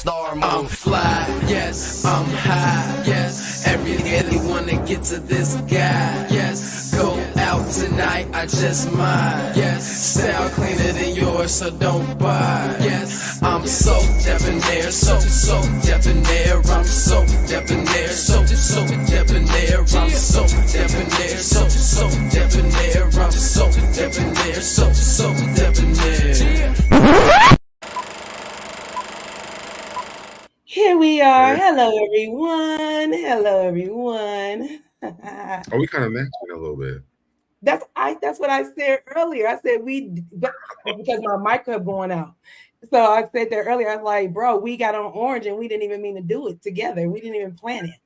I'm fly, yes, I'm high, yes. Everyone that get to this guy, yes. Go out tonight, I just might, yes. Style cleaner than yours, so don't buy, yes. I'm so debonair, so debonair. I'm so debonair, so debonair. I'm so debonair, so debonair. I'm so debonair, so debonair. Here we are. Hello, everyone. Hello, everyone. Oh, we kind of matching a little bit. That's what I said earlier. I said because my mic kept going out. So I said that earlier. I was like, bro, we got on orange and we didn't even mean to do it together. We didn't even plan it.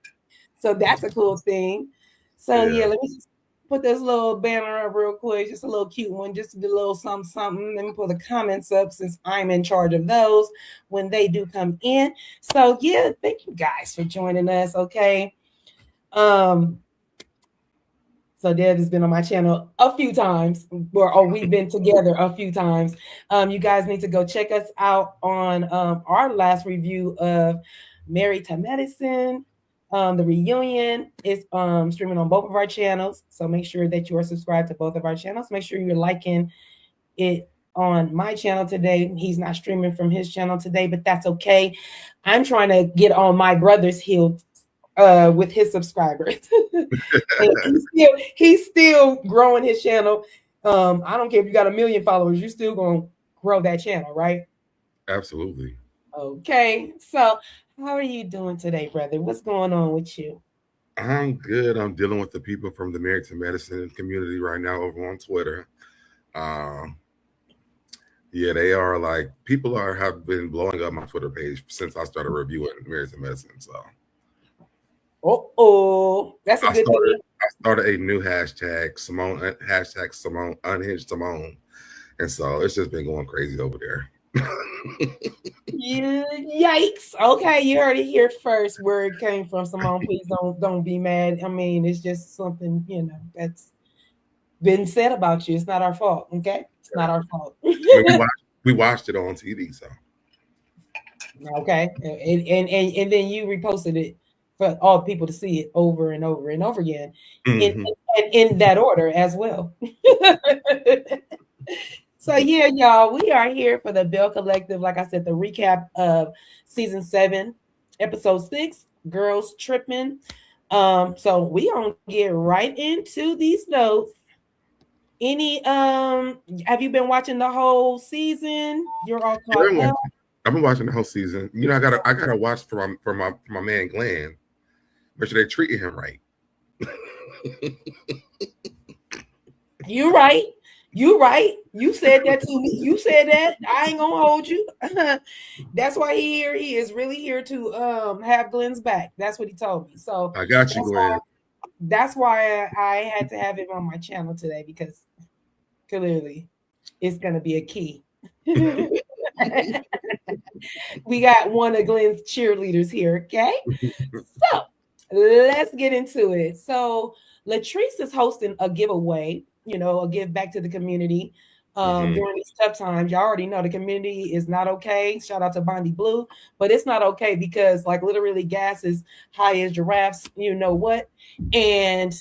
So that's a cool thing. So yeah, let me just put this little banner up real quick, just a little cute one, just a little something. Let me pull the comments up since I'm in charge of those when they do come in. So yeah, thank you guys for joining us. Okay. So Dad has been on my channel a few times, or we've been together a few times. You guys need to go check us out on our last review of Married to Medicine. The reunion is streaming on both of our channels. So make sure that you are subscribed to both of our channels. Make sure you're liking it on my channel today. He's not streaming from his channel today, but that's okay. I'm trying to get on my brother's heels with his subscribers. he's still growing his channel. I don't care if you got 1 million followers, you're still going to grow that channel, right? Absolutely. Okay. So how are you doing today, brother? What's going on with you? I'm good. I'm dealing with the people from the Married to Medicine community right now over on Twitter. Yeah, they are like have been blowing up my Twitter page since I started reviewing Married to Medicine. So, that's a good thing. I started a new hashtag Simone Unhinged Simone, and so it's just been going crazy over there. Yikes. Okay, you heard it here first where it came from. Simone, please don't be mad. I mean, it's just something, that's been said about you. It's not our fault, okay? It's not our fault. we watched it on TV, so okay. And then you reposted it for all people to see it over and over and over again, in that order as well. So yeah, y'all, we are here for the Belle Collective. Like I said, the recap of season 7, episode 6, Girls Trippin'. So we gonna get right into these notes. Have you been watching the whole season? You're all caught up. I've been watching the whole season. I gotta watch for my man Glenn. Make sure they treating him right. You're right. You said that to me. You said that. I ain't gonna hold you. That's why he is really here to have Glenn's back. That's what he told me. So I got you, Glenn. That's why I had to have him on my channel today, because clearly it's gonna be a key. We got one of Glenn's cheerleaders here, okay? So let's get into it. So Latrice is hosting a giveaway, a give back to the community during these tough times. Y'all already know the community is not okay. Shout out to Bondi Blue, but it's not okay because literally gas is high as giraffes, you know what? And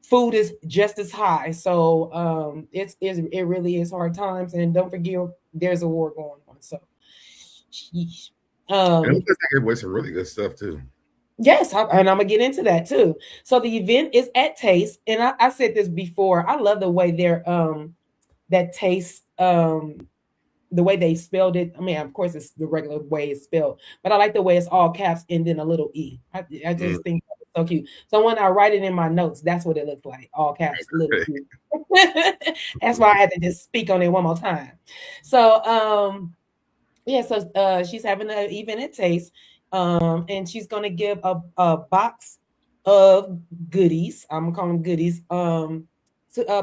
food is just as high. So it really is hard times. And don't forget, there's a war going on. So sheesh. And they give away some really good stuff too. Yes, and I'm gonna get into that too. So the event is at Taste, and I said this before. I love the way they're that Taste, the way they spelled it. I mean, of course, it's the regular way it's spelled, but I like the way it's all caps and then a little e. I just think that's so cute. So when I write it in my notes, that's what it looks like, all caps, little e. That's why I had to just speak on it one more time. So so she's having an event at Taste. And she's gonna give a box of goodies. I'm gonna call them goodies to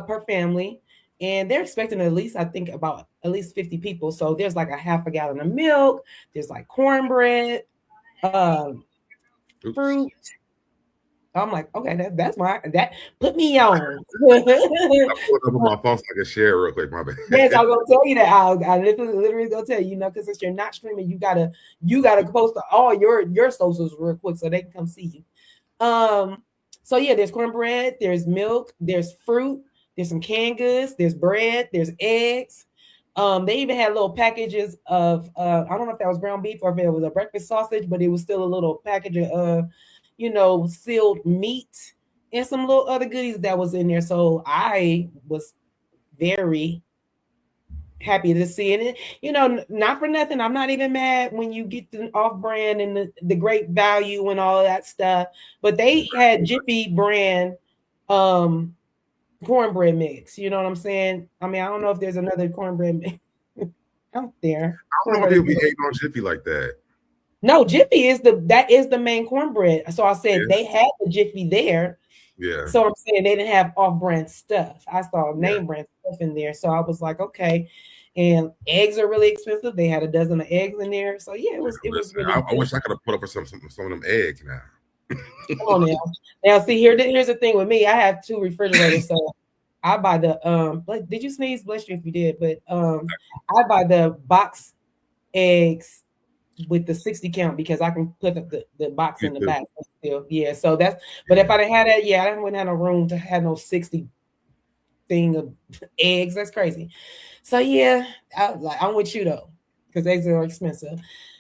per family, and they're expecting at least, I think, about at least 50 people. So there's like a half a gallon of milk. There's like cornbread, fruit, I'm like, okay, that's my that put me on. I pulled up on my phone so I can share real quick. My bad. Yes, I'm gonna tell you that. I literally gonna tell you, because since you're not streaming, you gotta post all your socials real quick so they can come see you. So yeah, there's cornbread, there's milk, there's fruit, there's some canned goods, there's bread, there's eggs. They even had little packages of I don't know if that was ground beef or if it was a breakfast sausage, but it was still a little package of sealed meat and some little other goodies that was in there. So I was very happy to see it. Not for nothing. I'm not even mad when you get the off brand and the great value and all of that stuff. But they had Jiffy brand cornbread mix. You know what I'm saying? I mean, I don't know if there's another cornbread mix out there. I don't know why people be hating on Jiffy like that. No, Jiffy is the main cornbread. So I said they had the Jiffy there. Yeah. So I'm saying they didn't have off-brand stuff. I saw name brand stuff in there. So I was like, okay. And eggs are really expensive. They had a dozen of eggs in there. So yeah, it was really I wish I could have put up for some of them eggs now. Come on now. Now see here's the thing with me. I have 2 refrigerators, so I buy the did you sneeze? Bless you if you did, but I buy the box eggs with the 60 count because I can put the box in the back still. Yeah, so that's but if I didn't have that, I wouldn't have no room to have no 60 thing of eggs. That's crazy. So yeah, I'm with you though, because eggs are expensive.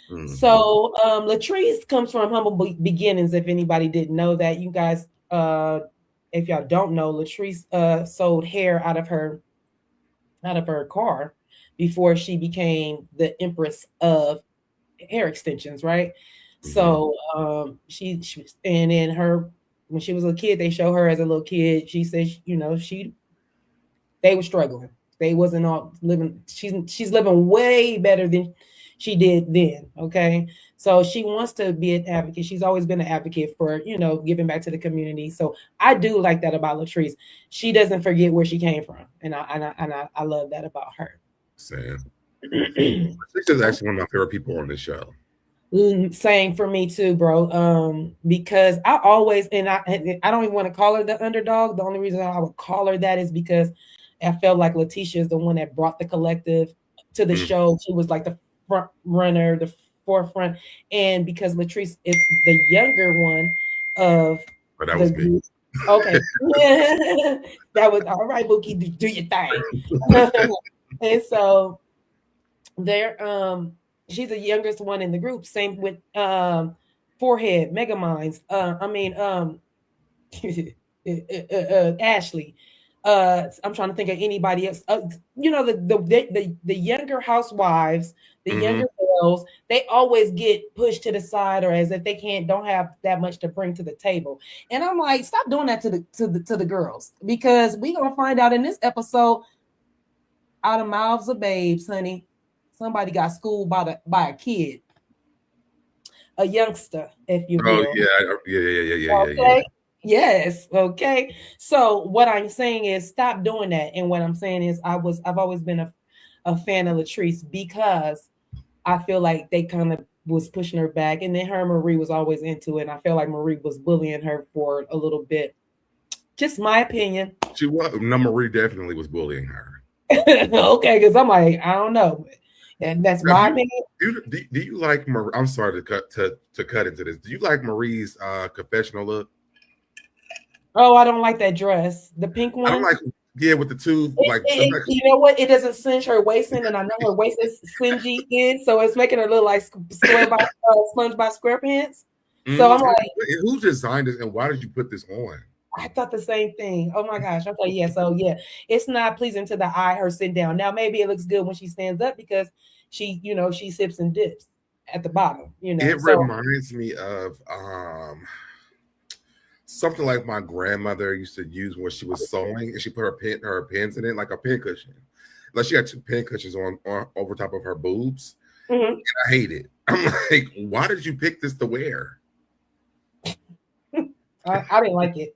Mm-hmm. So Latrice comes from humble beginnings. If anybody didn't know that, you guys, if y'all don't know, Latrice sold hair out of her car before she became the empress of hair extensions, right? Mm-hmm. So she and then when she was a kid, they show her as a little kid. She said, they were struggling. They wasn't all living. She's living way better than she did then. Okay, so she wants to be an advocate. She's always been an advocate for giving back to the community. So I do like that about Latrice. She doesn't forget where she came from, and I love that about her. Sam. Latrice is actually one of my favorite people on this show. Same for me too, bro. Because I always I don't even want to call her the underdog. The only reason I would call her that is because I felt like Lateshia is the one that brought the collective to the show. She was like the front runner, the forefront, and because Latrice is the younger one of was me. Okay, that was all right, Bookie. Do your thing. And so she's the youngest one in the group. Same with Forehead, Megaminds. Ashley. I'm trying to think of anybody else. The younger housewives, the younger girls, they always get pushed to the side or as if they don't have that much to bring to the table. And I'm like, stop doing that to the girls, because we're gonna find out in this episode, out of mouths of babes, honey, somebody got schooled by a kid, a youngster, if you will. Oh yeah. Okay. Yes. Okay. So what I'm saying is stop doing that. And what I'm saying is I've always been a fan of Latrice, because I feel like they kind of was pushing her back, and then her and Marie was always into it. And I feel like Marie was bullying her for a little bit. Just my opinion. She was. No, Marie definitely was bullying her. Okay, because I'm like, I don't know. And that's my opinion. Do you like Marie? I'm sorry to cut into this. Do you like Marie's confessional look? Oh, I don't like that dress. The pink one. I don't like, with the two. You know what? It doesn't cinch her waist in, and I know her waist is cingy in, so it's making her look like SpongeBob SquarePants. So I'm like, who designed this, and why did you put this on? I thought the same thing. Oh my gosh. Okay, yeah. So yeah, it's not pleasing to the eye, her sitting down. Now maybe it looks good when she stands up because she sips and dips at the bottom. It reminds me of something like my grandmother used to use when she was sewing, and she put her pins in it, like a pin cushion. Like she had 2 pin cushions on over top of her boobs. Mm-hmm. And I hate it. I'm like, why did you pick this to wear? I didn't like it.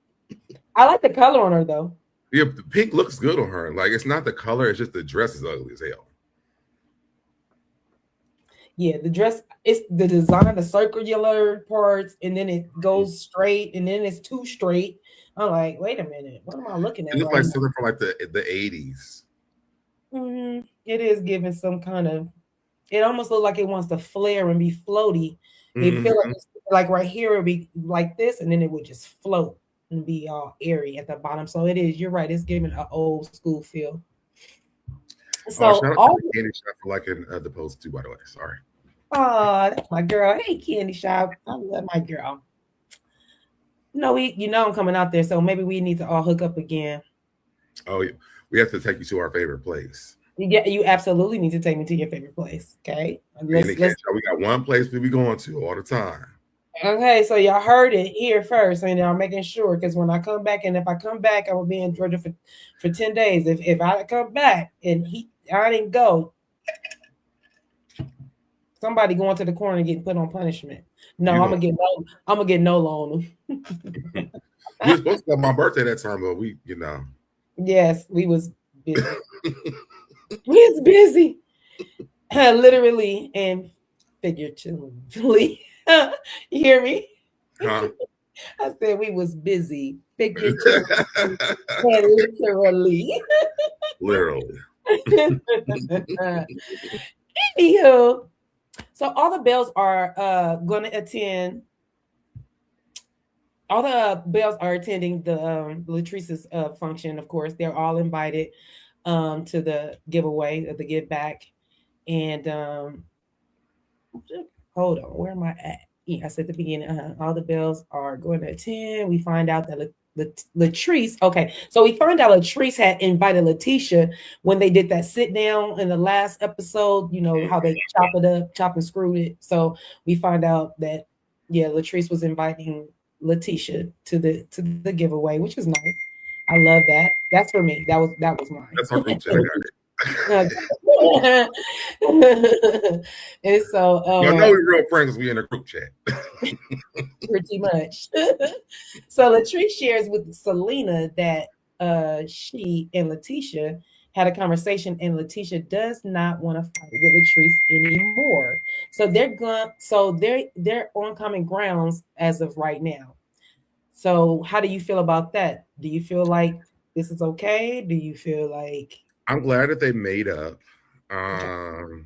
I like the color on her though. Yeah, the pink looks good on her. Like, it's not the color, it's just the dress is ugly as hell. Yeah, the dress, it's the design, the circular parts, and then it goes straight, and then it's too straight. I'm like, wait a minute, what am I looking It at looks right like now? something from like the 80s. It is giving some kind of. It almost looks like it wants to flare and be floaty. It feel like Mm-hmm. it's like right here it would be like this, and then it would just float and be all airy at the bottom. So it is. You're right. It's giving an old school feel. Oh, So shout out to all. the candy shop for liking the post too, by the way. Sorry. Oh, that's my girl. Hey, Candy Shop. I love my girl. No, I'm coming out there, so maybe we need to all hook up again. Oh, yeah. We have to take you to our favorite place. You absolutely need to take me to your favorite place. Okay, In the let's candy let's. shop, we got one place we be going to all the time. Okay, so y'all heard it here first, and I'm making sure because when I come back, and if I come back, I will be in Georgia for 10 days. If I come back and I didn't go, somebody going to the corner and getting put on punishment. No, You I'm know, gonna get no. I'm gonna get no on them. we were supposed to have my birthday that time, but we. Yes, we was busy. We was busy. Literally and figuratively. You hear me? Huh? I said we was busy, figuratively and literally. Literally. Anywho, so all the bells are going to attend. All the bells are attending the Latrice's function. Of course, they're all invited to the giveaway, the give back, and hold on, where am I at? Yeah, I said at the beginning, all the bells are going to attend. We find out that Latrice, okay, so we find out Latrice had invited Lateshia when they did that sit down in the last episode, how they chop and screwed it. So we find out that, yeah, Latrice was inviting Lateshia to the giveaway, which is nice. I love that. That's for me. That was mine. That's our group chat. I got it. And so I know we're real friends. We in a group chat. pretty much. So Latrice shares with Selena that she and Lateshia had a conversation, and Lateshia does not want to fight with Latrice anymore. So they're on common grounds as of right now. So how do you feel about that? Do you feel like this is okay? Do you feel like I'm glad that they made up. okay.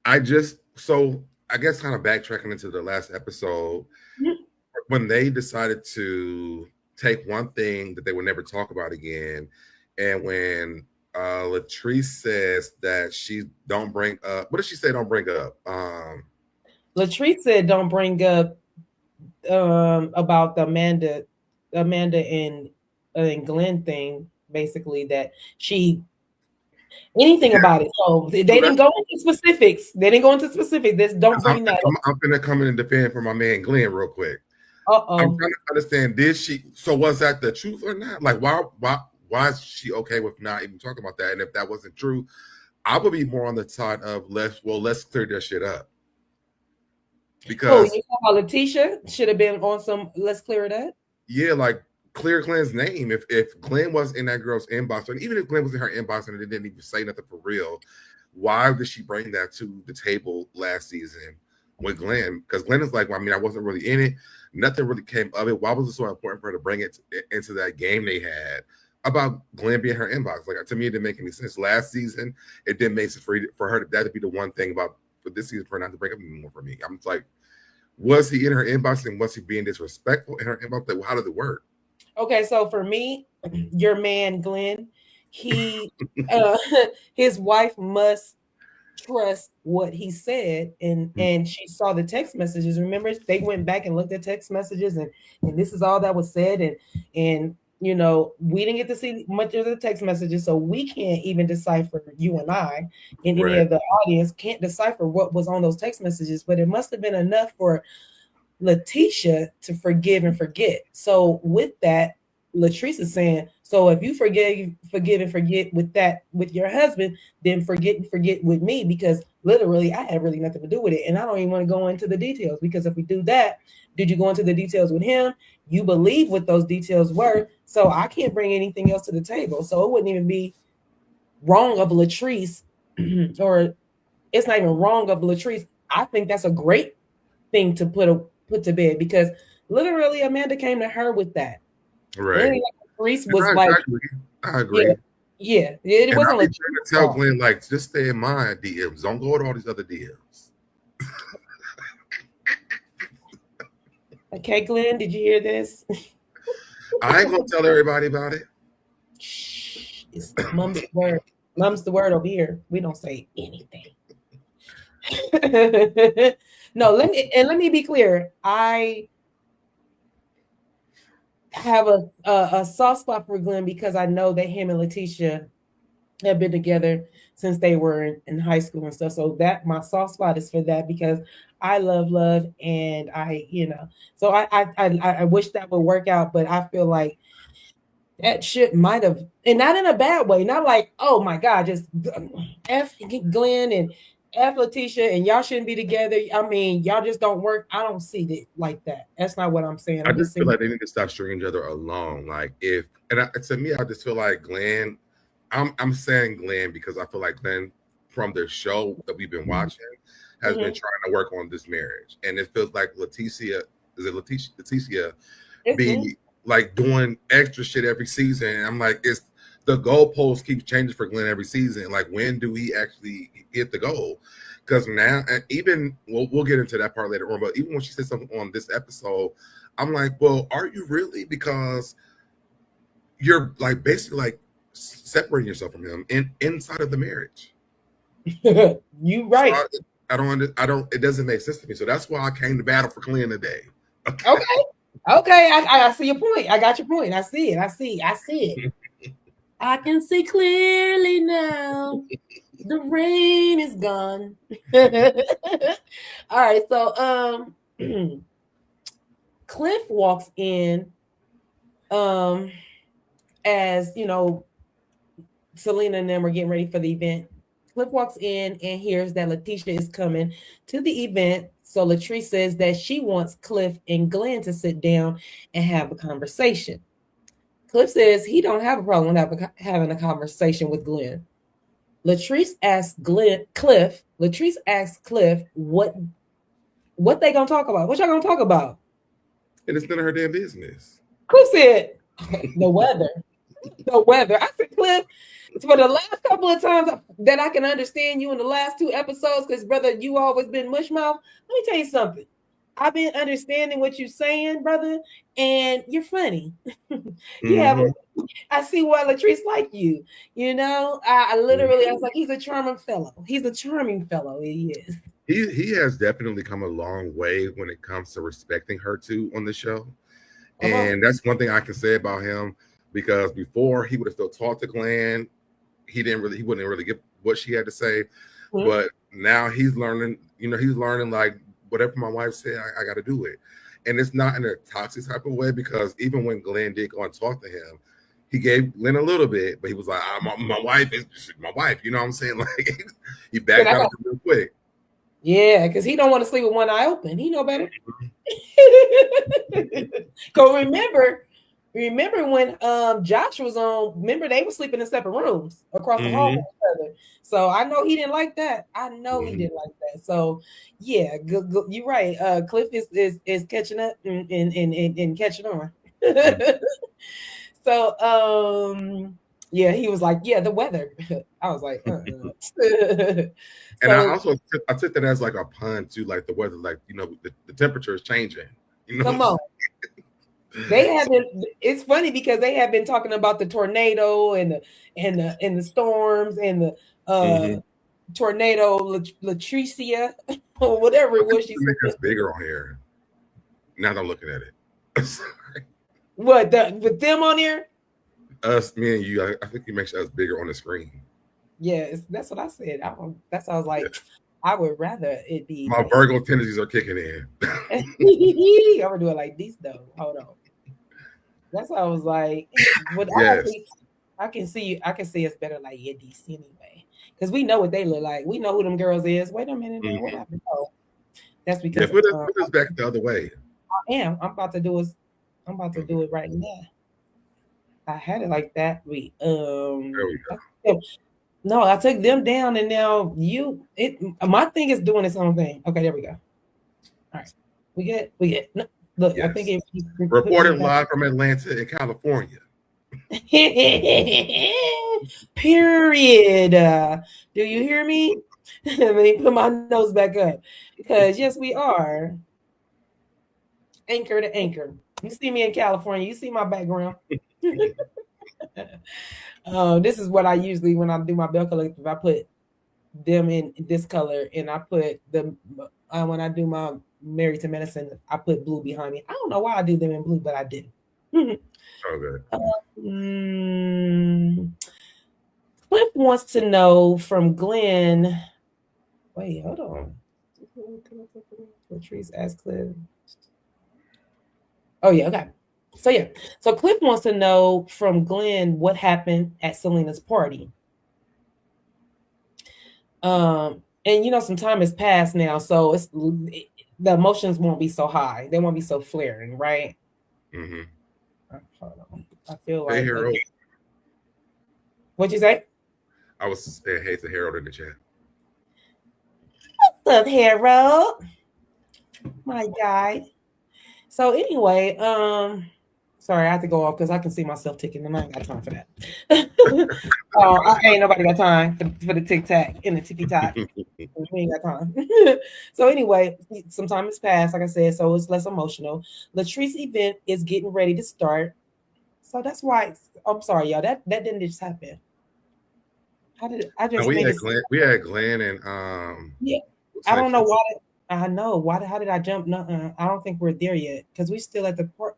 I guess kind of backtracking into the last episode, when they decided to take one thing that they would never talk about again, and when Latrice says that she don't bring up, what did she say? Don't bring up. Latrice said don't bring up about the Amanda and Glenn thing, basically that she anything about it. So they didn't go into specifics. They didn't go into specifics. This don't bring that up. I'm gonna come in and defend for my man Glenn real quick. I'm trying to understand. Was that the truth or not? Like, why is she okay with not even talking about that? And if that wasn't true, I would be more on the side of let's clear that shit up. Because you talking about Lateshia should have been on some. Let's clear it up. Yeah, like clear Glenn's name. If Glenn was in that girl's inbox, and even if Glenn was in her inbox and it didn't even say nothing for real, why did she bring that to the table last season with Glenn? Because Glenn is like, well, I mean, I wasn't really in it. Nothing really came of it. Why was it so important for her to bring it into that game they had about Glenn being her inbox? Like, to me, it didn't make any sense. Last season, it didn't make sense for her that to be the one thing about for this season for her not to bring up anymore for me. I'm just like, was he in her inbox and was he being disrespectful in her inbox? Like, how did it work? Okay, so for me, your man Glenn, he his wife must trust what he said, and she saw the text messages. Remember, they went back and looked at text messages, and this is all that was said, and we didn't get to see much of the text messages, so we can't even decipher. You and I and any of the audience can't decipher what was on those text messages, but it must have been enough for Lateshia to forgive and forget. So with that, Latrice is saying, so if you forgive and forget with your husband, then forget and forget with me, because literally I have really nothing to do with it. And I don't even want to go into the details, because if we do that, did you go into the details with him? You believe what those details were. So I can't bring anything else to the table. So it wouldn't even be wrong of Latrice or it's not even wrong of Latrice. I think that's a great thing to put to bed, because literally Amanda came to her with that. Right. Latrice was like, I agree. Yeah. It wasn't like trying to tell Glenn, like, just stay in my DMs. Don't go to all these other DMs. Okay, Glenn, did you hear this? I ain't gonna tell everybody about it. Shh. It's mom's the word. Mom's the word over here. We don't say anything. No, let me be clear. I have a soft spot for Glenn because I know that him and Lateshia have been together since they were in high school and stuff. So that my soft spot is for that, because I love, and so I wish that would work out, but I feel like that shit might have, and not in a bad way, not like, oh my God, just F Glenn and F Lateshia and y'all shouldn't be together. I mean, y'all just don't work. I don't see it like that. That's not what I'm saying. I just feel like they need to stop stringing each other along. Like to me, I just feel like Glenn, I'm saying Glenn because I feel like Glenn from the show that we've been watching has been trying to work on this marriage. And it feels like Lateshia be like doing extra shit every season. And I'm like, it's the goalpost keeps changing for Glenn every season. Like, when do he actually hit the goal? Because now, and even we'll get into that part later on, but even when she said something on this episode, I'm like, well, are you really? Because you're like basically like separating yourself from him inside of the marriage. You right. So I don't. It doesn't make sense to me. So that's why I came to battle for Glenn today. Okay. I see your point. I got your point. I see it. I can see clearly now. The rain is gone. All right. So Cliff walks in as Selena and them are getting ready for the event. Cliff walks in and hears that Lateshia is coming to the event. So Latrice says that she wants Cliff and Glenn to sit down and have a conversation. Cliff says he don't have a problem with having a conversation with Glenn. Latrice asks Cliff what they gonna talk about. What y'all gonna talk about? And it's none of her damn business. Cliff said the weather. I said, Cliff, for the last couple of times that I can understand you in the last 2 episodes, because brother, you always been mushmouth. Let me tell you something. I've been understanding what you're saying, brother, and you're funny. I see why Latrice like you. I literally, I was like, he's a charming fellow. He is. He has definitely come a long way when it comes to respecting her too on the show. And that's one thing I can say about him, because before he would have still talked to Glenn. He wouldn't really get what she had to say. But now he's learning, like, whatever my wife said, I got to do it. And it's not in a toxic type of way, because even when Glenn did go and talk to him, he gave Glenn a little bit, but he was like, my wife is my wife. You know what I'm saying? Like, he backed out real quick. Yeah, because he don't want to sleep with one eye open. He know better. Because remember when Josh was on, remember they were sleeping in separate rooms across the hall from each other. So I know he didn't like that. He didn't like that. So yeah, you're right. Cliff is catching up and catching on. So yeah, he was like, yeah, the weather. I was like, And I took that as like a pun too, like the weather, like, the temperature is changing. Come on. They have been. It's funny because they have been talking about the tornado and the storms and the tornado Lateshia or whatever it was. She make us bigger on here. Now that I'm looking at it. What with them on here? Us, me and you. I think he makes us bigger on the screen. Yes, that's what I said. That's what I was like. Yeah. I would rather it be. My Virgo tendencies are kicking in. I'm gonna do it like this though. Hold on. That's why I was like, but yes. I can see us better like this anyway, because we know what they look like. We know who them girls is. Wait a minute, what happened? Oh, that's because put us back the other way. I am. I'm about to do it right now. I had it like that. There we go. No, I took them down, and now my thing is doing its own thing. Okay, there we go. All right, we get. No, look, Yes. I think it Reporting live from Atlanta in California. Period. Do you hear me? Let me put my nose back up because yes, we are anchor to anchor. You see me in California. You see my background. This is what I usually when I do my bell collective. I put them in this color, and I put them when I do my Married to Medicine. I put blue behind me. I don't know why I do them in blue, but I do. Okay. Cliff wants to know from Glenn. Wait, hold on. Latrice asked Cliff. Oh yeah, okay. So Cliff wants to know from Glenn what happened at Selena's party. And some time has passed now, so the emotions won't be so high. They won't be so flaring, right? Mm-hmm. I feel Hey, like Harold. What'd you say? I was saying hey to Harold in the chat. What's up, Harold? My guy. So anyway, sorry, I have to go off because I can see myself ticking, and I ain't got time for that. I ain't nobody got time for the tic tac and the ticky tock. We ain't got time. So anyway, some time has passed, like I said, so it's less emotional. Latrice event is getting ready to start, so that's why. I'm sorry, y'all. That didn't just happen. How did I just? No, we had Glenn and Yeah, I don't know why. I know why. How did I jump? No, I don't think we're there yet because we're still at the part.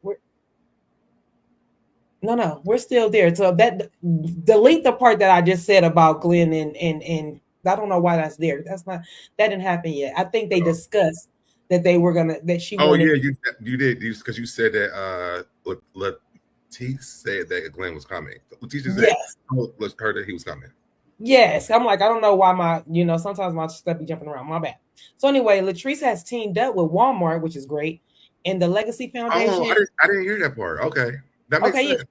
No, we're still there. So that delete the part that I just said about Glenn and I don't know why that's there. That didn't happen yet. I think they discussed that they were gonna that she. Oh wanted. Yeah, you did because you said that Latrice said that Glenn was coming. Latrice said her that he was coming. Yes, I'm like I don't know why sometimes my stuff be jumping around. My bad. So anyway, Latrice has teamed up with Walmart, which is great, and the Legacy Foundation. Oh, I didn't hear that part. Okay, that makes sense.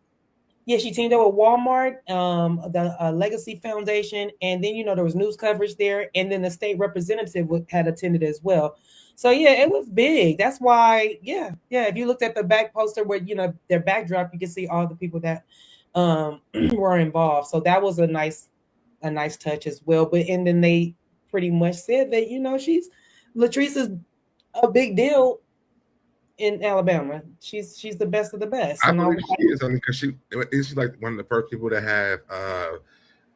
Yeah, she teamed up with Walmart, the Legacy Foundation, and then there was news coverage there, and then the state representative had attended as well. So yeah, it was big. That's why, yeah. If you looked at the back poster where their backdrop, you can see all the people that were involved. So that was a nice touch as well. But and then they pretty much said that Latrice is a big deal in Alabama. She's the best of the best. I believe she is. I mean, because she's like one of the first people to have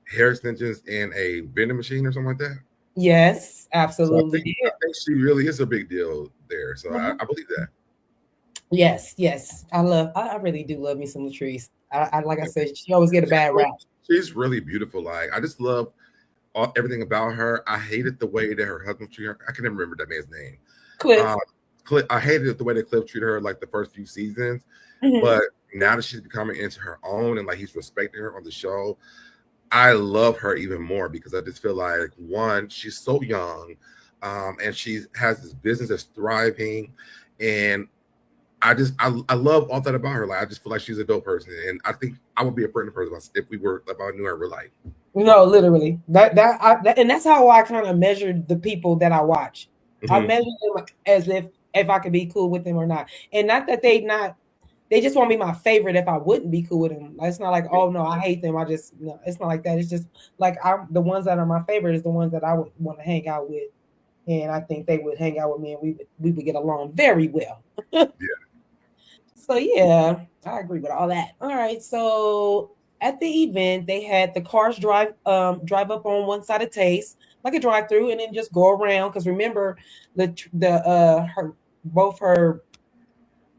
hair extensions in a vending machine or something like that. Yes, absolutely. So I think she really is a big deal there. So I believe that. Yes. I really do love me some Latrice. I like I said, she always get a bad rap. She's really beautiful. Like I just love everything about her. I hated the way that her husband treated her. I can never remember that man's name. Cliff. I hated the way that Cliff treated her like the first few seasons, but now that she's becoming into her own and like he's respecting her on the show, I love her even more because I just feel like one, she's so young, and she has this business that's thriving, and I love all that about her. Like I just feel like she's a dope person, and I think I would be a friend person if I knew her in real life. No, literally that and that's how I kind of measured the people that I watch. I measure them as if I could be cool with them or not. And not that they just won't be my favorite if I wouldn't be cool with them. It's not like, oh no, I hate them. It's not like that. It's just like the ones that are my favorite is the ones that I would want to hang out with. And I think they would hang out with me and we would get along very well. Yeah. So yeah, I agree with all that. All right. So at the event, they had the cars drive up on one side of Taste, like a drive-through, and then just go around. Because remember, both her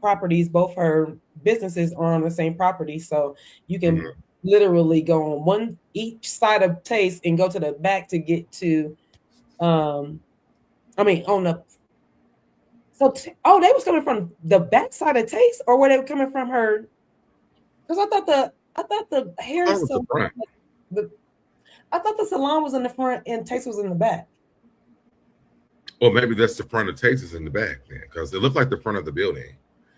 properties, both her businesses are on the same property, so you can literally go on each side of Taste and go to the back to get to. They was coming from the back side of Taste, or were they coming from her? Because I thought the hair salon, I thought the salon was in the front and Taste was in the back. Well, maybe that's the front of Taste is in the back then, because it looked like the front of the building.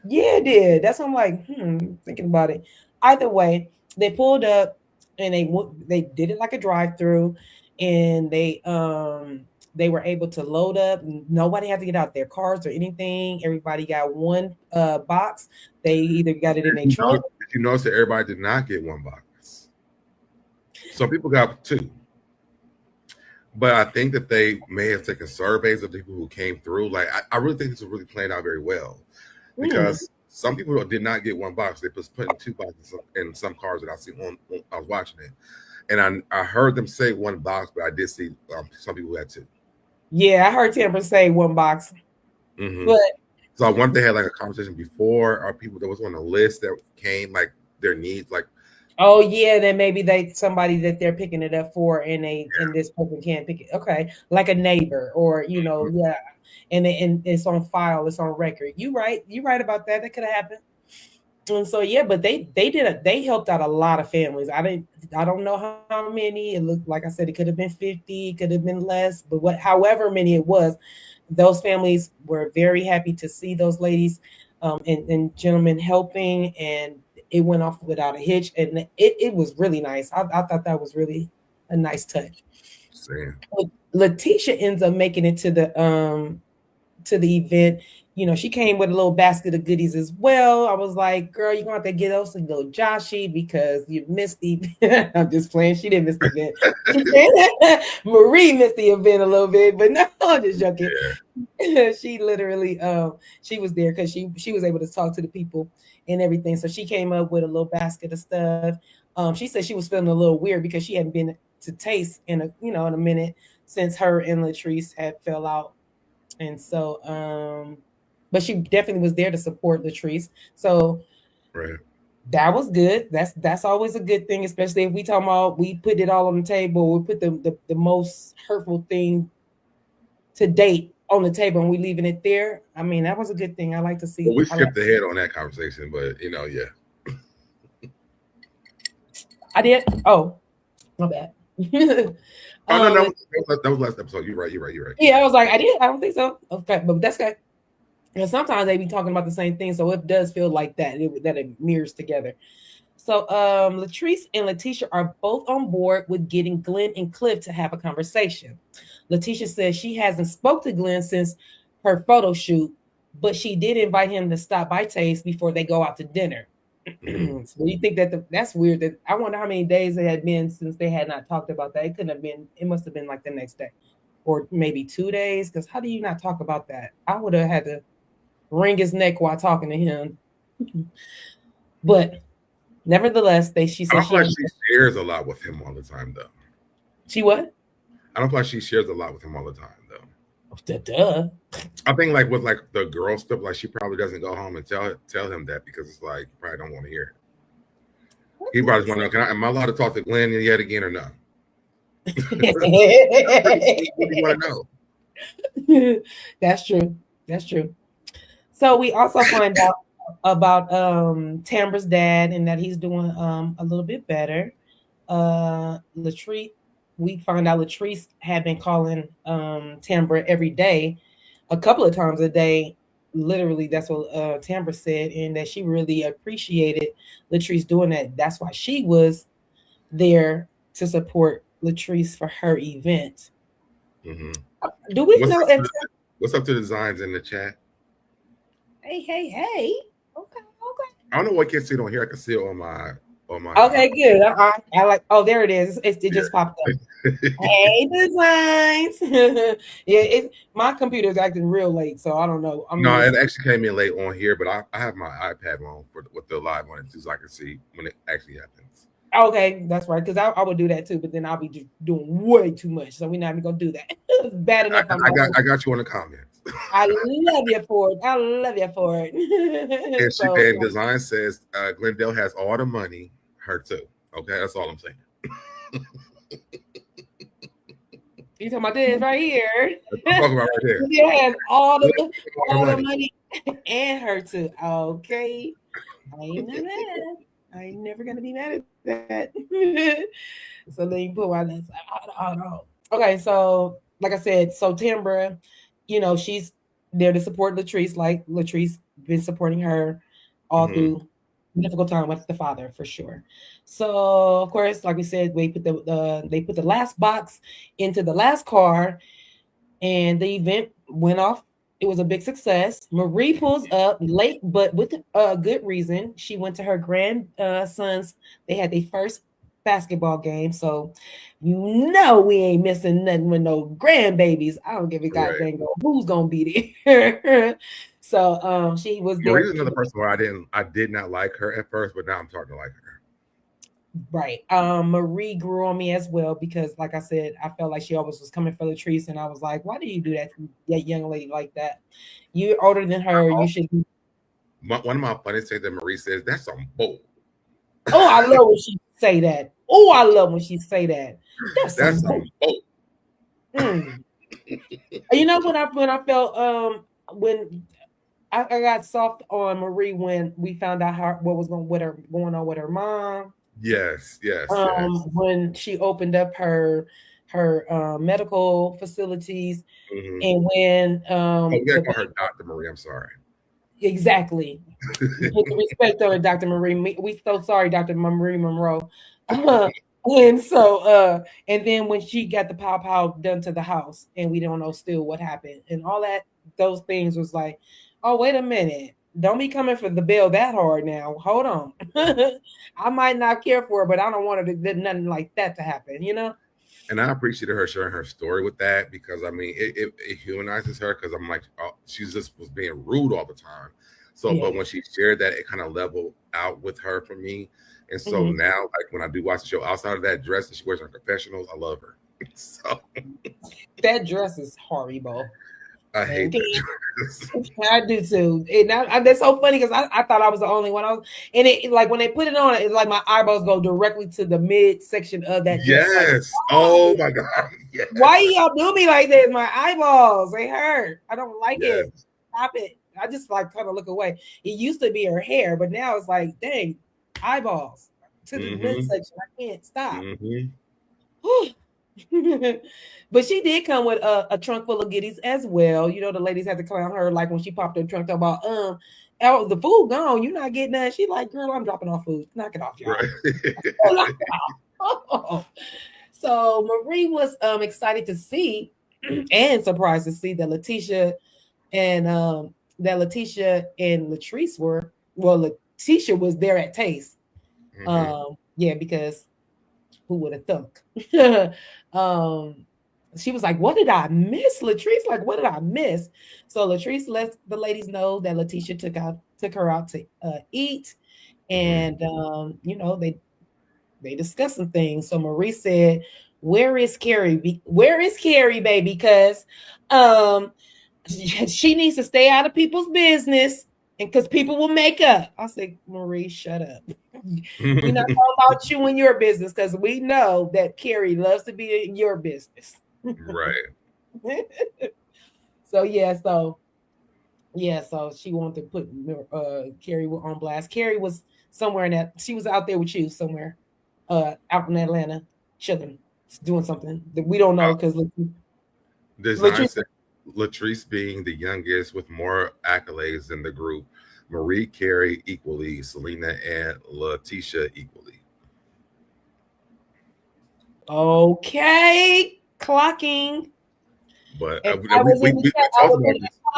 Yeah, it did. That's what I'm like, thinking about it. Either way, they pulled up and they did it like a drive-through, and they were able to load up. Nobody had to get out their cars or anything. Everybody got one box. They either got it in a trunk. Did you notice that everybody did not get one box? Some people got two. But I think that they may have taken surveys of people who came through. Like, I really think this is really playing out very well, because some people did not get one box. They was putting two boxes in some cars that I see on. I was watching it, and I heard them say one box, but I did see some people who had two. Yeah, I heard Timber say one box. Mm-hmm. But so I wonder if they had like a conversation before, or people that was on the list that came, like their needs, like. Oh yeah, then maybe somebody that they're picking it up for, and this person can't pick it. Okay, like a neighbor, or yeah, and it's on file, it's on record. You right about that. That could have happened. And so yeah, but they helped out a lot of families. I don't know how many. It looked like I said it could have been 50, it could have been less, but however many it was, those families were very happy to see those ladies and gentlemen helping, and it went off without a hitch, and it was really nice. I thought that was really a nice touch. Lateshia ends up making it to the event. She came with a little basket of goodies as well. I was like, girl, you're gonna have to get us and go Joshy, because you missed the event. I'm just playing. She didn't miss the event. Marie missed the event a little bit, but no, I'm just joking. Yeah. She literally she was there because she was able to talk to the people and everything. So she came up with a little basket of stuff. She said she was feeling a little weird because she hadn't been to Taste in a minute since her and Latrice had fell out. And so but she definitely was there to support Latrice. So that was good. That's always a good thing, especially if we talking about we put it all on the table. We put the most hurtful thing to date on the table, and we leaving it there. I mean, that was a good thing. I like to see. Well, we skipped ahead on that conversation, but yeah. I did. Oh, my bad. Oh no, that was last episode. You're right. Yeah, I was like, I did. I don't think so. Okay, but that's good. And sometimes they be talking about the same thing, so it does feel like that it mirrors together. So Latrice and Lateshia are both on board with getting Glenn and Cliff to have a conversation. Lateshia says she hasn't spoke to Glenn since her photo shoot, but she did invite him to stop by Taste before they go out to dinner. So you think that's weird? That I wonder how many days it had been since they had not talked about that. It couldn't have been. It must have been like the next day, or maybe 2 days. Because how do you not talk about that? I would have had to wring his neck while talking to him. But nevertheless, she said I don't feel like she shares a lot with him all the time, though. She what? I don't feel like she shares a lot with him all the time, though. Duh. I think like with like the girl stuff, like she probably doesn't go home and tell him that, because it's like you probably don't want to hear it. He probably want to know, am I allowed to talk to Glenn yet again or no? What do you want to know? That's true. So we also find out about Tambra's dad, and that he's doing a little bit better. Latrice, we found out Latrice had been calling Tambra every day, a couple of times a day. Literally, that's what Tambra said, and that she really appreciated Latrice doing that. That's why she was there to support Latrice for her event. Mm-hmm. Do we know? What's up to the designs in the chat? Hey. Okay. I don't know what I can see it on here. I can see it on my. Okay, good. I like. Oh, there it is. It just popped up. Hey, designs. Yeah, my computer is acting real late, so I don't know. It actually came in late on here, but I have my iPad on with the live on it too, so I can see when it actually happens. Okay, that's right. Because I would do that too, but then I'll be doing way too much, so we're not even gonna do that. Bad enough. I got you in the comments. I love you for it. And Design says Glendale has all the money, her too. Okay, that's all I'm saying. You talking about this right here? I'm talking about right here. Glendale has all the money and her too. Okay, I ain't mad. I ain't never gonna be mad at that. So then you put on this. Okay, so like I said, so Tambra, she's there to support Latrice, like Latrice been supporting her all through difficult time with the father for sure. So of course, like we said, they put the last box into the last car, and the event went off. It was a big success. Marie pulls up late, but with a good reason. She went to her grandsons. They had their first basketball game, so we ain't missing nothing with no grandbabies. I don't give a goddamn who's gonna be there. So she was there. Marie's another person where I did not like her at first, but now I'm starting to like her. Right. Marie grew on me as well because, like I said, I felt like she always was coming for Latrice, and I was like, "Why do you do that to that young lady like that? You're older than her. You should." One of my funniest things that Marie says, "That's some bull." Oh, I love when she say that. Oh, I love when she say that. That's some bull. You know when I felt when I got soft on Marie when we found out what was going on with her mom. Yes. When she opened up her medical facilities, and when we gotta call her Dr. Marie. I'm sorry. Exactly. With the respect of Dr. Marie, we so sorry, Dr. Marie Monroe. And so and then when she got the pow done to the house, and we don't know still what happened, and all that, those things was like, oh, wait a minute. Don't be coming for the bill that hard now. Hold on. I might not care for her, but I don't want her to nothing like that to happen, you know? And I appreciated her sharing her story with that because, I mean, it humanizes her because I'm like, oh, she just was being rude all the time. So, yeah. But when she shared that, it kind of leveled out with her for me. And so now, like when I do watch the show, outside of that dress that she wears in confessionals, I love her. So that dress is horrible. I hate that dress. I do too. And that's so funny because I thought I was the only one. And it like when they put it on, it's like my eyeballs go directly to the midsection of that dress. Yes. Like, oh my God. Yes. Why y'all do me like this? My eyeballs, they hurt. I don't like it. Stop it. I just like kind of look away. It used to be her hair, but now it's like, dang, eyeballs to the midsection. I can't stop. But she did come with a trunk full of goodies as well. You know, the ladies had to clown her like when she popped her trunk about the food gone, you're not getting that. She like, girl, I'm dropping off food. Knock it off, y'all. Knock it off. So Marie was excited to see and surprised to see that Lateshia and Latrice were. Well, Lateshia was there at Taste. Yeah, because who would have thunk? She was like, what did I miss, Latrice? Like, what did I miss? So Latrice let the ladies know that Lateshia took her out to eat. And, you know, they discussed some things. So Marie said, where is Kerri? Where is Kerri, baby? Because she needs to stay out of people's business. And because people will make up. I said, Marie, shut up. We're not talking about you and your business because we know that Kerri loves to be in your business. Right. So she wanted to put Kerri on blast. Kerri was somewhere in that. She was out there with you somewhere, out in Atlanta, chilling, doing something that we don't know because Latrice being the youngest with more accolades in the group, Marie, Kerri equally, Selena and Lateshia equally. Okay, clocking. But we talked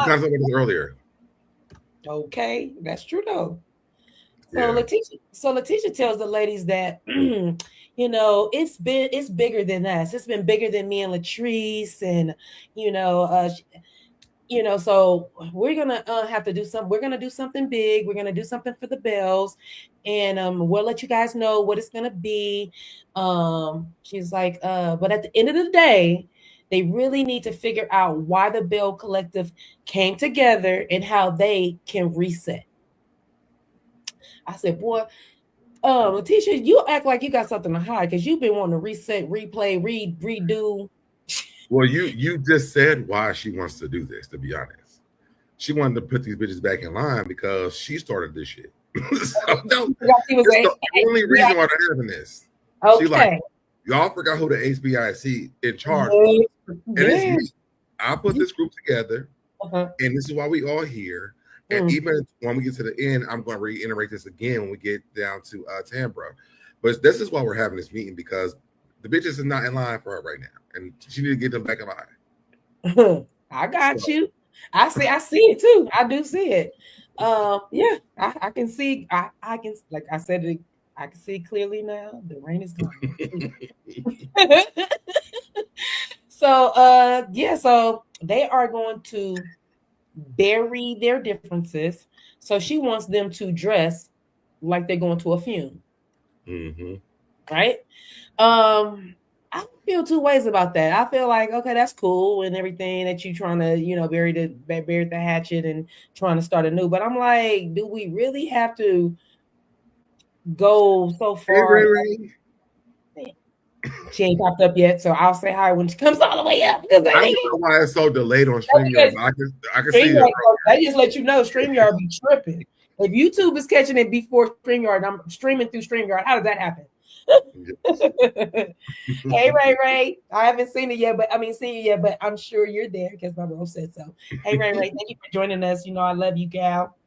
about this earlier. Okay, that's true though. So Lateshia tells the ladies that you know it's bigger than us. It's been bigger than me and Latrice, and so we're gonna have to do something. We're gonna do something big. We're gonna do something for the Bells, and we'll let you guys know what it's gonna be. She's like, but at the end of the day, they really need to figure out why the Bell Collective came together and how they can reset. I said, boy, Lateshia, you act like you got something to hide because you've been wanting to reset, replay, redo. Well, you just said why she wants to do this, to be honest. She wanted to put these bitches back in line because she started this shit. So, no, that's the only reason why they're having this. Okay. She like, y'all forgot who the HBIC in charge was. And it's me. I put this group together, and this is why we all here. And even when we get to the end, I'm going to reiterate this again when we get down to Tambra. But this is why we're having this meeting, because the bitches is not in line for her right now, and she need to get them back in line. I got you. I see it too. I do see it. Yeah, I can see. I can, like I said it. I can see it clearly now. The rain is gone. So yeah, so they are going to bury their differences. So she wants them to dress like they're going to a funeral. Right? I feel two ways about that. I feel like, okay, that's cool and everything that you trying to, bury the hatchet and trying to start anew. But I'm like, do we really have to go so far? She ain't popped up yet, so I'll say hi when she comes all the way up. I don't know why it's so delayed on StreamYard. I can see it. I just let you know StreamYard be tripping. If YouTube is catching it before StreamYard, I'm streaming through StreamYard. How does that happen? Hey Ray, I haven't seen you yet, but I'm sure you're there because my bro said so. Hey Ray, thank you for joining us. I love you, gal.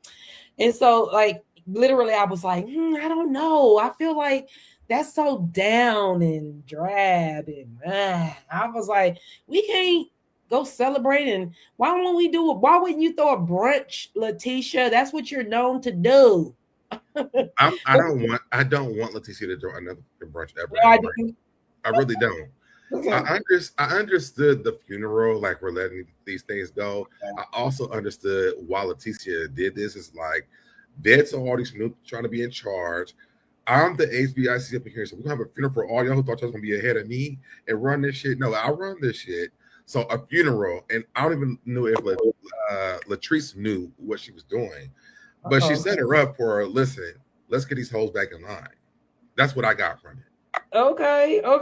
And so, like, literally, I was like, I don't know. I feel like that's so down and drab, and I was like, we can't go celebrate. And why won't we do it? Why wouldn't you throw a brunch, Lateshia? That's what you're known to do. I don't want Lateshia to throw another brunch ever. I really don't. Okay. I understood the funeral, like we're letting these things go. I also understood why Lateshia did this. It's like, dead to all these new trying to be in charge. I'm the HBIC up in here, so we're gonna have a funeral for all y'all who thought y'all was gonna be ahead of me and run this shit. No, I'll run this shit. So a funeral, and I don't even know if Latrice knew what she was doing, but she set her up for, listen, let's get these hoes back in line. That's what I got from it. Okay. I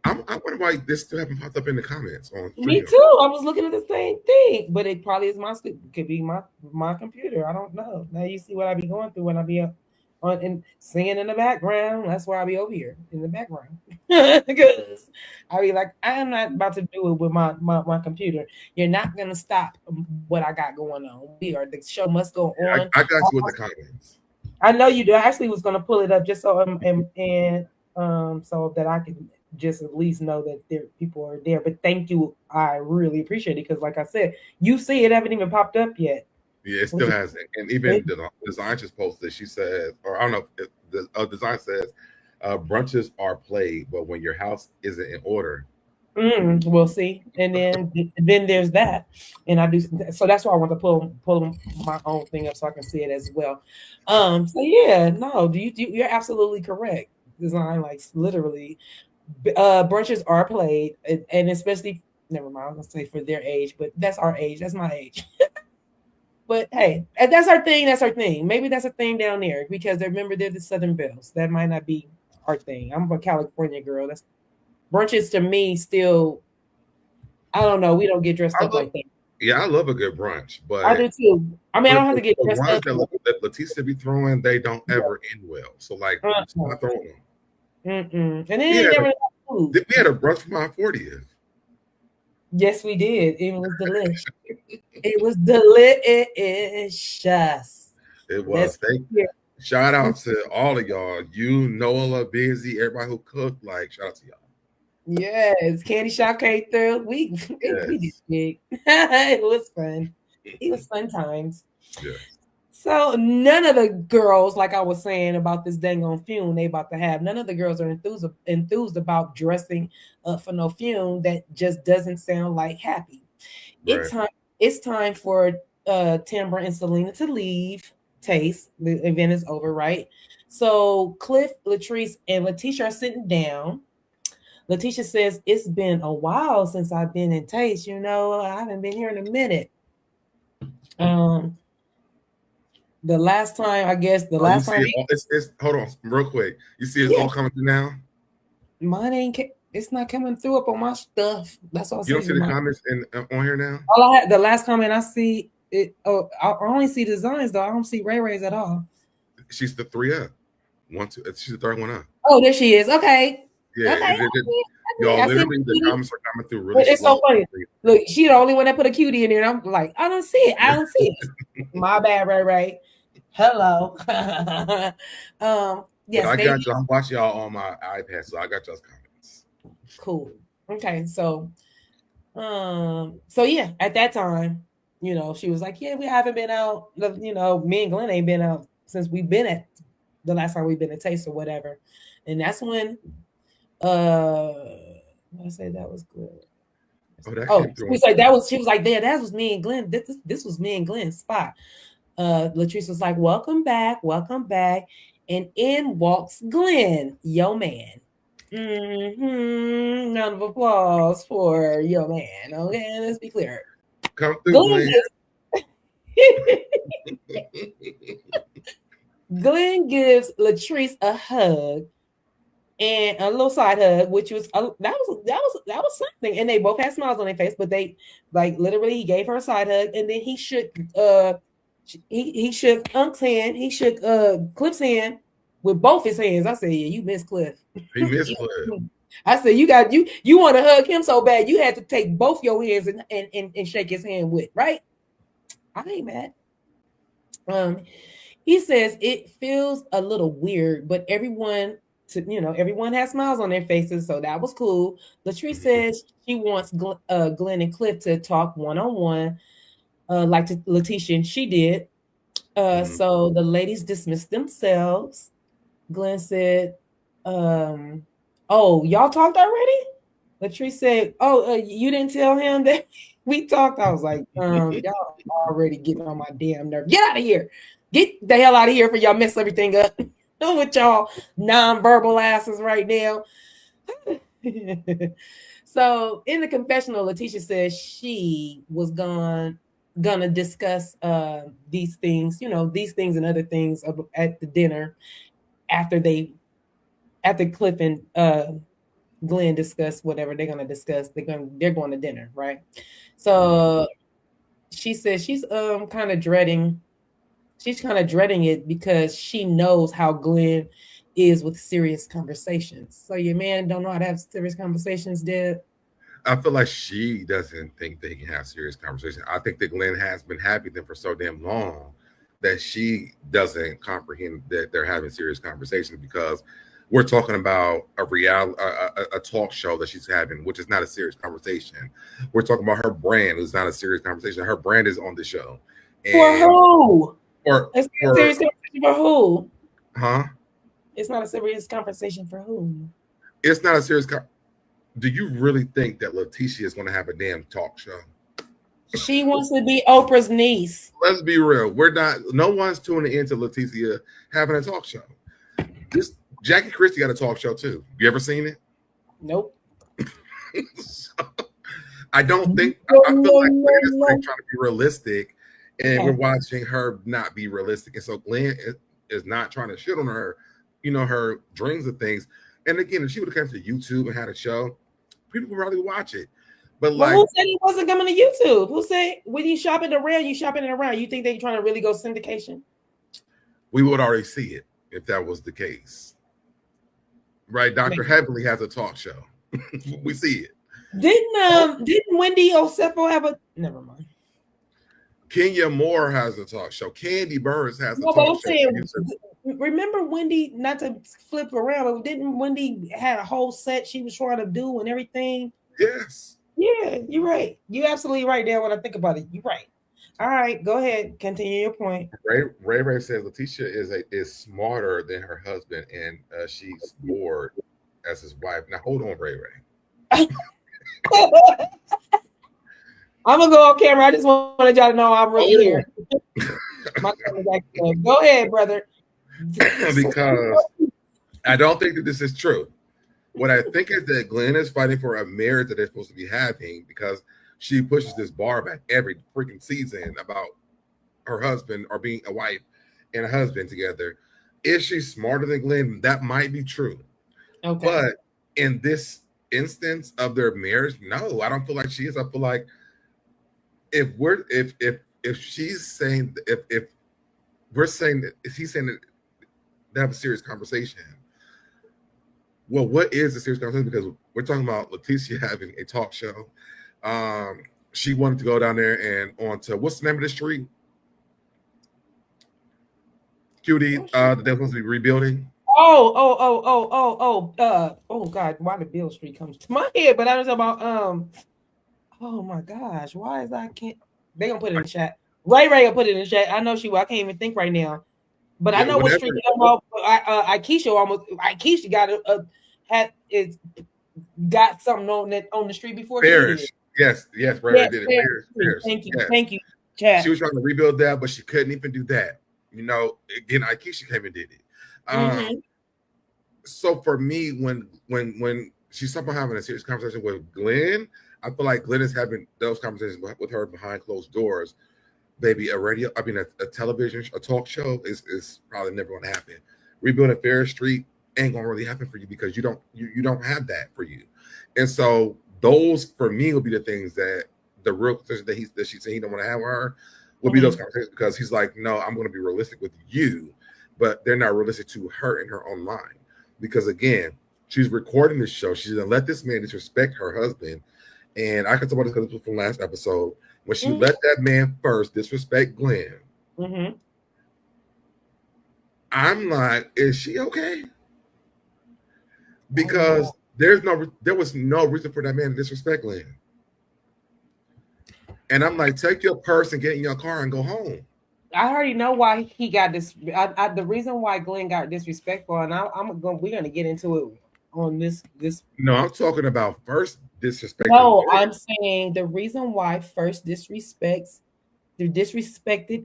wonder why this still haven't popped up in the comments. Me too. I was looking at the same thing, but it probably is could be my computer. I don't know. Now you see what I be going through when I be on and singing in the background. That's why I be over here in the background because I be like, I'm not about to do it with my computer. You're not gonna stop what I got going on. The show must go on. I got you with the comments. I know you do. I actually was gonna pull it up just so so that I can just at least know that people are there. But thank you. I really appreciate it because, like I said, you see it haven't even popped up yet. Yeah, it still hasn't. And even the design just posted, she says, or I don't know if the design says, brunches are played, but when your house isn't in order. We'll see. And then there's that. And I do, so that's why I want to pull my own thing up so I can see it as well. So yeah, no, you're absolutely correct. Design, like, literally, brunches are played, and especially, never mind, I'm gonna say for their age, but that's our age, that's my age. But hey, that's our thing. Maybe that's a thing down there because remember they're the Southern Belles. That might not be our thing. I'm a California girl. That's brunches to me still. I don't know. We don't get dressed up like that. Yeah, I love a good brunch, but I do too. I mean, I don't have to get dressed up. That Lateshia be throwing, they don't ever end well. So like, not throwing them. And then we had a brunch for my 40th. Yes, we did. It was delicious. It was delicious. It was. Shout out to all of y'all. You, Nola, Busy, everybody who cooked. Like, shout out to y'all. Yes, Candy Shop came through. We did big. It was fun. It was fun times. Yeah. So none of the girls, like I was saying about this dang on fume they about to have, none of the girls are enthused about dressing up for no fume. That just doesn't sound like happy. Right. It's time for Tambra and Selena to leave Taste. The event is over, right? So Cliff, Latrice, and Lateshia are sitting down. Lateshia says, it's been a while since I've been in Taste. I haven't been here in a minute. The last time, I guess, time. Hold on, real quick. You see it's all coming through now? Mine ain't. It's not coming through up on my stuff. That's all. You don't see the comments on here now? The last comment I see it. Oh, I only see designs though. I don't see Ray Ray's at all. She's the 3 up. 1, 2. She's the third one up. Oh, there she is. Okay. Yeah. Okay. Y'all, I said, literally, the comments are coming through really it's slow. so funny. Look, she the only one that put a cutie in there, and I'm like, I don't see it. I don't see it. My bad, right. Hello. But Yes, I baby. got you. I'm watching y'all on my iPad, so I got y'all's comments. Cool. Okay, so yeah, at that time, she was like, yeah, we haven't been out. Me and Glenn ain't been out since we've been at the last time we've been at Taste or whatever. And that's when I say that was good. Oh, that Oh, came through. she was like, yeah, that was me and Glenn. This was me and Glenn's spot. Latrice was like, welcome back. And in walks Glenn, yo man. Round of applause for your man. Okay, let's be clear. Come through, Glenn. Glenn gives Latrice a hug and a little side hug, which was that was something. And they both had smiles on their face, but they literally he gave her a side hug, and then he shook he shook Unc's hand, he shook Cliff's hand with both his hands. I said, yeah, you missed Cliff. He missed Cliff. I said, you want to hug him so bad, you had to take both your hands and shake his hand with, right? I ain't mad. He says it feels a little weird, but everyone has smiles on their faces, so that was cool. Latrice says she wants Glenn and Cliff to talk one-on-one, like Lateshia and she did. So the ladies dismissed themselves. Glenn said, oh, y'all talked already? Latrice said, oh, you didn't tell him that we talked? I was like, y'all already getting on my damn nerve. Get out of here. Get the hell out of here for y'all mess everything up with y'all non-verbal asses right now. So in the confessional, Lateshia says she was gonna discuss these things and other things at the dinner after Cliff and Glenn discuss whatever they're gonna discuss. They're going to dinner, right? So she says she's kind of dreading it because she knows how Glenn is with serious conversations. So your man don't know how to have serious conversations, Deb? I feel like she doesn't think they can have serious conversations. I think that Glenn has been happy with them for so damn long that she doesn't comprehend that they're having serious conversations, because we're talking about a talk show that she's having, which is not a serious conversation. We're talking about her brand, who's not a serious conversation. Her brand is on the show. And for who? For serious conversation for who? Huh? It's not a serious conversation for who? It's not a serious Do you really think that Lateshia is going to have a damn talk show? She wants to be Oprah's niece. Let's be real. We're not. No one's tuning into Lateshia having a talk show. This Jackie Christie got a talk show too. You ever seen it? Nope. So, I don't think. I feel like Glenn is trying to be realistic, and we're watching her not be realistic. And so Glenn is not trying to shit on her, her dreams of things. And again, if she would have come to YouTube and had a show, people would probably watch it. But who said he wasn't coming to YouTube? Who said when you shopping around, you shopping it around? You think they're trying to really go syndication? We would already see it if that was the case, right? Dr. Heavenly has a talk show. We see it. Didn't Wendy Osefo have a? Never mind. Kenya Moore has a talk show. Candy Burris has a talk show. Remember Wendy? Not to flip around, but didn't Wendy had a whole set she was trying to do and everything? Yes. Yeah, you're right. You're absolutely right there when I think about it. You're right. All right, go ahead. Continue your point. Ray says Lateshia is smarter than her husband, and she's bored as his wife. Now hold on, Ray. I'm gonna go on camera. I just wanted y'all to know I'm really here. Go ahead, brother. Because I don't think that this is true. What I think is that Glenn is fighting for a marriage that they're supposed to be having, because she pushes this bar back every freaking season about her husband or being a wife and a husband together. Is she smarter than Glenn? That might be true. Okay. But in this instance of their marriage, no, I don't feel like she is. I feel like if she's saying if we're saying that, if he's saying that they have a serious conversation, well, what is a serious conversation? Because we're talking about Lateshia having a talk show. She wanted to go down there and onto what's the name of the street? Cutie, that they're supposed to be rebuilding. Oh God, why did Bill Street come to my head? But I was about oh my gosh, why is I can't they gonna put it in the chat. Ray will put it in the chat. I know she will. I can't even think right now. But I know what street you're talking about. Akeisha got something on the street before Parish. she did. Yes, Ray did it. Parish. Thank you. Chat. She was trying to rebuild that, but she couldn't even do that. You know, again, Akeisha came and did it. So for me, when she's somehow having a serious conversation with Glenn, I feel like Glenn is having those conversations with her behind closed doors. Baby, a television, a talk show is probably never going to happen. Rebuilding Fair Street ain't going to really happen for you because you don't have that for you. And so those for me will be the things that the real conversation that she said he don't want to have with her will be those conversations, because he's like, no, I'm going to be realistic with you, but they're not realistic to her in her own mind. Because again, she's recording this show. She's gonna let this man disrespect her husband. And I can talk about this because this was from last episode. When she let that man first disrespect Glenn, I'm like, is she okay? Because there was no reason for that man to disrespect Glenn. And I'm like, take your purse and get in your car and go home. I already know why he got this. The reason why Glenn got disrespectful, and we're gonna get into it on this. No, I'm talking about first disrespect. No, I'm saying the reason why first disrespected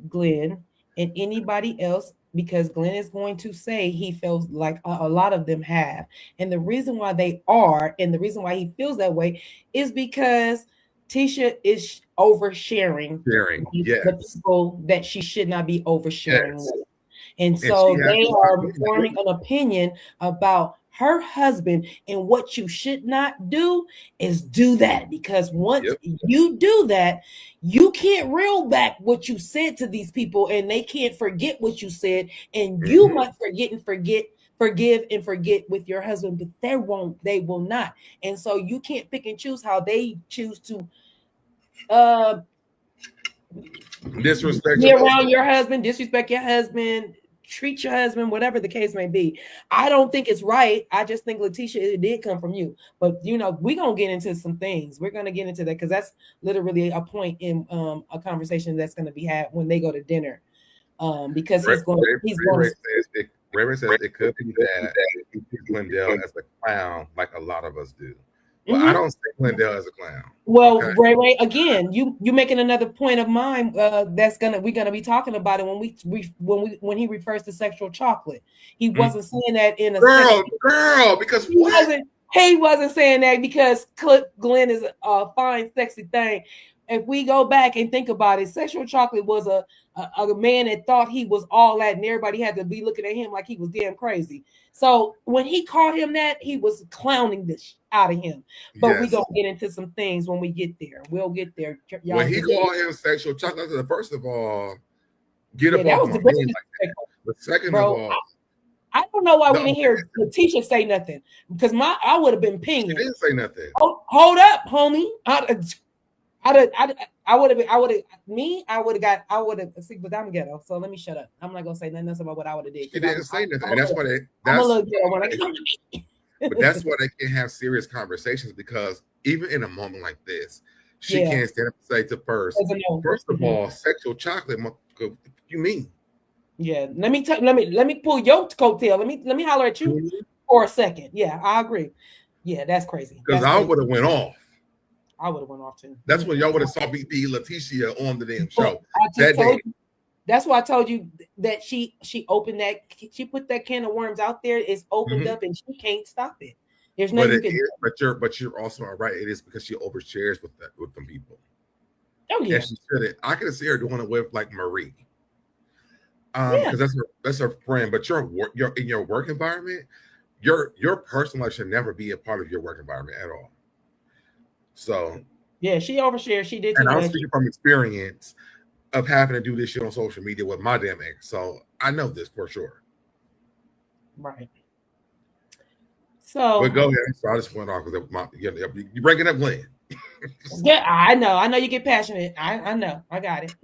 Glenn and anybody else, because Glenn is going to say he feels like a lot of them have, and the reason why they are, and the reason why he feels that way is because Tisha is oversharing the people that she should not be oversharing with. And so they are forming an opinion about her husband, and what you should not do is do that, because once you do that, you can't reel back what you said to these people, and they can't forget what you said, and you must forgive and forget with your husband, but they will not. And so you can't pick and choose how they choose to disrespect your husband, disrespect your husband, treat your husband, whatever the case may be. I don't think it's right. I just think, Lateshia, it did come from you. But we're gonna get into some things. We're gonna get into that because that's literally a point in a conversation that's gonna be had when they go to dinner. Because Ray says it could be that he sees Glendale as a clown, like a lot of us do. Well, I don't see Glendale as a clown. Well, okay. Ray, again, you making another point of mine. We're gonna be talking about it when he refers to sexual chocolate. He wasn't saying that in a girl, because he wasn't saying that because Glenn is a fine, sexy thing. If we go back and think about it, sexual chocolate was a man that thought he was all that, and everybody had to be looking at him like he was damn crazy. So when he called him that, he was clowning this out of him. But we're gonna get into some things when we get there. We'll get there. When he called him sexual chocolate, first of all, get up off my name like that. But second of all, I don't know why we didn't hear Lateshia say nothing, because I would have been pinging. She didn't say nothing. Hold up, homie. I would have see, but I'm ghetto, so let me shut up. I'm not gonna say nothing else about what I would have did. She didn't say nothing, and that's why but that's why they can't have serious conversations, because even in a moment like this, she can't stand up and say to first of all, sexual chocolate. What you mean? Yeah, let me pull your coattail. Let me holler at you for a second. Yeah, I agree. Yeah, that's crazy. Because I would have went off. I would have went off too. That's when y'all would have saw BP Lateshia on the damn show. That's why I told you that she opened that. She put that can of worms out there. It's opened up, and she can't stop it. There's nothing. But you're also right. It is because she overshares with them people. Oh yeah. And she shouldn't. I could see her doing it with like Marie. Because that's her friend. But you're in your work environment. Your personal life should never be a part of your work environment at all. So yeah, she overshared. She did. And I'm speaking from experience of having to do this shit on social media with my damn ex. So I know this for sure. Right. So But go ahead. So I just went off because you're breaking up Glenn. yeah, I know you get passionate. I know, I got it.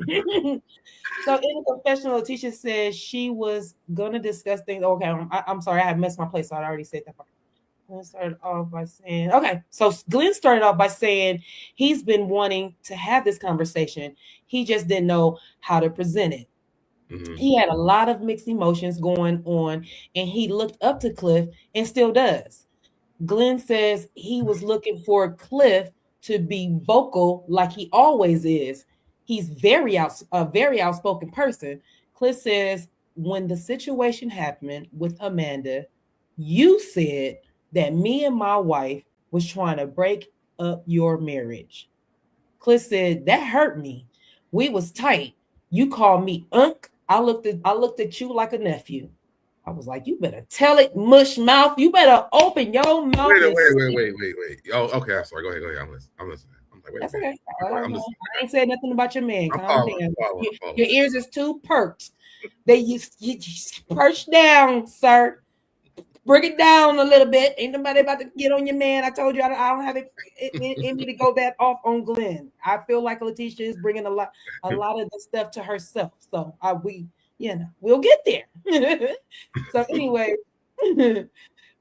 So in the confessional, Lateshia says she was gonna discuss things. Okay, I'm sorry, I have messed my place. So I already said that part. Glenn started off by saying, okay, so Glenn started off by saying he's been wanting to have this conversation. He just didn't know how to present it. Mm-hmm. He had a lot of mixed emotions going on, and he looked up to Cliff and still does. Glenn says he was looking for Cliff to be vocal like he always is. He's a very outspoken person. Cliff says when the situation happened with Amanda, you said that me and my wife was trying to break up your marriage. Cliff said that hurt me. We was tight. You called me unk. I looked at you like a nephew. I was like, you better tell it, mush mouth. You better open your mouth and Wait. Oh, okay. I'm sorry. Go ahead. I'm listening. I'm like, wait a That's minute. okay. I I'm listening. ain't saying nothing about your man. I'm Calm following. down. I'm Your following. ears is too perked. You perch down, sir. Bring it down a little bit. Ain't nobody about to get on your man. I told you I don't have it in me to go that off on Glenn. I feel like Lateshia is bringing a lot of the stuff to herself. So we'll get there. So anyway,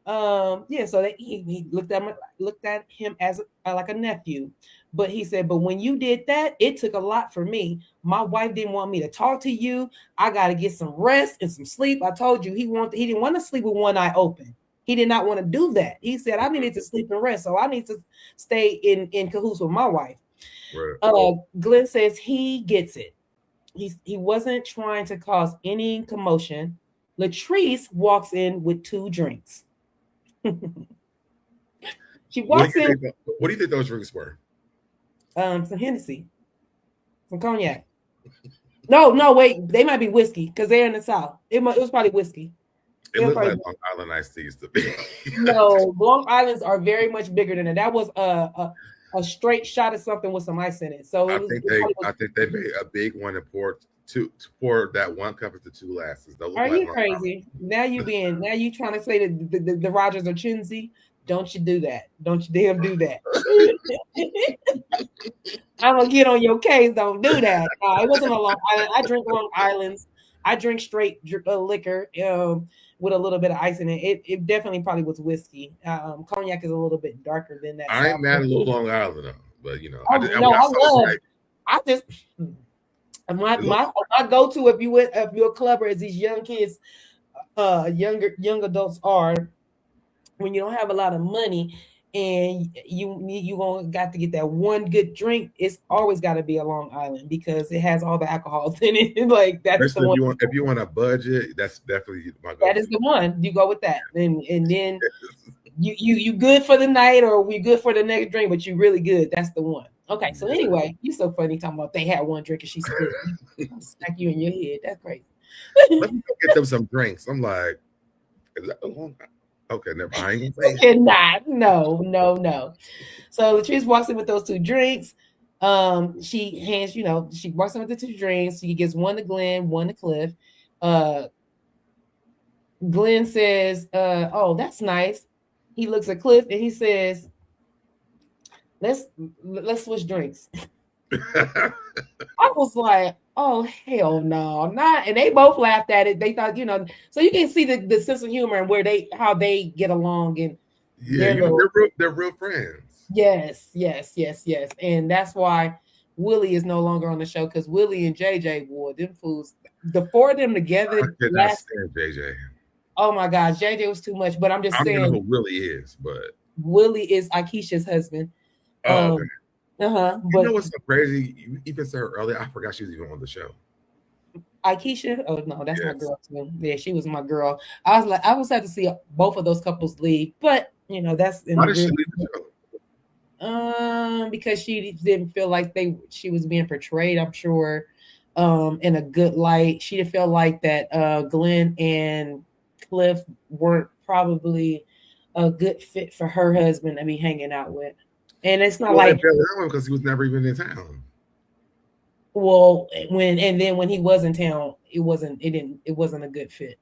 so he looked at him as like a nephew. But he said, but when you did that, it took a lot for me. My wife didn't want me to talk to you. I got to get some rest and some sleep. I told you he didn't want to sleep with one eye open. He did not want to do that. He said, I needed to sleep and rest. So I need to stay in cahoots with my wife. Right. Glenn says he gets it. He wasn't trying to cause any commotion. Latrice walks in with 2 drinks. She walks in. What do you think those drinks were? Some Hennessy, some cognac. No, wait, they might be whiskey because they're in the South. It was probably whiskey. It looked like Long Island iced teas to me. No, Long Islands are very much bigger than it. That was a straight shot of something with some ice in it. So I think they made a big one and poured that 1 cup into 2 glasses. Are you crazy? Now you trying to say that the Rogers are chintzy? Don't you do that? Don't you damn do that? I'm gonna get on your case. Don't do that. It wasn't a Long Island. I drink Long Islands. I drink straight liquor with a little bit of ice in it. It definitely probably was whiskey. Cognac is a little bit darker than that. I ain't mad at a little Long Island though, but you know, my go-to if you're a clubber, as these young kids, young adults are, when you don't have a lot of money and you gonna got to get that one good drink, it's always got to be a Long Island because it has all the alcohol in it. Like that's especially the one. If you want a budget, that's definitely my go-to. That is the one. You go with that, and then you good for the night, or we good for the next drink, but you really good. That's the one. Okay, so anyway, you're so funny talking about they had one drink and she split. Smack you in your head. That's crazy. Let me go get them some drinks. I'm like, is that the one? Okay, never mind. Not. No. So Latrice walks in with those 2 drinks. She walks in with the 2 drinks. She gives one to Glenn, one to Cliff. Glenn says, oh, that's nice. He looks at Cliff and he says, let's switch drinks. I was like, oh hell no, not. And they both laughed at it. They thought, so you can see the sense of humor and how they get along, and they're real friends. Yes. And that's why Willie is no longer on the show, because Willie and JJ, boy, them fools, the 4 of them together. I could not stand JJ. Oh my gosh, JJ was too much. But I'm just saying, I don't know who Willie is, but Willie is Akeisha's husband. Oh, okay. But you know what's so crazy? You even said her earlier. I forgot she was even on the show. Akeisha? Oh no, that's my girl too. Yeah, she was my girl. I was sad to see both of those couples leave, but that's why did she leave the show? Because she didn't feel like she was being portrayed, I'm sure, in a good light. She didn't feel like that Glenn and Cliff weren't probably a good fit for her husband to be hanging out with. And it's not like because he was never even in town. Well, when he was in town, it wasn't a good fit.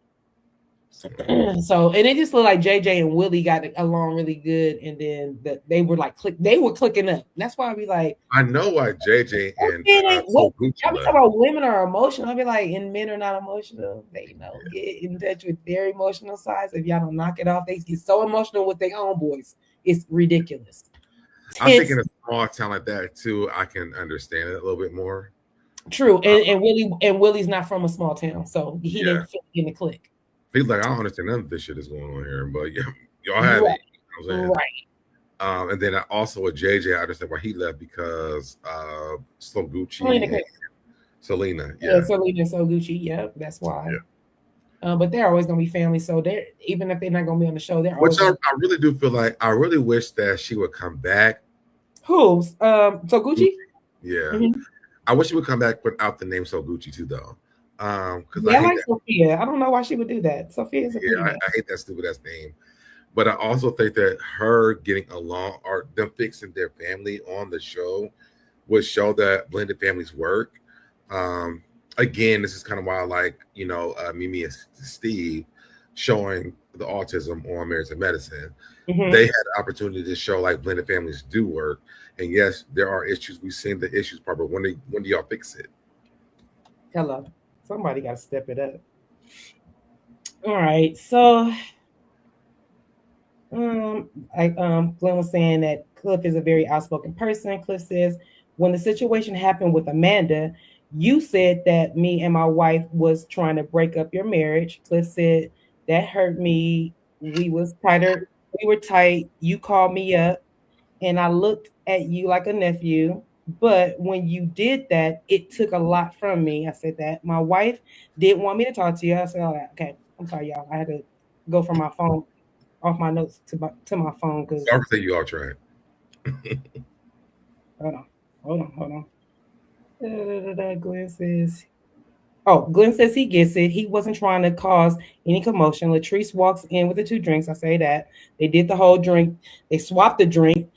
So, and it just looked like JJ and Willie got along really good, and then they were like they were clicking up. That's why I be like, I know why JJ and what So Gucci I be talking left. about women are emotional. I be like, and men are not emotional. They get in touch with their emotional sides. If y'all don't knock it off, they get so emotional with their own boys. It's ridiculous. I think in a small town like that too, I can understand it a little bit more. True, and Willie's not from a small town, so he didn't fit in the clique. He's like, I don't understand none of this shit that's going on here, but yeah, y'all have it. You know what I'm saying? And then also with JJ, I understand why he left because So Gucci, Selena, Selena, So Gucci, that's why. But they're always gonna be family, so they're even if they're not gonna be on the show, they're which I really do feel like I really wish that she would come back. Who's So Gucci? Yeah, I wish she would come back without the name So Gucci too, though. Because I like Sophia. I don't know why she would do that. Sophia's a pretty I hate that stupid ass name. But I also think that her getting along or them fixing their family on the show would show that blended families work. Again, this is kind of why I like, Mimi and Steve showing the autism on Married to Medicine. They had the opportunity to show like blended families do work. And yes, there are issues. We've seen the issues, but when do y'all fix it? Hello. Somebody got to step it up. All right. So Glenn was saying that Cliff is a very outspoken person. Cliff says, when the situation happened with Amanda, you said that me and my wife was trying to break up your marriage. Cliff said, that hurt me. We was tighter. We were tight. You called me up and I looked at you like a nephew. But when you did that, it took a lot from me. I said that. My wife didn't want me to talk to you. I said, all right, okay, I'm sorry, y'all. I had to go from my phone, off my notes to my phone. Because everything you all tried. Hold on. Glenn says he gets it. He wasn't trying to cause any commotion. Latrice walks in with the 2 drinks. I say that. They did the whole drink. They swapped the drink.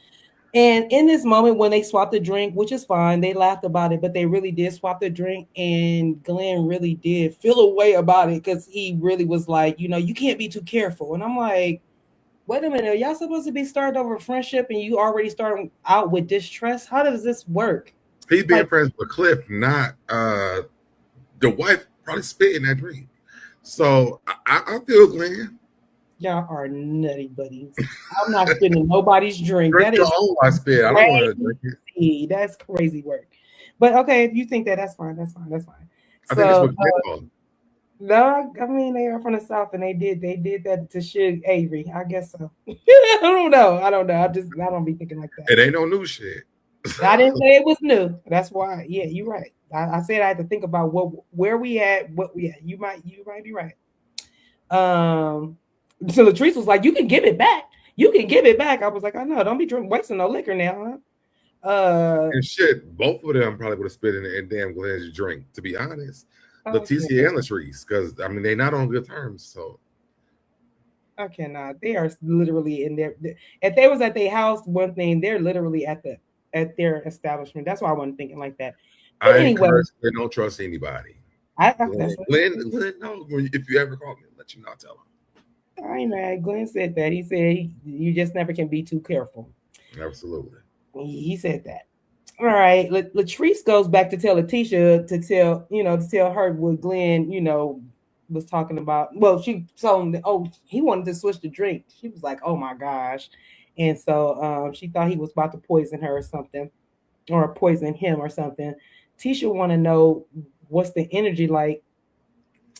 And in this moment, when they swapped the drink, which is fine, they laughed about it, but they really did swap the drink. And Glenn really did feel a way about it because he really was like, you can't be too careful. And I'm like, wait a minute, are y'all supposed to be starting over friendship and you already starting out with distrust? How does this work? He's being friends with Cliff, not the wife probably spit in that drink. So I feel Glenn. Y'all are nutty buddies. I'm not spitting nobody's drink. That is I spit. I don't want to drink it. That's crazy work. But okay, if you think that's fine. That's fine. I think that's what Glenn no, I mean they are from the South and they did that to Suge Avery. I guess so. I don't know. I don't be thinking like that. It ain't no new shit. I didn't say it was new. That's why. Yeah, you're right. I said I had to think about where we at, what we at. You might be right. So Latrice was like, "You can give it back. You can give it back." I was like, "I know. Don't be wasting no liquor now." And shit, both of them probably would have spit in damn Glenn's drink. To be honest, Lateshia and Latrice, because I mean they're not on good terms. So I cannot. They are literally in there. If they was at their house, one thing, they're literally at their establishment. That's why I wasn't thinking like that. But anyway, they don't trust anybody. Glenn, no. If you ever call me, let you not tell him. I know. Glenn said that. He said you just never can be too careful. Absolutely. He said that. All right. Latrice goes back to tell Lateshia to tell her what Glenn, was talking about. Well, she told him that, he wanted to switch the drink. She was like, oh my gosh. And so she thought he was about to poison her or something, or poison him or something. Tisha want to know what's the energy like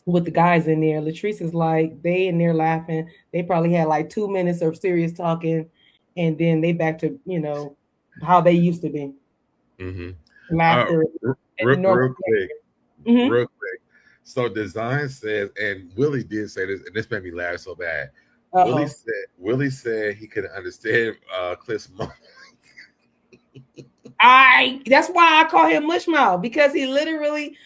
with the guys in there. Latrice is like, they in there laughing. They probably had like 2 minutes of serious talking, and then they back to how they used to be. Mm-hmm. Laughter. Real quick. So Design says, and Willie did say this, and this made me laugh so bad. Willie said he couldn't understand Cliff's mom. That's why I call him Mushmouth, because he literally,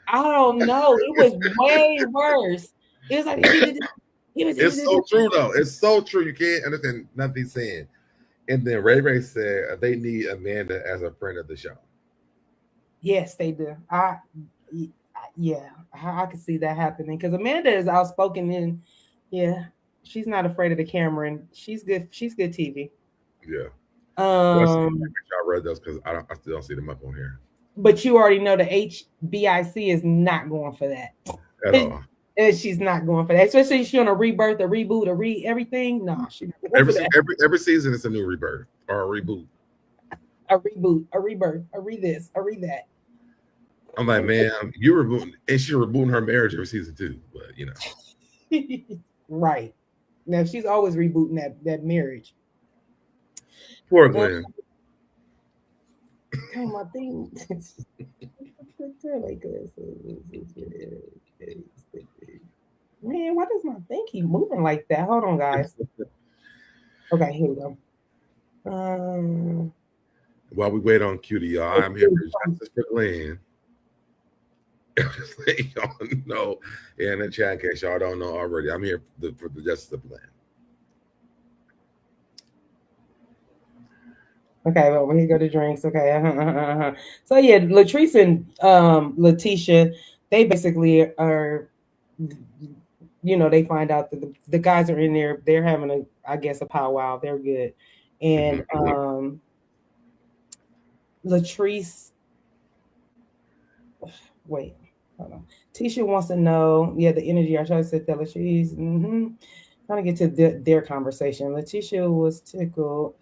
I don't know, it was way worse. It was like it's so true though. It's so true. You can't understand nothing he's saying. And then Ray said they need Amanda as a friend of the show. Yes, they do. Yeah, I could see that happening because Amanda is outspoken and yeah, she's not afraid of the camera and she's good. She's good TV. Yeah. Let's see if Um, I read those because I still don't see them up on here but you already know the HBIC is not going for at that. all. And she's not going for that. Especially if she's on a rebirth, a reboot, a everything. No, she's not going for that. Every season is a new rebirth or a reboot. A reboot, a rebirth, a re this, a re that. I'm like, man, you rebooting, and she's rebooting her marriage every season too. But you know, Right. Now she's always rebooting that marriage. poor Glenn. Oh, my thing. Man, why does my thing keep moving like that? Hold on, guys. Okay, here we go. While we wait on Cutie, y'all, I'm here for justice for Glenn. Just letting y'all know in the chat, in case y'all don't know already, I'm here for the justice of Glenn. Okay, well, here go the drinks. Okay. So yeah, Latrice and Lateshia, they basically are, you know, they find out that the guys are in there. They're having I guess, a powwow. They're good, and Latrice. Wait, hold on. Tisha wants to know. Yeah, the energy. I tried to say that Latrice. Trying to get to their conversation. Lateshia was tickled.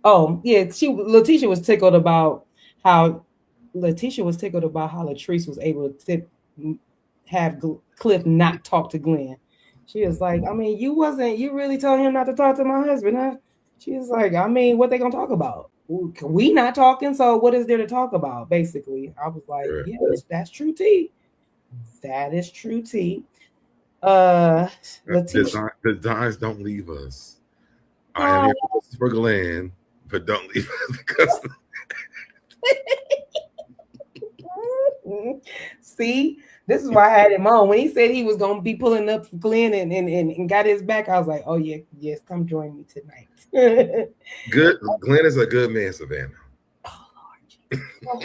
Oh, yeah, Lateshia was tickled about how Latrice was able to have Cliff not talk to Glenn. She was like, I mean, you really told him not to talk to my husband, huh? She was like, I mean, what they gonna talk about? We not talking, so what is there to talk about? Basically, I was like, yes, that's true tea. That is true tea. Designs don't leave us. I am here for Glenn, but don't leave us because. See, this is why I had him on. When he said he was gonna be pulling up Glenn and got his back, I was like, oh yeah, yes, come join me tonight. Good. Glenn is a good man, Savannah.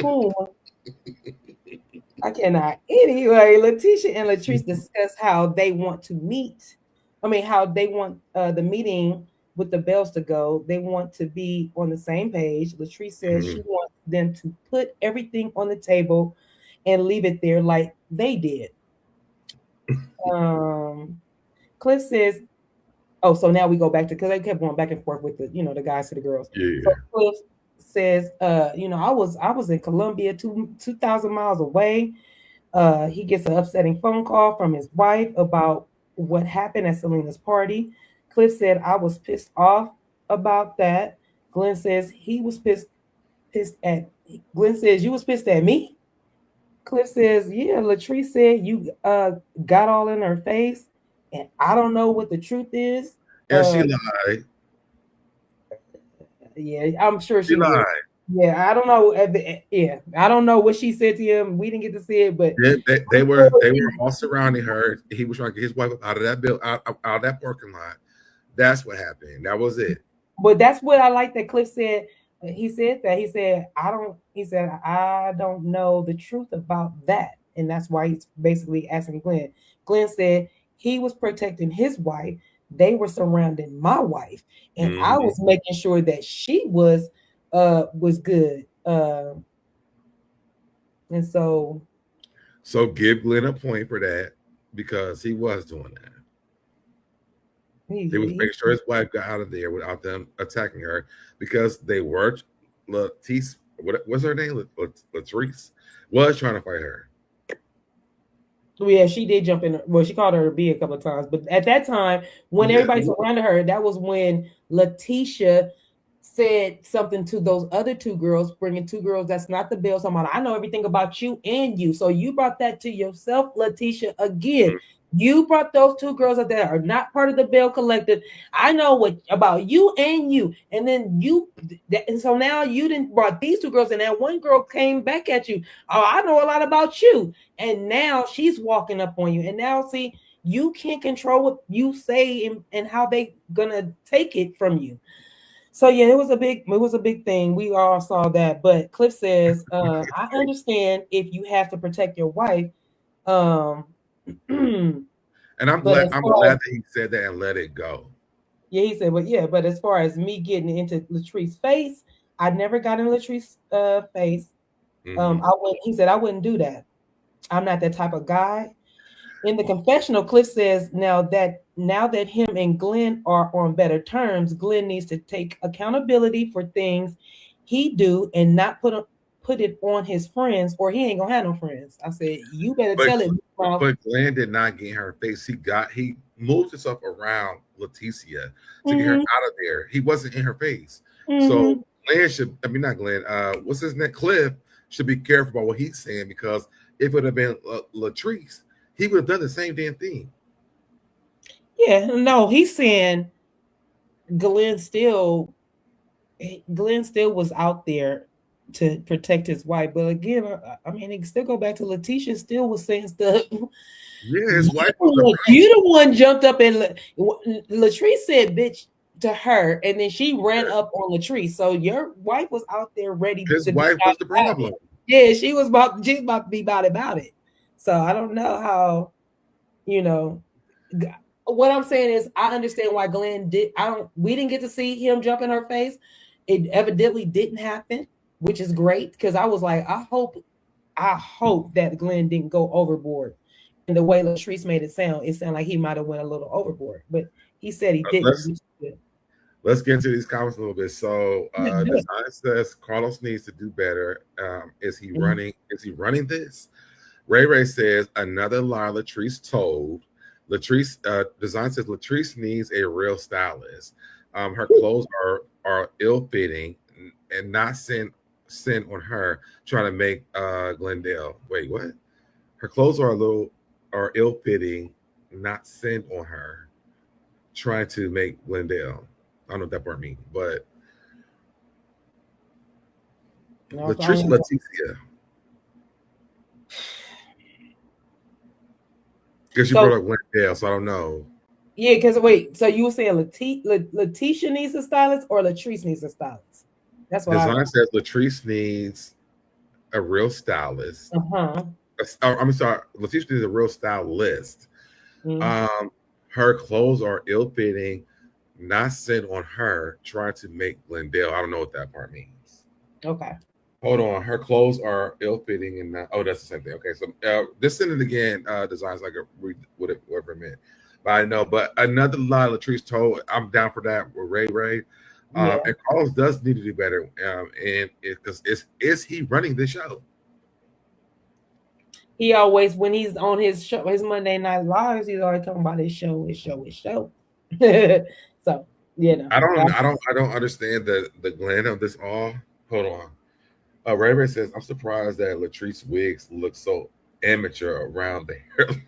Oh, I cannot. Anyway, Lateshia and Latrice discuss how they want to meet. I mean, how they want the meeting with the Bells to go. They want to be on the same page. Latrice says she wants them to put everything on the table and leave it there like they did. Cliff says, oh, so now we go back to, because they kept going back and forth with the guys to the girls. Yeah. So Cliff says, I was in Columbia 2,000 miles away. He gets an upsetting phone call from his wife about what happened at Selena's party. Cliff said, I was pissed off about that. Glenn says he was pissed at Glenn says, you was pissed at me? Cliff says, yeah. Latrice said you got all in her face, and I don't know what the truth is. Yeah, she lied. Yeah, I'm sure she lied. Yeah, I don't know. Yeah, I don't know what she said to him. We didn't get to see it, but they were all surrounding her. He was trying to get his wife out of that out of that parking lot. That's what happened. That was it. But that's what I like that Cliff said. He said that. He said, I don't know the truth about that. And that's why he's basically asking Glenn. Glenn said he was protecting his wife. They were surrounding my wife. And I was making sure that she was good. And so give Glenn a point for that, because he was doing that. He was making sure his wife got out of there without them attacking her, because they were Latrice, what was her name? Latrice was trying to fight her. Yeah, she did jump in. Well, she called her a B a couple of times, but at that time, when everybody surrounded her, that was when Lateshia said something to those other two girls, bringing two girls that's not the Bells. I know everything about you and you. So you brought that to yourself, Lateshia, again. You brought those two girls that are not part of the Bell Collective. I know what about you and you. And then so now you didn't brought these two girls, and that one girl came back at you. Oh, I know a lot about you. And now she's walking up on you. And now, see, you can't control what you say and how they gonna take it from you. So yeah, it was a big thing. We all saw that. But Cliff says, I understand if you have to protect your wife. Um, And I'm but glad as I'm far glad as, that he said that and let it go. yeah, he said, but yeah, but as far as me getting into Latrice's face, I never got in Latrice's face. Mm-hmm. I wouldn't. He said I wouldn't do that. I'm not that type of guy. In the confessional, Cliff says now that him and Glenn are on better terms, Glenn needs to take accountability for things he do and not put it on his friends, or he ain't gonna have no friends. I said, you better But tell it. but Glenn did not get in her face. He moved himself around Lateshia to get her Mm-hmm, out of there. He wasn't in her face. So mm-hmm. Glenn should, I mean, not Glenn, what's his name? Cliff should be careful about what he's saying, because if it would have been Latrice, he would have done the same damn thing. Yeah, no, he's saying Glenn still Glenn still was out there to protect his wife. But again, I mean, it can still go back to Lateshia still was saying stuff. Yeah, his You wife was the the one, you the one jumped up and Latrice said bitch to her, and then she ran problem. up on Latrice. So your wife was out there ready His to be wife about was the it. problem. Yeah, she's about to be about it. So I don't know how, you know, what I'm saying is I understand why Glenn did. We didn't get to see him jump in her face. It evidently didn't happen, which is great because I was like, I hope that Glenn didn't go overboard. And the way Latrice made it sounded like he might have went a little overboard, but he said he didn't. Let's get into these comments a little bit. So Yeah, Design says Carlos needs to do better. Is he running? Is he running this? Ray says another lie Latrice told. Latrice Design says Latrice needs a real stylist. Her clothes are ill fitting and not sent on her, trying to make Glendale. Wait, what? Her clothes are ill fitting, not sent on her, trying to make Glendale. I don't know what that part means, but no, Latrice Leticia. Because you brought up Glendale, so I don't know. Yeah, because wait, so you were saying Lateshia needs a stylist or Latrice needs a stylist? That's what Design says Latrice needs a real stylist. I'm sorry, Latrice needs a real stylist. Mm-hmm. Her clothes are ill-fitting, not sent on her, trying to make Glendale. I don't know what that part means. Okay. Hold on. Her clothes are ill-fitting and not. Oh, that's the same thing. Okay, so this sentence again designs like whatever it meant. But I know. But another lie Latrice told. I'm down for that with Ray. Yeah. And Carlos does need to do better. And because is he running the show? He always, when he's on his show, his Monday Night Lives, he's always talking about his show. So I don't understand the gland of this all. Hold on. Ray says I'm surprised that Latrice wigs look so amateur around the hairline.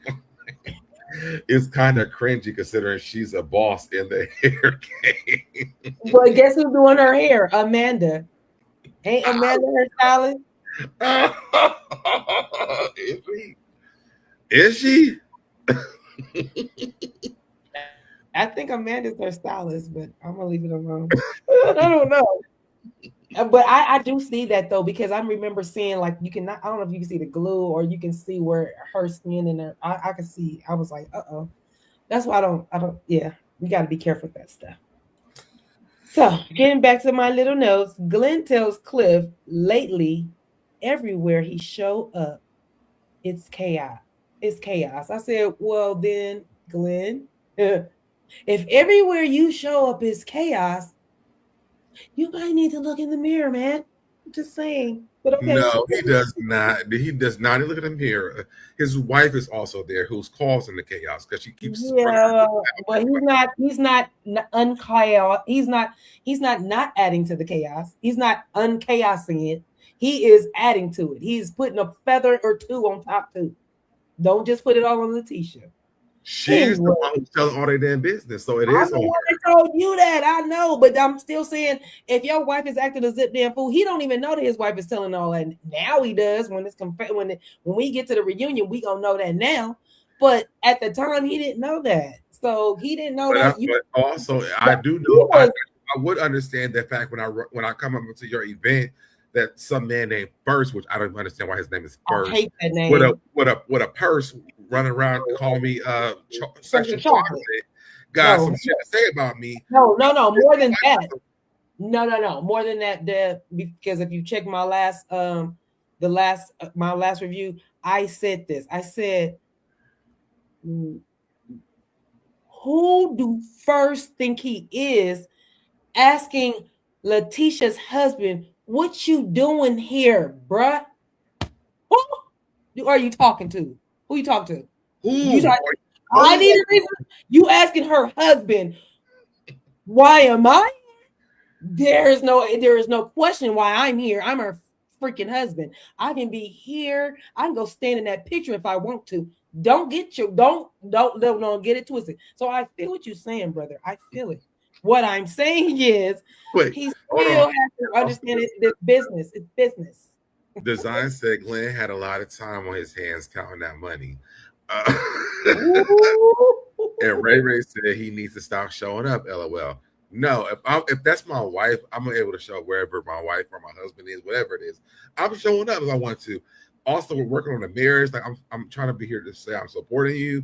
It's kind of cringy considering she's a boss in the hair game. But guess who's doing her hair? Amanda. Ain't Amanda her stylist? Is she? I think Amanda's her stylist, but I'm gonna leave it alone. I don't know. But I do see that though, because I remember seeing like I don't know if you can see the glue or you can see where her skin and her I can see. I was like, uh-oh. That's why I don't yeah, we gotta be careful with that stuff. So getting back to my little notes, Glenn tells Cliff lately, everywhere he show up, it's chaos. It's chaos. I said, well then, Glenn, if everywhere you show up is chaos, you might need to look in the mirror, man. I'm just saying. But okay. No, he does not. He does not. Look at him here. His wife is also there, who's causing the chaos because she keeps. Yeah, but he's not unchaos. He's not adding to the chaos. He's not unchaosing it. He is adding to it. He's putting a feather or two on top too. Don't just put it all on Lateshia. She's the one who's telling all their damn business, so it is. I'm the one that told you that. I know, but I'm still saying, if your wife is acting a zip damn fool, he don't even know that his wife is telling all that. Now he does. When we get to the reunion, we gonna know that now. But at the time, he didn't know that, so he didn't know that. But also, I do know. I would understand that fact when I come up to your event that some man named First, which I don't understand why his name is First, I hate that name. with a purse running around calling me sexual chocolate. chocolate, got No. some shit to say about me. No, more than that. No, more than that. Because if you check my last my last review, I said this. I said, who do First think he is asking Lateshia's husband, what you doing here, bruh? Who are you talking to? Who you talking to? I need a reason. You asking her husband, why am I? There is no question why I'm here. I'm her freaking husband. I can be here. I can go stand in that picture if I want to. Don't get it twisted. So I feel what you're saying, brother. I feel it. What I'm saying is, he still has to understand it's business. It's business. Design said Glenn had a lot of time on his hands counting that money. And Ray said he needs to stop showing up. LOL. No, if that's my wife, I'm able to show up wherever my wife or my husband is, whatever it is. I'm showing up if I want to. Also, we're working on the marriage. Like I'm trying to be here to say I'm supporting you.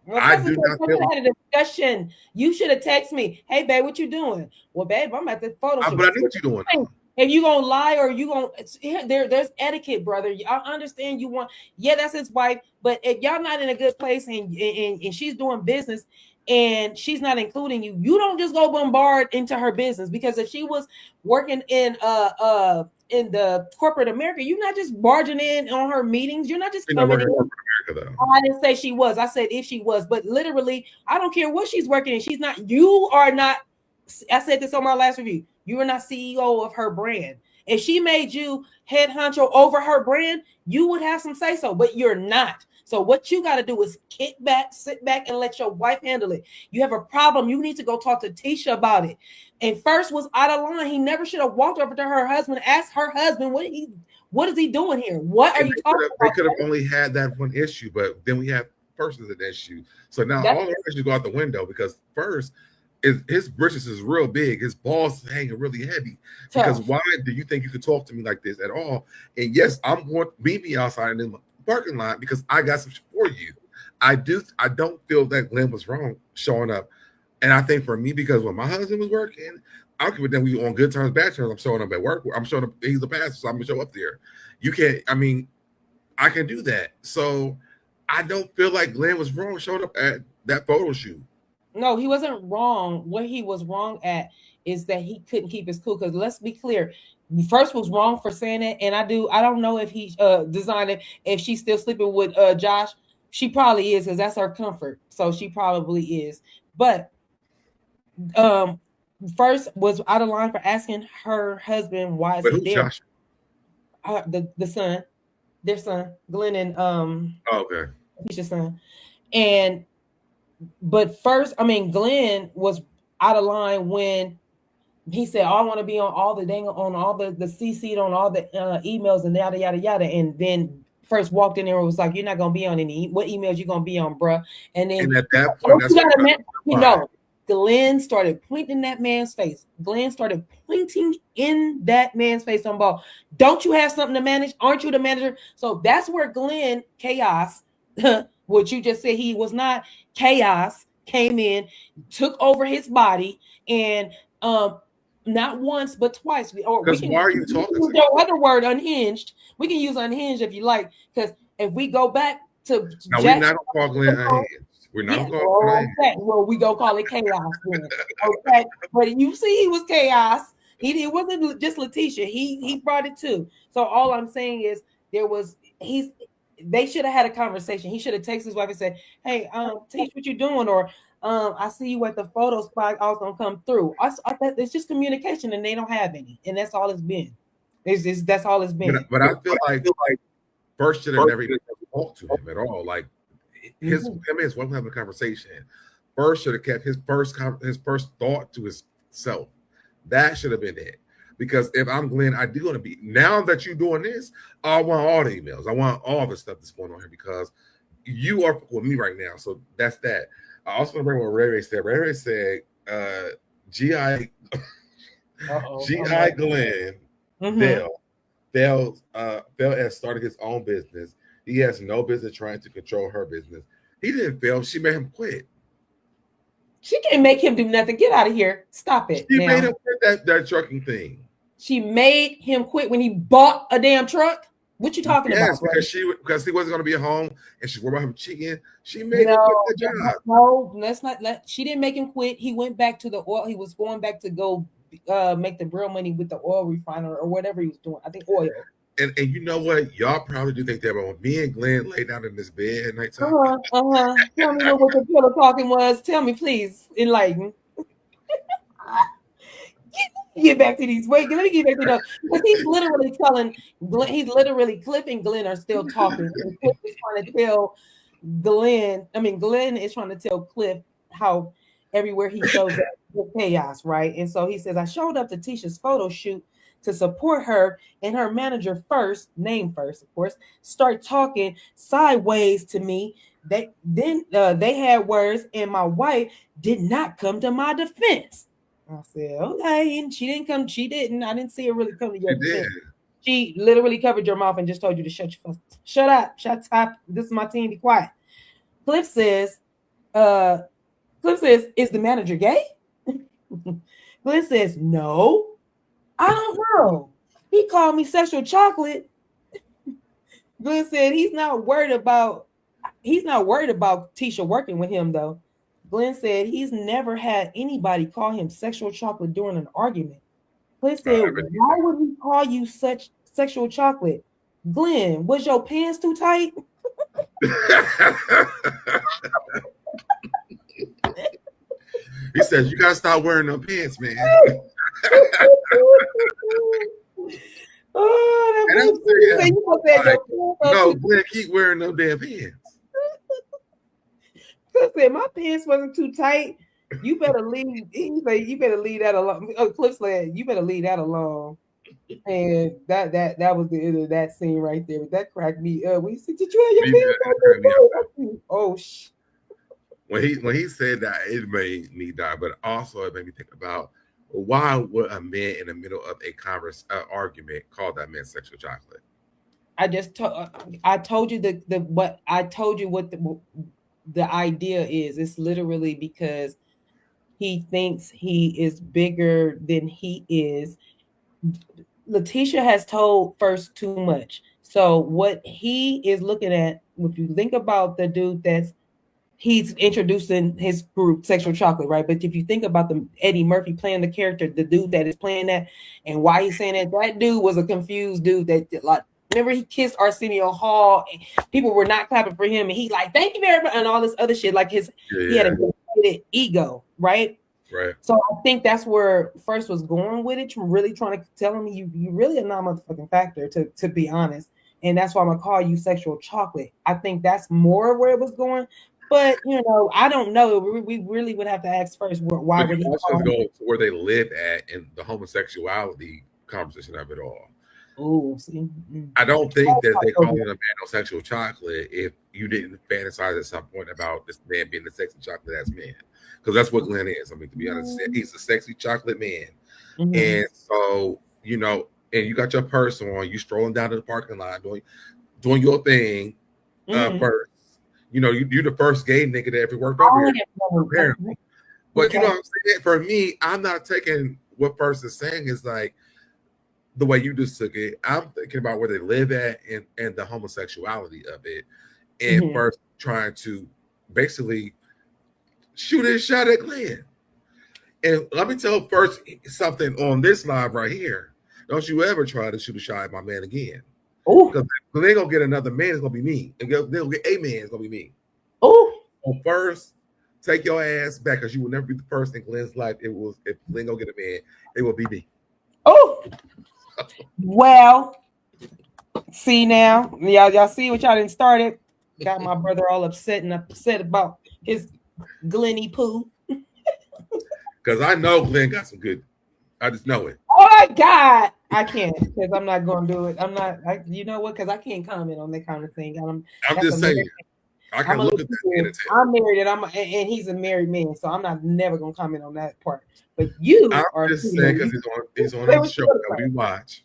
Well, I do not feel had a discussion. You should have texted me. Hey, babe, what you doing? Well, babe, I'm at the photo shoot. But I knew what you're doing. If you gonna lie or you gonna there's etiquette, brother. I understand you want. Yeah, that's his wife. But if y'all not in a good place and she's doing business and she's not including you, you don't just go bombard into her business, because if she was working in the corporate America, you're not just barging in on her meetings. You're not just coming in. America, though. I didn't say she was. I said if she was, but literally, I don't care what she's working in. She's not. You are not. I said this on my last review. You are not CEO of her brand. If she made you head honcho over her brand, you would have some say so, but you're not. So what you got to do is sit back, and let your wife handle it. You have a problem, you need to go talk to Tisha about it. And First was out of line. He never should have walked over to her husband, asked her husband, what is he doing here? What are you talking about? They could have only had that one issue, but then we have First as an issue. So now all the issues go out the window, because First, his britches is real big. His balls hanging really heavy. Because why do you think you could talk to me like this at all? And yes, I'm going to meet me outside in the parking lot because I got some for you. I don't feel that Glenn was wrong showing up. And I think for me, because when my husband was working, I don't give a damn. We on good terms, bad terms. I'm showing up at work. I'm showing up. He's a pastor, so I'm gonna show up there. You can't. I mean, I can do that. So I don't feel like Glenn was wrong showing up at that photo shoot. No, he wasn't wrong. What he was wrong at is that he couldn't keep his cool. Because let's be clear, First was wrong for saying it, and I don't know if he designed it. If she's still sleeping with Josh, she probably is, because that's her comfort. So she probably is. But First was out of line for asking her husband why is he there. Josh? The son, their son, Glenn and okay, Tisha's son, and. But First, Glenn was out of line when he said, I want to be on all the CC'd on all the emails and yada, yada, yada. And then First walked in there and was like, you're not going to be on what emails you going to be on, bruh? And then at that point, Glenn started pointing in that man's face. Glenn started pointing in that man's face on ball. Don't you have something to manage? Aren't you the manager? So that's where Glenn chaos, what you just said, he was not chaos, came in, took over his body, and not once but twice. Because why are you talking? The other word, unhinged. We can use unhinged if you like, because if we go back to now, we're not gonna call Glenn unhinged. We're not gonna call Glenn. Okay. Well, we gonna call it chaos then. Okay, but you see, he was chaos. It wasn't just Lateshia. He brought it too. So all I'm saying is they should have had a conversation. He should have texted his wife and said, hey, Tish, what you doing? Or I see you at the photo spot. I was gonna come through. It's just communication, and they don't have any, and that's all it's been. That's all it's been. But I feel like First should have never even talked to him at all. Like him and his wife having a conversation. First should have kept his first thought to himself. That should have been it. Because if I'm Glenn, I do want to be. Now that you're doing this, I want all the emails. I want all the stuff that's going on here, because you are with me right now. So that's that. I also want to bring what Ray Ray said. Ray Ray said, G.I. Glenn Dale has started his own business. He has no business trying to control her business. He didn't fail. She made him quit. She can't make him do nothing. Get out of here. Stop it. She now. made him quit that trucking thing. She made him quit when he bought a damn truck. What you talking about? Because he wasn't going to be at home and she worried about him cheating. She made him quit the job. No, let's not. She didn't make him quit. He went back to the oil. He was going back to go make the real money with the oil refiner or whatever he was doing. I think oil. And you know what? Y'all probably do think that, but when me and Glenn lay down in this bed at night time. Tell me what the pillow talking was. Tell me, please, enlighten. Get back to these. Wait, let me get back to those. Because he's literally telling Glenn, Cliff and Glenn are still talking. And Cliff is trying to tell Glenn is trying to tell Cliff how everywhere he shows up with chaos, right? And so he says, I showed up to Tisha's photo shoot to support her, and her manager name first, of course, start talking sideways to me. They had words, and my wife did not come to my defense. I said, okay, and she didn't. I didn't see her really come to your defense. She literally covered your mouth and just told you to shut up, shut up. This is my team, be quiet. Cliff says, is the manager gay? Glenn says, no. I don't know. He called me sexual chocolate. Glenn said he's not worried about Tisha working with him, though. Glenn said he's never had anybody call him sexual chocolate during an argument. Glenn said, why would he call you such sexual chocolate? Glenn, was your pants too tight? He says, you gotta stop wearing them pants, man. No, Glenn, keep wearing them damn pants. Cliff said, my pants wasn't too tight. You better leave. He said, you better leave that alone. Cliff said, you better leave that alone. And that was the end of that scene right there. That cracked me up. When he said, did you have your pants? Oh shit. When he said that, it made me die, but also it made me think about why would a man in the middle of a argument call that man sexual chocolate? I told you what the idea is. It's literally because he thinks he is bigger than he is. Lateshia has told first too much. So what he is looking at, if you think about the dude he's introducing his group, Sexual Chocolate, right? But if you think about the Eddie Murphy playing the character, the dude that is playing that, and why he's saying that dude was a confused dude that like, remember he kissed Arsenio Hall, and people were not clapping for him, and he like, thank you very much, and all this other shit. Like he had a inflated ego, right? Right. So I think that's where First was going with it, really trying to tell him you really a non-motherfucking factor, to be honest. And that's why I'm gonna call you Sexual Chocolate. I think that's more where it was going. But I don't know. We really would have to ask first why would he also go to where they live at and the homosexuality conversation of it all. Oh, see, I don't think that they call it a man no sexual chocolate if you didn't fantasize at some point about this man being the sexy chocolate ass man, because that's what Glenn is. I mean, to be honest, he's a sexy chocolate man, and so and you got your purse on, you strolling down to the parking lot doing your thing first. You're the first gay nigga that ever worked over here, apparently. But you know what I'm saying? For me, I'm not taking what First is saying is like the way you just took it. I'm thinking about where they live at and the homosexuality of it. And First trying to basically shoot his shot at Glenn. And let me tell First something on this live right here. Don't you ever try to shoot a shot at my man again. Because if they gonna get another man, it's gonna be me. And they'll get a man, it's gonna be me. So First, take your ass back, because you will never be the first in Glenn's life. If Glenn gonna get a man, it will be me. Well, see now, y'all see what y'all didn't started. Got my brother all upset about his Glenny poo. Because I know Glenn got some good. I just know it. Oh my God, I can't, because I'm not going to do it. I'm not. You know what? Because I can't comment on that kind of thing. I'm just saying. I can look at that. I'm married, and he's a married man, so I'm never going to comment on that part. But I'm just saying, because he's on a show that we watch.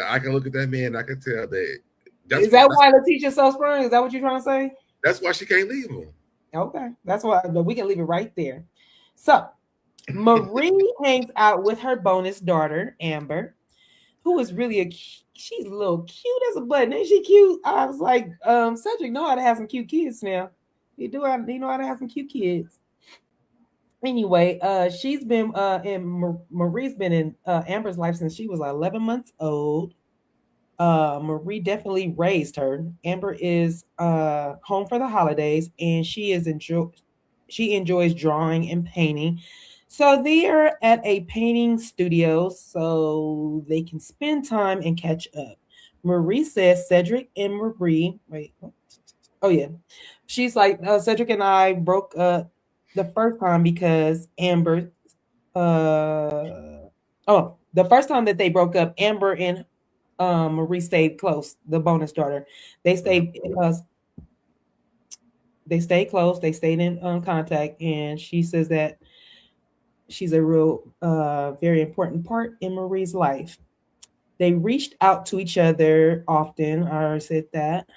I can look at that man. I can tell that. Is that why Lateshia's so sprung? Is that what you're trying to say? That's why she can't leave him. Okay, that's why. But we can leave it right there. So Marie hangs out with her bonus daughter Amber, who is really she's a little cute as a button. Ain't she cute? I was like, Cedric know how to have some cute kids now. You know how to have some cute kids. Anyway, she's been Marie's been in Amber's life since she was 11 months old. Marie definitely raised her. Amber is home for the holidays, and she enjoys drawing and painting. So they are at a painting studio so they can spend time and catch up. Marie says Cedric and Marie, wait, oh yeah. She's like, Cedric and I broke up the first time because Amber, the first time that they broke up, Amber and Marie stayed close. The bonus daughter, they stayed. They stayed close. They stayed in contact, and she says that she's a real, very important part in Marie's life. They reached out to each other often. I already said that.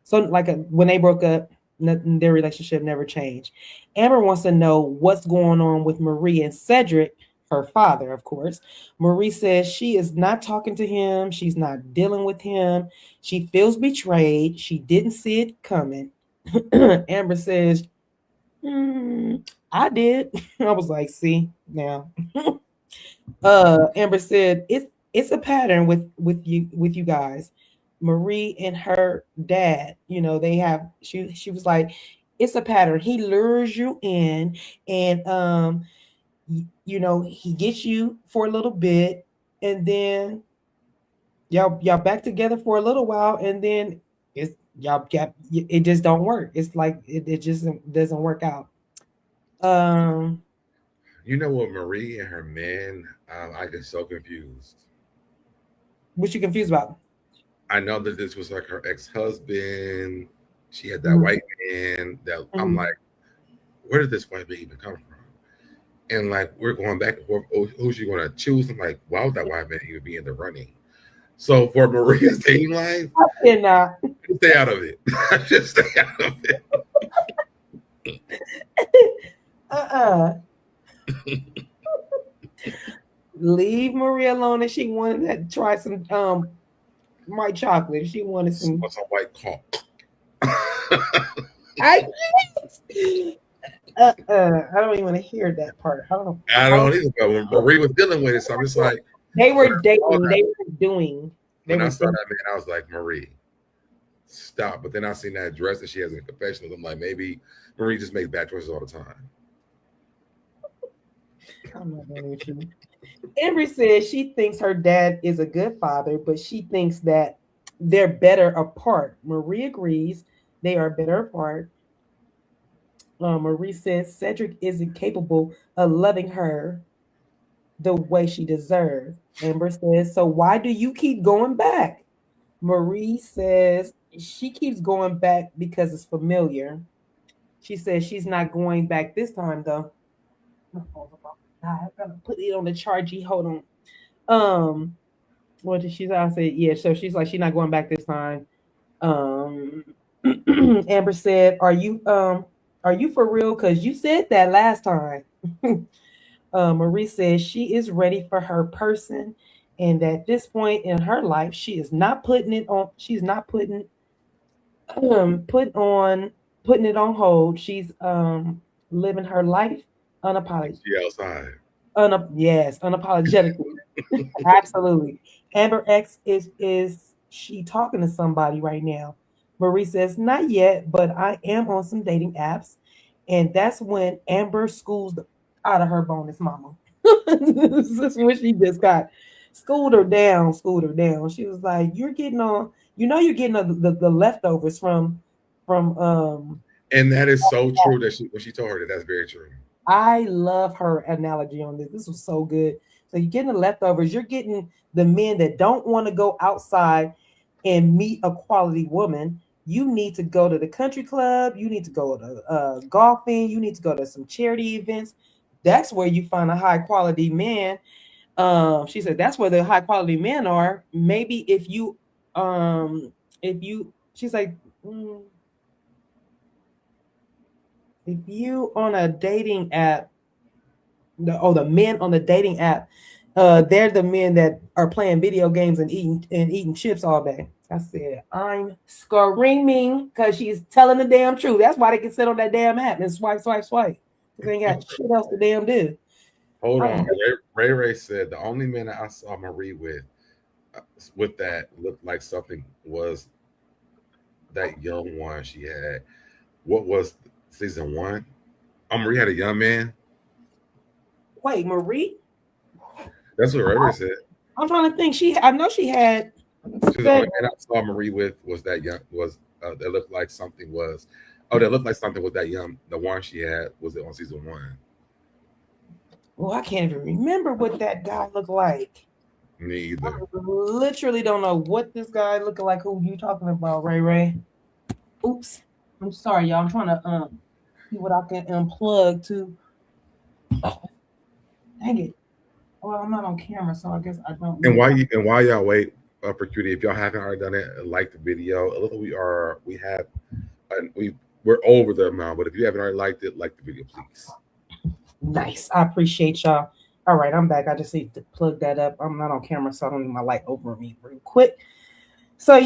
So, like when they broke up, their relationship never changed. Amber wants to know what's going on with Marie and Cedric, her father, of course. Marie says she is not talking to him. She's not dealing with him. She feels betrayed. She didn't see it coming. Amber says, I did. I was like, see, now. Amber said, it's a pattern with you guys. Marie and her dad, they have she was like, it's a pattern. He lures you in, and he gets you for a little bit, and then y'all back together for a little while, and then it just don't work. It's like it just doesn't work out. You know what, Marie and her man, I get so confused. What you confused about? I know that this was like her ex-husband. She had that white man that I'm like, where did this white man even come from? And like, we're going back and forth. Who's she going to choose? I'm like, why would that white man even be in the running? So for Maria's dating life, stay out of it. Just stay out of it. Leave Maria alone. And she wanted to try some white chocolate. She wanted some white cock. I don't even want to hear that part. I don't either. But when Marie was dealing with it, so I'm just like, they were dating. They were doing. When I saw that man, I was like, Marie, stop. But then I seen that dress that she has in confessionals. I'm like, maybe Marie just makes bad choices all the time. I'm not going with you. Amber says she thinks her dad is a good father, but she thinks that they're better apart. Marie agrees they are better apart. Marie says Cedric isn't capable of loving her the way she deserves. Amber says, so why do you keep going back? Marie says she keeps going back because it's familiar. She says she's not going back this time, though. I gotta put it on the chargy. Hold on. What did she say? I said, yeah. So she's like, she's not going back this time. Amber said, are you for real? Because you said that last time. Marie says she is ready for her person, and at this point in her life, she is not putting it on. She's not putting it on hold. She's living her life unapologetic. Outside. Yes, unapologetically. Absolutely. Amber X is she talking to somebody right now? Marie says, not yet, but I am on some dating apps. And that's when Amber schools out of her bonus mama. This is when she just got schooled her down. She was like, you're getting on, you're getting the leftovers from and that is so true that when she told her that's very true. I love her analogy on this. This was so good. So you're getting the leftovers. You're getting the men that don't want to go outside and meet a quality woman. You need to go to the country club. You need to go to golfing. You need to go to some charity events. That's where you find a high quality man. She said that's where the high quality men are. Maybe she's like, if you on a dating app, the men on the dating app, they're the men that are playing video games and eating chips all day. I said, I'm screaming because she's telling the damn truth. That's why they can sit on that damn app and swipe, swipe, swipe. They ain't got shit else to damn do. Hold on. Ray said the only man I saw Marie with that looked like something was that young one she had. What was season 1? Oh, Marie had a young man. Wait, Marie? That's what Ray said. I'm trying to think. I know she had. The only man I saw Marie with was that young. That looked like something was. Oh, that looked like something was that young. The one she had was it on season 1. Well, I can't even remember what that guy looked like. Me either. I literally don't know what this guy looking like. Who you talking about, Ray? Oops. I'm sorry, y'all. I'm trying to see what I can unplug to. Dang it. Well, I'm not on camera, so I guess I don't. And while y'all wait for Cutie, if y'all haven't already done it, like the video. We're over the amount, but if you haven't already liked it, like the video, please. Nice. I appreciate y'all. All right, I'm back. I just need to plug that up. I'm not on camera, so I don't need my light over me real quick. So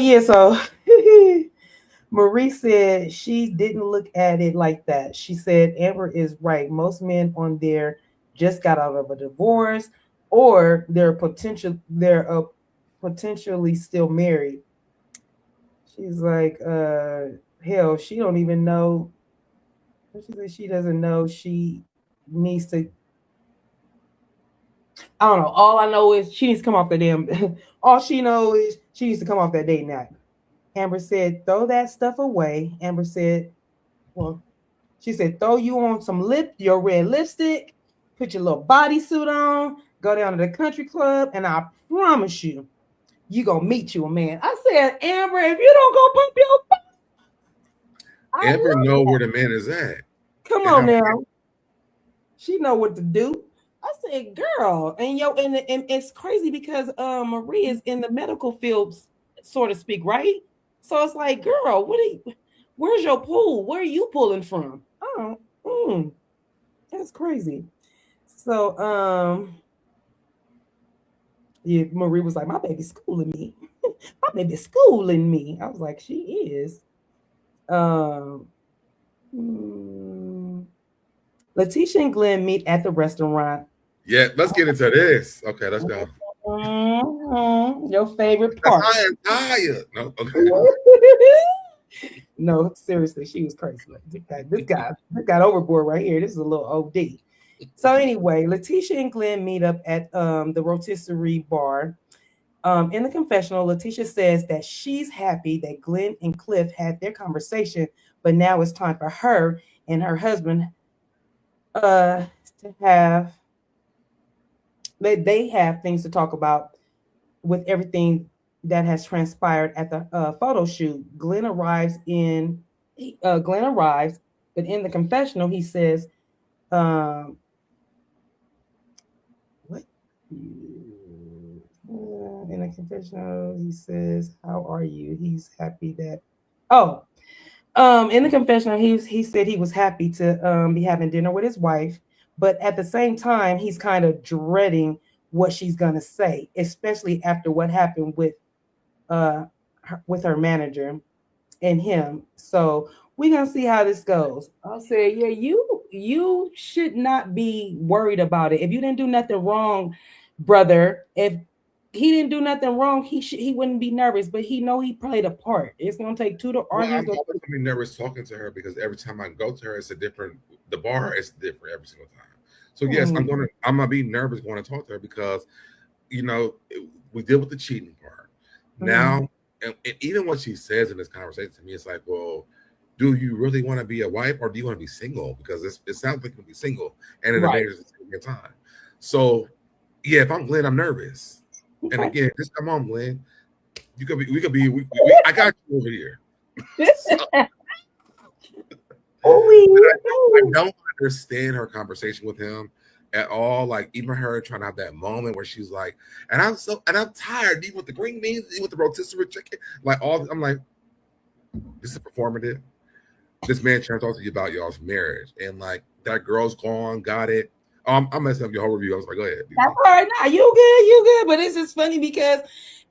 Marie said she didn't look at it like that. She said Amber is right. Most men on there just got out of a divorce, or they're potentially still married. She's like, hell, she don't even know. She said she doesn't know she needs to. I don't know. All I know is she needs to come off the damn. All she knows is she needs to come off that dating app. Amber said, throw that stuff away. Amber said, well, she said, throw you on your red lipstick, put your little bodysuit on, go down to the country club, and I promise you gonna meet you a man. I said, Amber, if you don't go pump your Amber know where the man is at. Come on now. She know what to do. I said, girl, and it's crazy because Marie is in the medical field, so to speak, right? So it's like, girl, where's your pool? Where are you pulling from? Oh, that's crazy. So Marie was like, my baby's schooling me. My baby's schooling me. I was like, she is. Lateshia and Glenn meet at the restaurant. Yeah, let's get into this. Okay, let's go. Your favorite part. I am tired. No, okay. No, seriously, she was crazy. This guy overboard right here. This is a little OD. So anyway, Lateshia and Glenn meet up at the rotisserie bar. In the confessional, Lateshia says that she's happy that Glenn and Cliff had their conversation, but now it's time for her and her husband to have. They have things to talk about with everything that has transpired at the photo shoot. Glenn arrives, but in the confessional, he says, what? In the confessional, he says, how are you? He's happy that, in the confessional, he said he was happy to be having dinner with his wife, but at the same time, he's kind of dreading what she's gonna say, especially after what happened with her manager and him. So we're gonna see how this goes. I'll say, yeah, you should not be worried about it. If you didn't do nothing wrong, brother, if he didn't do nothing wrong, he wouldn't be nervous, but he played a part. It's gonna take two to argue. I'm always gonna be nervous talking to her because every time I go to her, the bar is different every single time. So yes, I'm gonna be nervous going to talk to her because we deal with the cheating part. Now, and even what she says in this conversation to me, it's like, well, do you really want to be a wife or do you want to be single? Because it sounds like you can be single and in a marriage at the same time. So yeah, if I'm Glenn, I'm nervous. Okay. And again, just come on, Glenn. We could be. I got you over here. I don't understand her conversation with him at all. Like even her trying to have that moment where she's like, I'm tired. Even with the green beans, even with the rotisserie chicken, like all. I'm like, this is performative. This man trying to talk to you about y'all's marriage, and like that girl's gone, got it. I'm messing up your whole review. I was like, go ahead. That's all right. Nah, you good. But it's just funny because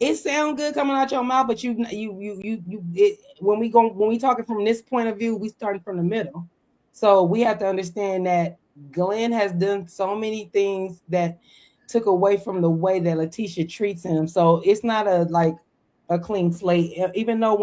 it sounds good coming out your mouth, but when we talking from this point of view, we starting from the middle. So we have to understand that Glenn has done so many things that took away from the way that Lateshia treats him. So it's not a clean slate, even though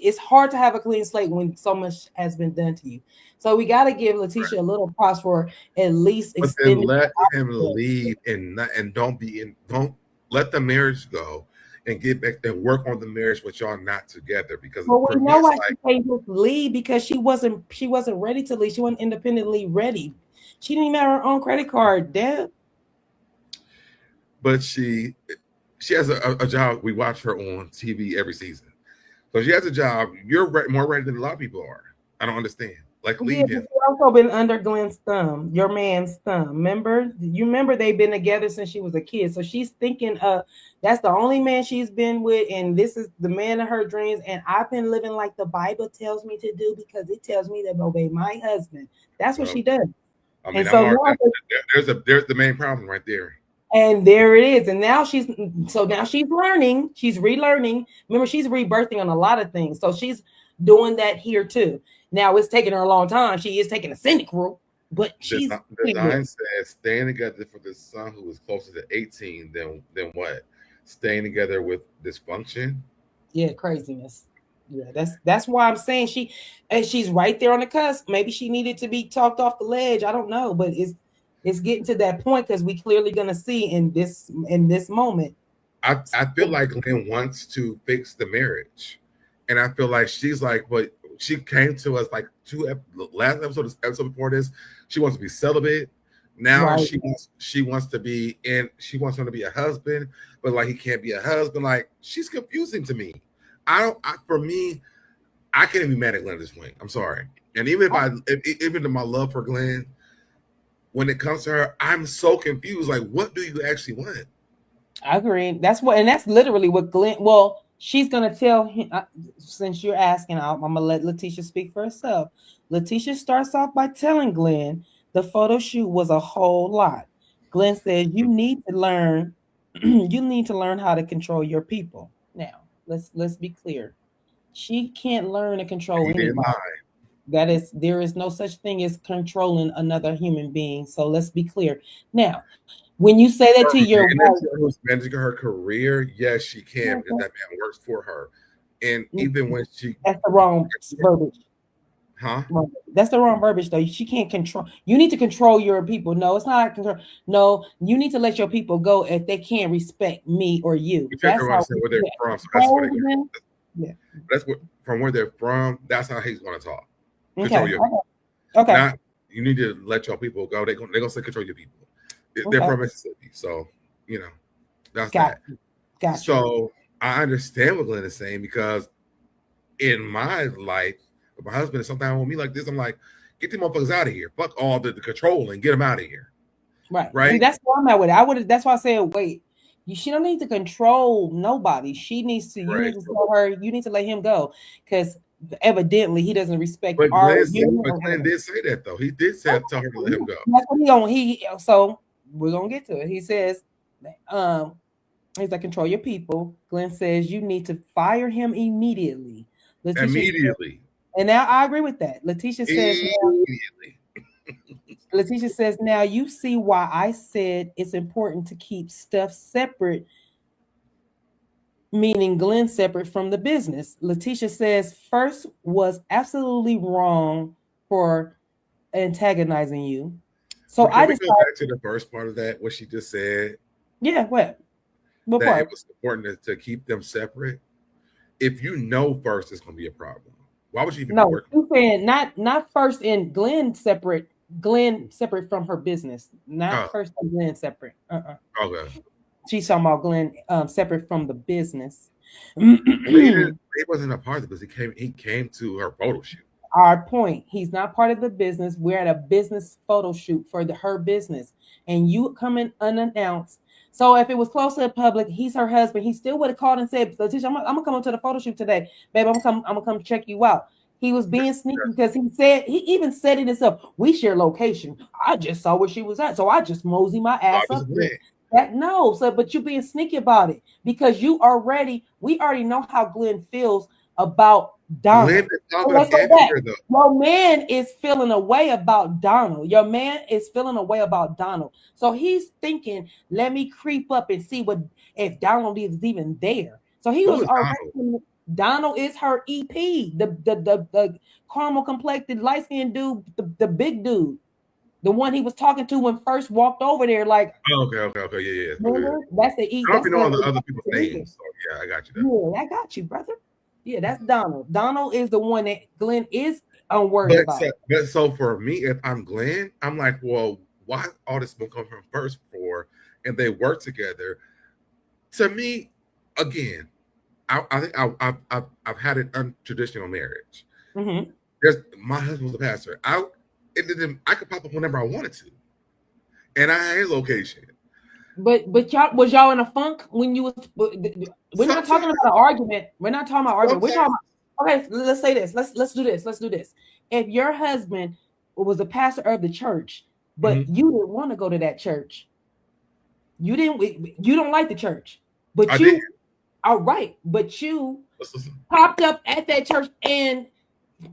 it's hard to have a clean slate when so much has been done to you. So we got to give Lateshia a little props for at least but then extending. let him leave and don't let the marriage go and get back and work on the marriage with y'all not together because Well, for we me know it's why like, she can't just leave because she wasn't ready to leave. She wasn't independently ready. She didn't even have her own credit card, Deb. but she has a job. We watch her on TV every season, so she has a job. You're more ready than a lot of people are. I don't understand. Like Yeah, leave but him. she also been under Glenn's thumb, your man's thumb. Remember they've been together since she was a kid. So she's thinking that's the only man she's been with, and this is the man of her dreams. And I've been living like the Bible tells me to do because it tells me to obey my husband. That's what she does. I mean, And so now there's the main problem right there. and there it is. And now she's learning, she's relearning. Remember, she's rebirthing on a lot of things. So she's doing that here too. Now it's taking her a long time. She is taking a scenic route, but she's Design says staying together for the son who was closer to 18 than what? Staying together with dysfunction. yeah, craziness. Yeah, that's why I'm saying she's right there on the cusp. Maybe she needed to be talked off the ledge. I don't know, but it's getting to that point because we clearly gonna see in this moment. I feel like Lynn wants to fix the marriage, and I feel like she's like, but she came to us like last episode before this. She wants to be celibate. Now Right. she wants to be in. She wants him to be a husband, but like he can't be a husband. Like she's confusing to me. For me, I can't even be mad at Glenn at this point. I'm sorry. And even even to my love for Glenn, when it comes to her, I'm so confused. Like, what do you actually want? I agree. That's literally what Glenn. Well, she's gonna tell him. Since you're asking, I'm gonna let Lateshia speak for herself. Lateshia starts off by telling Glenn the photo shoot was a whole lot. Glenn says you need to learn. You need to learn how to control your people. Now, let's be clear. She can't learn to control He didn't anybody. lie. There is no such thing as controlling another human being. So let's be clear. Now, when you say that to your wife, who's managing her career, yes, she can because that man works for her. And even when that's the wrong verbiage. Huh? That's the wrong verbiage, though. She can't control. You need to control your people. No, it's not control. No, you need to let your people go if they can't respect me or you. That's how where they're from. So that's what from where they're from. That's how he's going to talk. Control your people. Okay. Not, you need to let your people go. They're going to say control your people. They're from Mississippi, so that's that. Gotcha. So I understand what Glenn is saying because in my life, my husband is sometimes with me like this. I'm like, get these motherfuckers out of here. Fuck all the control and get them out of here. Right. And that's why I'm at with it. That's why I said, wait, she don't need to control nobody. She needs to. You need to tell her. You need to let him go because evidently he doesn't respect. But Glenn did say that though. He did tell her to let him go. That's what so we're gonna get to it. He says, he's like, control your people. Glenn says you need to fire him immediately. Immediately. And now I agree with that. Lateshia says immediately. Lateshia says, now you see why I said it's important to keep stuff separate, meaning Glenn separate from the business. Lateshia says first was absolutely wrong for antagonizing you. So I just go back to the first part of that, what she just said. Yeah, what that part? It was important to keep them separate. If you know first, it's going to be a problem. Why would you even be working? Saying not first in Glenn separate from her business. Not first in Glenn separate. Okay. She's talking about Glenn separate from the business. It wasn't a part of it because he came to her photo shoot. our point. He's not part of the business. We're at a business photo shoot for her business, and you come in unannounced. So if it was close to the public, he's her husband. He still would have called and said, "Lateshia, I'm gonna come up to the photo shoot today, babe. I'm gonna come check you out." He was being sneaky because he even said it himself. We share location. I just saw where she was at, so I just mosey my ass up there. That no, so but you being sneaky about it because we already know how Glenn feels about Donald. So let's go back. Your man is feeling a way about Donald. Your man is feeling a way about Donald. So he's thinking, let me creep up and see what if Donald is even there. So he was already Donald is her EP, the caramel complected light skinned dude, the big dude. The one he was talking to when first walked over there, like okay, yeah. Remember? That's the E. I don't know all the other people's names, so yeah, I got you. Yeah, I got you, brother. Yeah, that's Donald. Donald is the one that Glenn is unworried about. So for me, if I'm Glenn, I'm like, well, why all this been coming from first for, and they work together? To me, again, I think I've had an untraditional marriage. Mm-hmm. My husband was a pastor. I could pop up whenever I wanted to, and I had a location. But y'all in a funk when you was? We're not talking about an argument. We're not talking about argument. We're talking about, okay. Let's say this. Let's do this. Let's do this. If your husband was a pastor of the church, but you didn't want to go to that church, you don't like the church, but you did. All right, but you popped up at that church and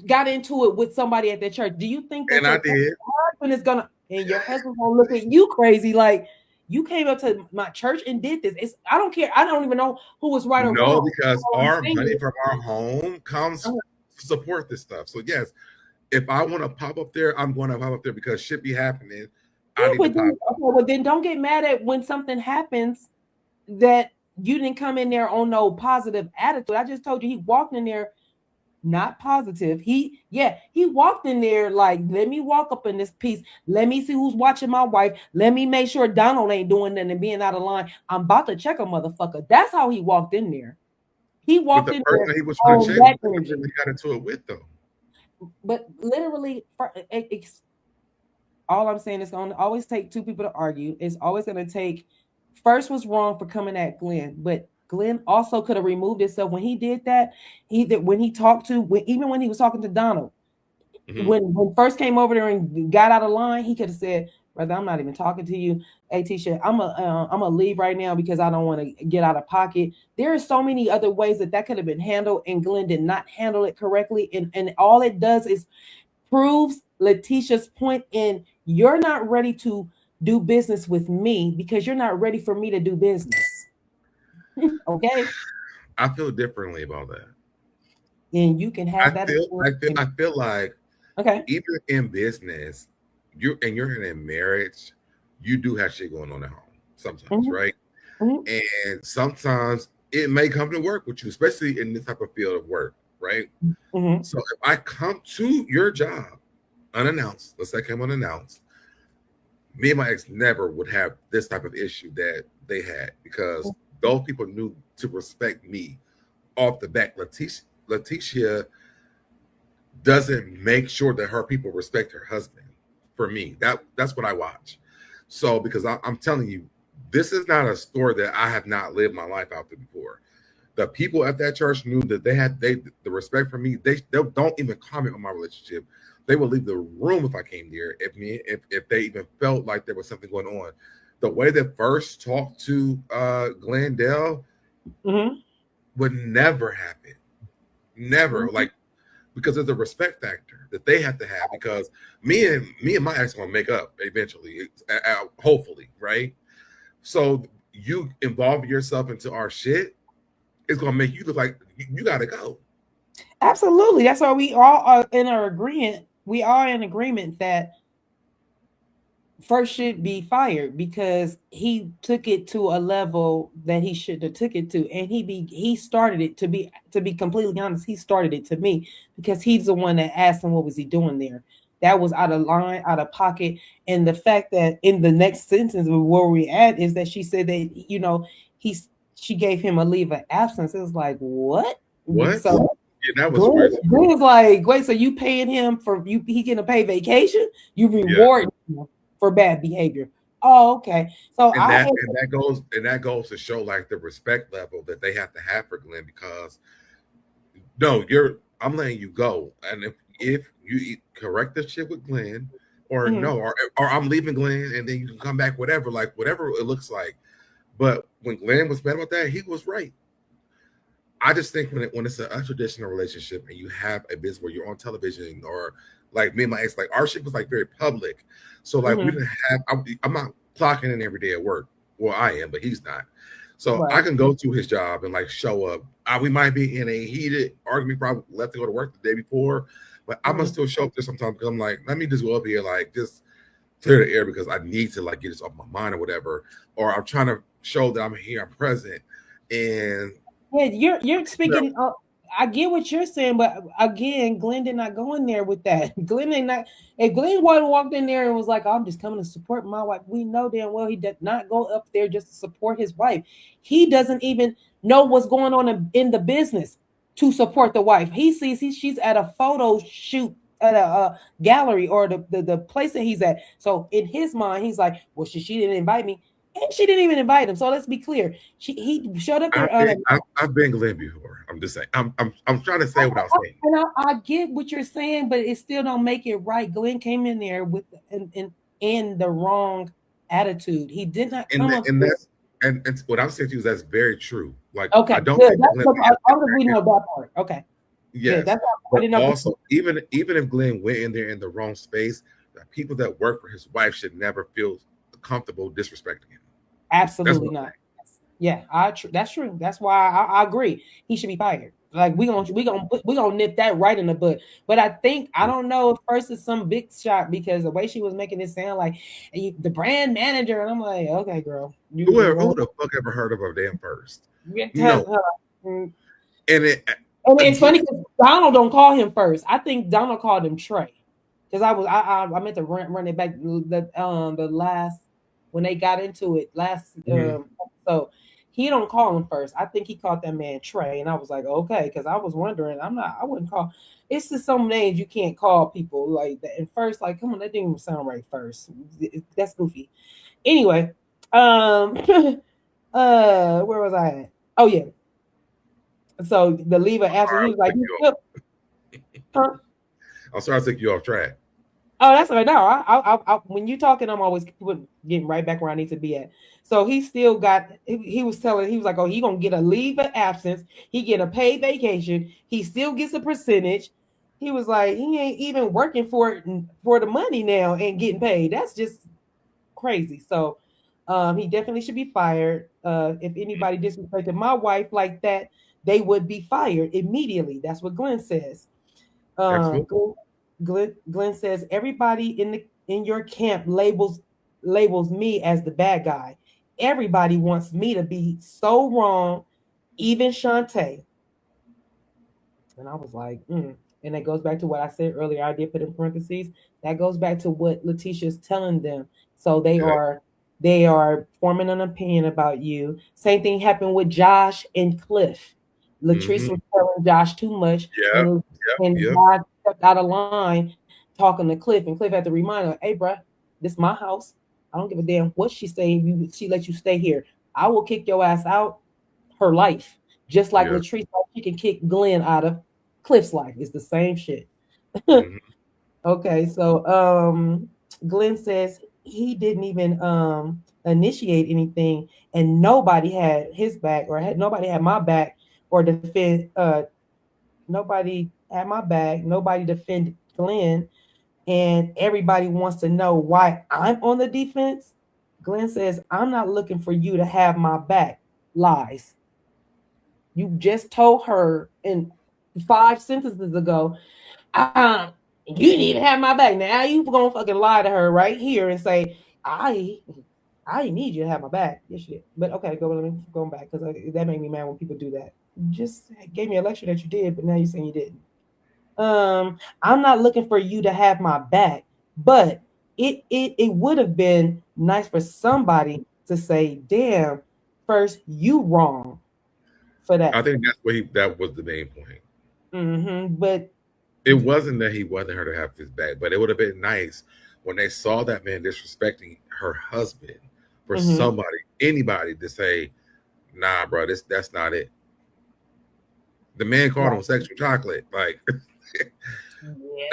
got into it with somebody at that church. Do you think that I did? Your husband is gonna and your husband's gonna look at you crazy like you came up to my church and did this? I don't care. I don't even know who was right or wrong. No, because our money from our home comes to support this stuff. So yes, if I want to pop up there, I'm going to pop up there because shit be happening. Well, then don't get mad at when something happens that you didn't come in there on no positive attitude. I just told you he walked in there not positive. He walked in there like, let me walk up in this piece. Let me see who's watching my wife. Let me make sure Donald ain't doing nothing and being out of line. I'm about to check a motherfucker. That's how he walked in there. He walked in there. He was trying to check. He got into it with them. But literally, all I'm saying is going to always take two people to argue. It's always going to take. First was wrong for coming at Glenn, but Glenn also could have removed himself when he did that. When he talked to, even when he was talking to Donald, when first came over there and got out of line, he could have said, "Brother, I'm not even talking to you. Hey, Tisha, I'm gonna leave right now because I don't want to get out of pocket." There are so many other ways that could have been handled, and Glenn did not handle it correctly. And all it does is proves Lateshia's point in you're not ready to do business with me because you're not ready for me to do business. Okay. I feel differently about that. And you can have I feel like okay, even in business, you're in a marriage, you do have shit going on at home sometimes, right? And sometimes it may come to work with you, especially in this type of field of work, right? So if I come to your job unannounced, let's say I came unannounced, me and my ex never would have this type of issue that they had because those people knew to respect me off the bat. Lateshia doesn't make sure that her people respect her husband. For me, that's what I watch. So because I'm telling you, this is not a story that I have not lived my life out there before. The people at that church knew that they had the respect for me. They don't even comment on my relationship. They would leave the room if I came there if they even felt like there was something going on. The way they first talked to Glendale would never happen. Never. Like, because of the respect factor that they have to have, because me and my ex gonna make up eventually, hopefully, right? So you involve yourself into our shit, it's gonna make you look like you gotta go. Absolutely. That's why we all are in our agreement. We are in agreement that first should be fired because he took it to a level that he shouldn't have took it to, and he started it. To be completely honest, he started it to me because he's the one that asked him what was he doing there. That was out of line, out of pocket, and the fact that in the next sentence of where we at is that she said that she gave him a leave of absence. It was like what? What? So Yeah, that was weird. Glenn's like, wait, so you paying him for you? He getting to pay vacation? You Yeah. reward him for bad behavior? Oh, okay. So And I had, that goes to show like the respect level that they have to have for Glenn because no, I'm letting you go. And if you correct the shit with Glenn or mhm, no, or I'm leaving Glenn and then you can come back, whatever, like whatever it looks like. But when Glenn was mad about that, he was right. I just think when it's an untraditional relationship and you have a business where you're on television or like me and my ex, like our shit was like very public. So like we mhm, didn't have I'm not clocking in every day at work. Well, I am, but he's not. So I right. can go to his job and like show up. We might be in a heated argument, probably left to go to work the day before, but I must Mhm. still show up there sometimes because I'm like, let me just go up here, like just clear the air because I need to like get this off my mind or whatever. Or I'm trying to show that I'm here, I'm present. And Yeah, you're speaking. I get what you're saying, but again, Glenn did not go in there with that. Glenn did not. If Glenn walked in there and was like, "I'm just coming to support my wife," we know damn well he did not go up there just to support his wife. He doesn't even know what's going on in the business to support the wife. He sees she's at a photo shoot at a gallery or the place that he's at. So in his mind, he's like, "Well, she didn't invite me." And she didn't even invite him. So let's be clear. He showed up there I've been Glenn before. I'm just saying. I'm trying to say what I was saying. I get what you're saying, but it still don't make it right. Glenn came in there with in the wrong attitude. He did not And come up and there. that's and what I'm saying to you is that's very true. Like I Okay, don't good. think That's Glenn we know that part. Okay, good. yes. That's I But didn't know. also even if Glenn went in there in the wrong space, the people that work for his wife should never feel comfortable disrespecting him. That's Absolutely what not. Yeah, that's true. That's why I agree. He should be fired. Like we gonna nip that right in the butt. But I think I I'm don't know if first is some big shot because the way she was making it sound like the brand manager, and I'm like, okay, girl, who the fuck ever heard of a damn first? you No. and And it it's again, funny because Donald don't call him first. I think Donald called him Trey because I meant to run it back the last when they got into it last mhm. episode. He don't call him first. I think he called that man Trey, and I was like, okay, because I was wondering. I wouldn't call. It's just some names you can't call people like that. And first, like, come on, that didn't even sound right. First, that's goofy. Anyway, where was I at? Oh yeah. So the leaver after he was like, huh? I'm sorry I took you off track. Oh, that's right. No, when you talking, I'm always getting right back where I need to be at. So he still got. He was telling. He was like, "Oh, he gonna get a leave of absence. He get a paid vacation. He still gets a percentage." He was like, "He ain't even working for it for the money now and getting paid. That's just crazy." So, he definitely should be fired. If anybody disrespected my wife like that, they would be fired immediately. That's what Glenn says. Absolutely. Glenn says everybody in your camp labels me as the bad guy. Everybody wants me to be so wrong, even Shantae. And I was like, And that goes back to what I said earlier. I did put in parentheses. That goes back to what Letitia's telling them. So Yep. they are forming an opinion about you. Same thing happened with Josh and Cliff. Latrice Mm-hmm. was telling Josh too much, Yep. Yep. and Yep. Josh stepped out of line talking to Cliff, and Cliff had to remind her, "Hey, bruh, this is my house. I don't give a damn what she's saying. She let you stay here. I will kick your ass out her life, just like Yeah. Latrice, she can kick Glenn out of Cliff's life. It's the same shit." Mm-hmm. Okay, so Glenn says he didn't even initiate anything, and nobody had his back, or nobody had my back, or defend. Nobody had my back. Nobody defended Glenn, and everybody wants to know why I'm on the defense. Glenn says, "I'm not looking for you to have my back." Lies. You just told her in 5 sentences ago, you need to have my back. Now you gonna fucking lie to her right here and say, I need you to have my back. Yes, shit. But okay, let me go back because that made me mad when people do that. You just gave me a lecture that you did, but now you're saying you didn't. I'm not looking for you to have my back, but it would have been nice for somebody to say, "Damn, first you wrong for I that." think that was the main point. But it wasn't that he wanted her to have this back, but it would have been nice when they saw that man disrespecting her husband for somebody, anybody to say, nah, bro, that's not it. The man called him sexual chocolate. Like, that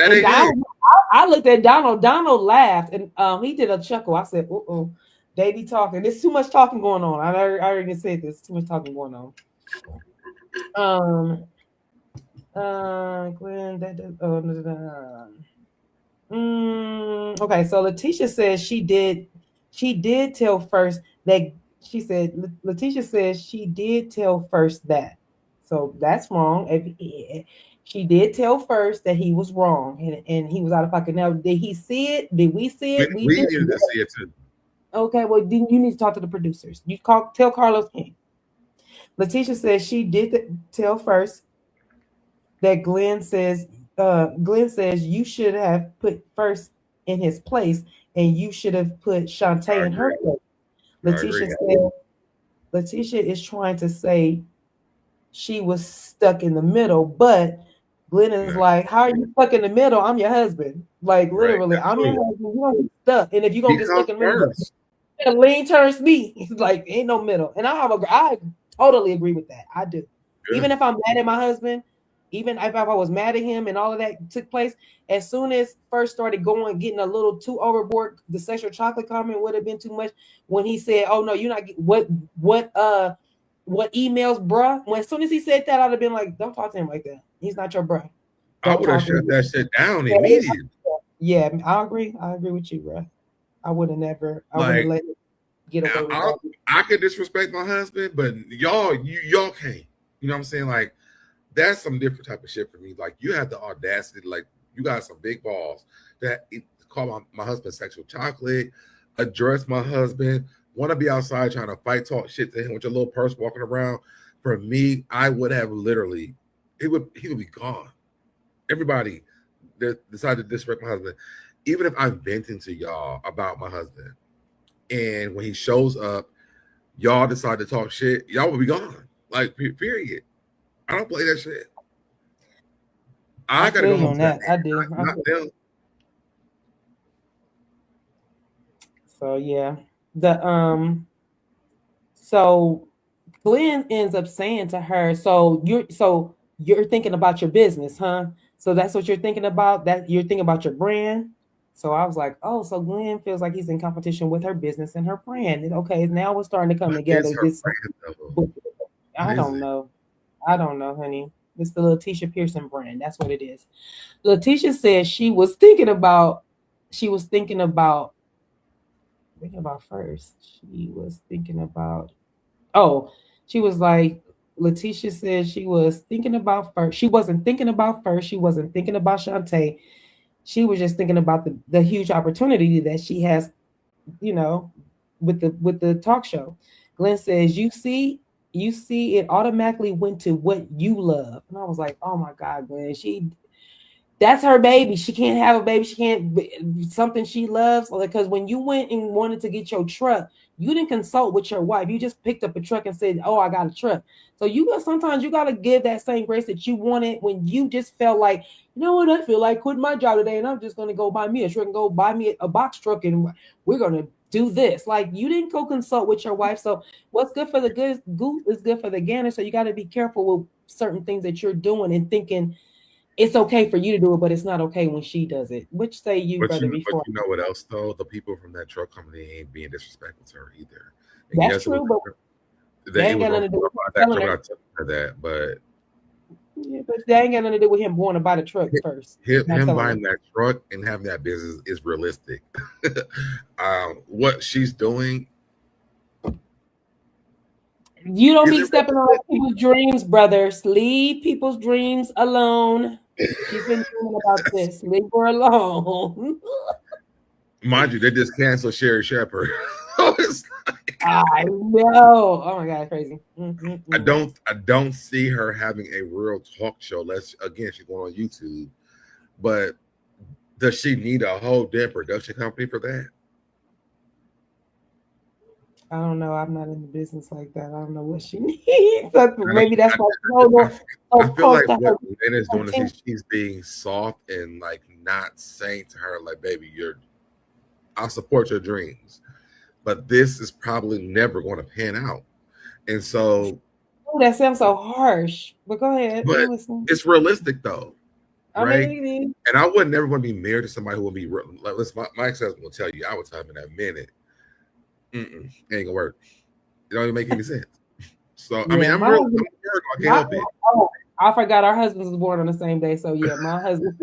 and ain't it. I looked at Donald. Donald laughed and he did a chuckle. I said, they be talking. There's too much talking going on. I already said this. Too much talking going on. Glenn, okay, so Lateshia says she did tell first that she said Lateshia says she did tell first that. So that's wrong. She did tell first that he was wrong and he was out of pocket. Now, did he see it? Did we see it? We needed to see it too. Okay, well, then you need to talk to the producers. Tell Carlos King. Lateshia says she did tell first that Glenn says you should have put first in his place and you should have put Shantae in her place. Lateshia is trying to say she was stuck in the middle, but Glenn is like, how are you stuck in the middle? I'm your husband. Like, literally, I'm your husband. You don't get stuck. And if you're going to get stuck in the middle, lean turns me. It's like, ain't no middle. And I totally agree with that. I do. Good. Even if I'm mad at my husband, even if I was mad at him and all of that took place, as soon as first started getting a little too overboard, the sexual chocolate comment would have been too much. When he said, "Oh no, you're not," what emails, bruh? When as soon as he said that, I'd have been like, "Don't talk to him like that. He's not your bruh." I would have shut that shit down immediately. Yeah, I agree. I agree with you, bruh. I would have never. I would have let it get away with that. I could disrespect my husband, but y'all can't. You know what I'm saying? Like, that's some different type of shit for me. Like, you have the audacity, like, you got some big balls that call my husband sexual chocolate, address my husband, want to be outside trying to fight, talk shit to him with your little purse walking around. For me, I would have literally, he would be gone. Everybody that decided to disrespect my husband, even if I'm venting to y'all about my husband, and when he shows up, y'all decide to talk shit, y'all will be gone. Like, period. I don't play that shit. I gotta go home on that. I do. Not them. So yeah, so Glenn ends up saying to her, "So you're thinking about your business, huh? So that's what you're thinking about. That you're thinking about your brand." So I was like, "Oh, so Glenn feels like he's in competition with her business and her brand. And okay, now we're starting to come together." I don't know, honey. It's the Lateshia Pearson brand. That's what it is. Lateshia said she was thinking about first. She was thinking about she was like, Lateshia said she was thinking about first. She wasn't thinking about first. She wasn't thinking about Shantae. She was just thinking about the huge opportunity that she has, with the talk show. Glenn says, you see, it automatically went to what you love. And I was like, oh my God, Glenn, that's her baby. She can't have a baby. She can't something she loves. Because when you went and wanted to get your truck, you didn't consult with your wife. You just picked up a truck and said, "Oh, I got a truck." So sometimes you got to give that same grace that you wanted when you just felt like, you know what, I feel like quitting my job today, and I'm just going to go buy me a truck and go buy me a box truck, and we're going to do this. Like, you didn't go consult with your wife. So what's good for the goose is good for the gander. So you got to be careful with certain things that you're doing and thinking it's okay for you to do it, but it's not okay when she does it. Which say you, brother, before. But you know what else, though? The people from that truck company ain't being disrespectful to her either. And that's true, but they ain't got nothing to do with that. But yeah, but that ain't got nothing to do with him going to buy the truck first. Him buying that truck and having that business is realistic. What she's doing. You don't be stepping on people's dreams, brothers. Leave people's dreams alone. She's been doing about this. Leave her alone. Mind you, they just canceled Sherry Shepherd. I know. Oh my God, crazy. I don't see her having a real talk show. She's going on YouTube. But does she need a whole damn production company for that? I don't know. I'm not in the business like that. I don't know what she needs. But I, maybe that's why she's I, I so feel close like to what her. Lynn is doing Attention. is she's being soft and like not saying to her like, "Baby, I'll support your dreams," but this is probably never going to pan out. And so, Oh, that sounds so harsh. But go ahead. but I'm listening. it's realistic though, I mean, right? it is. And I would never want to be married to somebody who would be like. Listen, my ex-husband will tell you, I would tell him in a minute, it ain't gonna work. It don't even make any sense. So I mean, Yeah, I'm my real. husband. I can't help it. Oh, I forgot our husbands was born on the same day. So yeah, my husband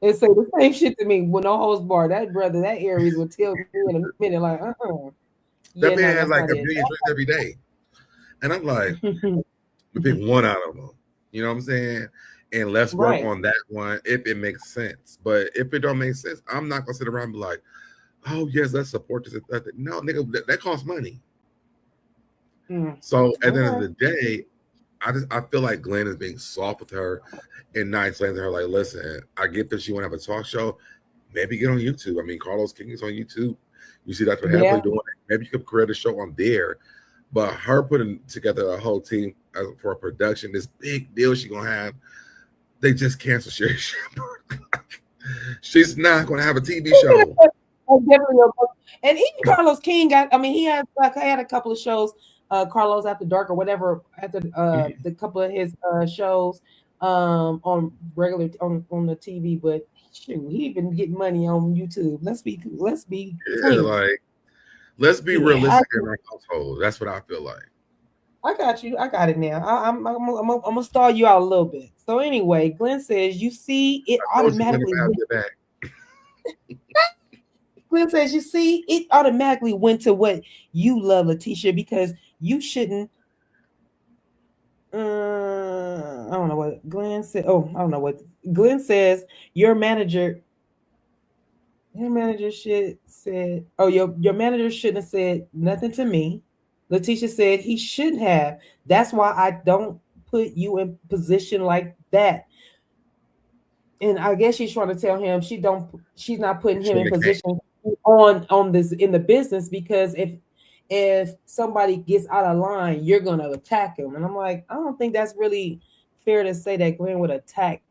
they say the same shit to me with no holds barred. That brother, that Aries will tell me in a minute, like, That yeah, man no, has that's like not a it. million drinks every day, and I'm like, we pick one out of them. You know what I'm saying? And let's work Right. on that one if it makes sense. But if it don't make sense, I'm not gonna sit around and be like, "Oh yes, let's support this." No, nigga, that costs money. So at the end of the day, I feel like Glenn is being soft with her and not explaining to her like, "Listen, I get that you want to have a talk show. Maybe get on YouTube. I mean, Carlos King is on YouTube. You see that's what Happily doing. Maybe you could create a show on there." But her putting together a whole team for a production, this big deal she's gonna have, they just canceled Sherry Shepherd. She's not gonna have a TV show. And even Carlos King he had a couple of shows, Carlos After Dark or whatever, after the couple of his shows on regular on the TV, but shoot, he even get money on YouTube. Let's be clean. Like let's be realistic in our household. That's what I feel like. I got you. I got it now. I'm gonna stall you out a little bit. So anyway, Glenn says, you see, it automatically. Glenn says, you see, it automatically went to what you love, Lateshia, because you shouldn't. I don't know what Glenn said. Oh, I don't know what Glenn says. Your manager should said. Oh, your manager shouldn't have said nothing to me. Lateshia said he shouldn't have. That's why I don't put you in position like that. And I guess she's trying to tell him she's not putting him in position on this in the business, because if somebody gets out of line, you're gonna attack him. And I'm like, I don't think that's really fair to say that Glenn would attack.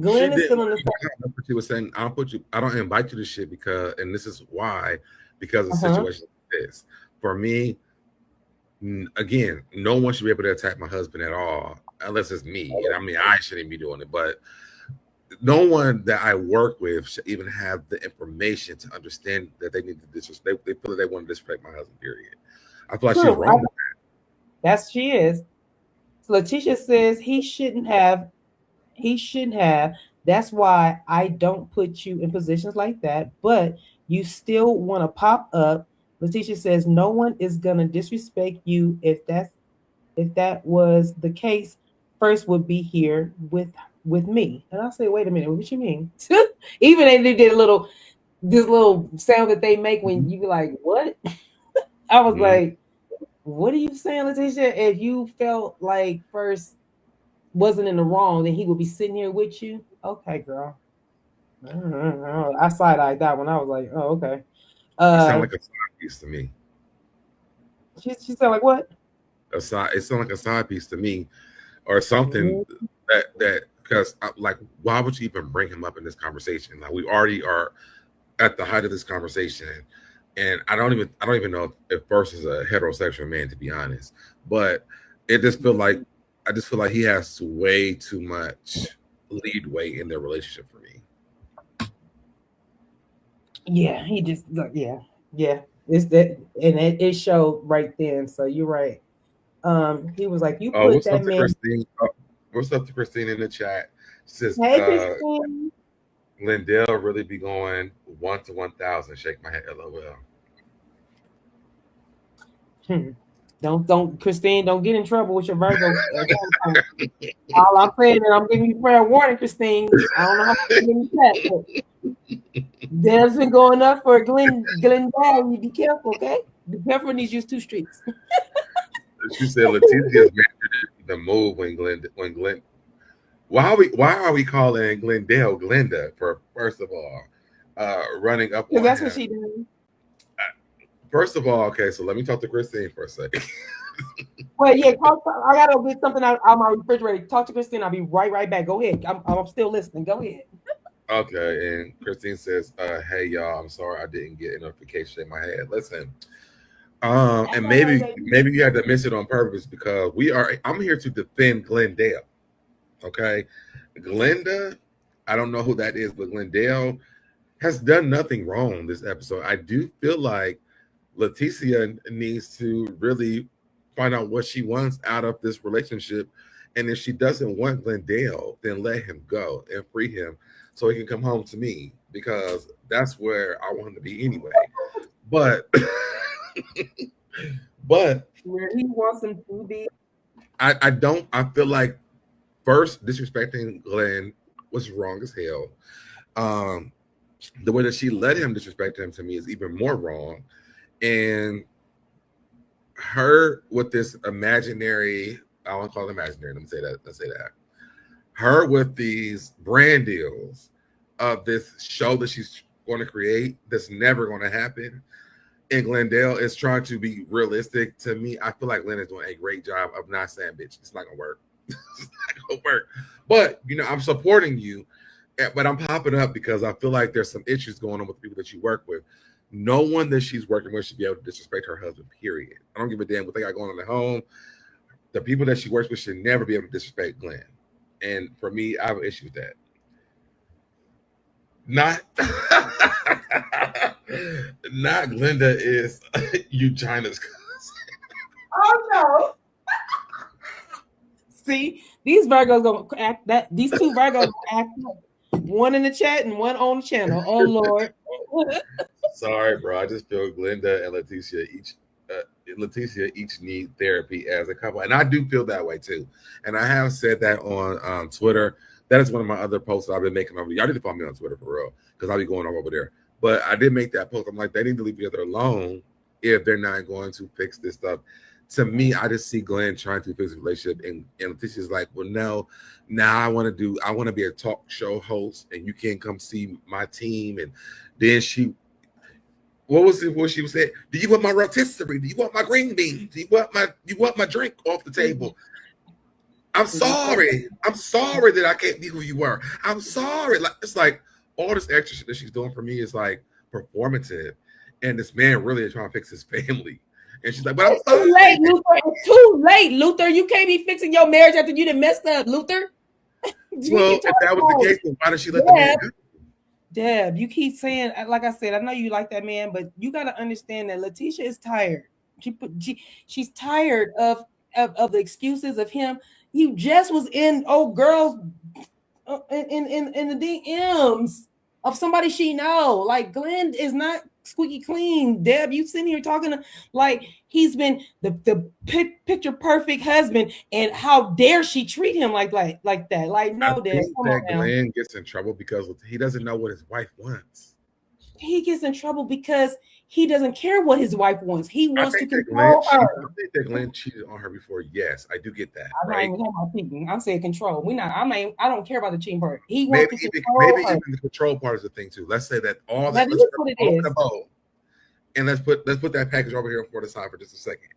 Glenn is still in the same. She was saying, I don't invite you to shit because, and this is why, because of situations like this. For me, again, no one should be able to attack my husband at all, unless it's me. And I mean, I shouldn't be doing it, but no one that I work with should even have the information to understand that they need to disrespect. They feel that they want to disrespect my husband. Period. I feel like she's wrong with that. That's she is. So Lateshia says he shouldn't have. That's why I don't put you in positions like that. But you still want to pop up. Lateshia says no one is gonna disrespect you if that was the case. First would be here with me. And I'll say, wait a minute, what you mean? Even they did this little sound that they make when you be like, what? I was like, what are you saying, Lateshia? If you felt like first wasn't in the wrong, then he would be sitting here with you. Okay, girl. I side-eyed that one. I was like, oh, okay. You sound like a side piece to me. She sound like what? It sounds like a side piece to me, or something that because like, why would you even bring him up in this conversation? Like, we already are at the height of this conversation, and I don't even know if First is a heterosexual man, to be honest. But I just feel like he has way too much leadway in their relationship for me. Yeah, he just yeah. It's that, and it showed right then. So you're right. He was like, you put that man. What's up to Christine in the chat? She says, Hey, Christine. Lindell really be going 1 to 1,000. Shake my head, LOL. Don't Christine, don't get in trouble with your Virgo. All I'm saying is I'm giving you fair warning, Christine. I don't know how to get in that, but Dev's been going up for Glendale. You be careful, okay? Be careful in these used 2 streets. She said Letitia's the move when Glenn. Why are we calling Glendale Glenda for, first of all, running up on that's him? what she did. First of all, okay, so let me talk to Christine for a second. Well, yeah, I gotta get something out my refrigerator. Talk to Christine. I'll be right back. Go ahead. I'm still listening. Go ahead. Okay, and Christine says, "Hey y'all, I'm sorry I didn't get a notification in my head. Listen, That's and all right, maybe you had to miss it on purpose because I'm here to defend Glendale. Okay, Glenda, I don't know who that is, but Glendale has done nothing wrong this episode. I do feel like Lateshia needs to really find out what she wants out of this relationship. And if she doesn't want Glendale, then let him go and free him so he can come home to me because that's where I want him to be anyway. But but where he wants him to be. I feel like first disrespecting Glenn was wrong as hell. Um the way that she let him disrespect him to me is even more wrong. And her with this imaginary, I won't call it imaginary, let me say that. Her with these brand deals of this show that she's going to create that's never going to happen. And Glendale is trying to be realistic. To me, I feel like Glenn is doing a great job of not saying, bitch, it's not going to work. It's not going to work. But, I'm supporting you, but I'm popping up because I feel like there's some issues going on with the people that you work with. No one that she's working with should be able to disrespect her husband, period. I don't give a damn what they got going on at home. The people that she works with should never be able to disrespect Glenn. And for me, I have an issue with that. Not Glenda is Eugenia's cousin. Oh no. See, these Virgos gonna act that these two Virgos gonna act up. One in the chat and one on the channel. Oh Lord. Sorry, bro. I just feel Glenda and Lateshia each need therapy as a couple, and I do feel that way too. And I have said that on Twitter. That is one of my other posts I've been making over. Y'all need to follow me on Twitter for real because I'll be going over there. But I did make that post. I'm like, they need to leave each other alone if they're not going to fix this stuff. To me, I just see Glenn trying to fix the relationship, and Letitia's like, well, no, now I want to be a talk show host, and you can't come see my team. And then what she was saying? Do you want my rotisserie? Do you want my green beans? Do you want my drink off the table? I'm sorry that I can't be who you were. I'm sorry. Like, it's like all this extra shit that she's doing for me is like performative, and this man really is trying to fix his family. And she's like, but I'm sorry. Too late, Luther. It's too late, Luther. You can't be fixing your marriage after you done messed up, Luther. Well, if that was the case, then why did she let the man go? Deb, you keep saying, like I said, I know you like that man, but you got to understand that Lateshia is tired. She's tired of the excuses of him. You just was in girls in the DMs of somebody she know. Like Glenn is not squeaky clean. Deb, you sitting here talking like he's been the picture perfect husband, and how dare she treat him like that? Like no, Deb. Come on, Glenn gets in trouble because he doesn't know what his wife wants. He gets in trouble because he doesn't care what his wife wants. He wants to control her. I think that Glenn cheated on her before. Yes, I do get that. I'm not even talking about cheating. I'm saying control. I don't care about the cheating part. He wants to control her. Even the control part is the thing too. Let's say that all that is what it is. And let's put that package over here for the side for just a second.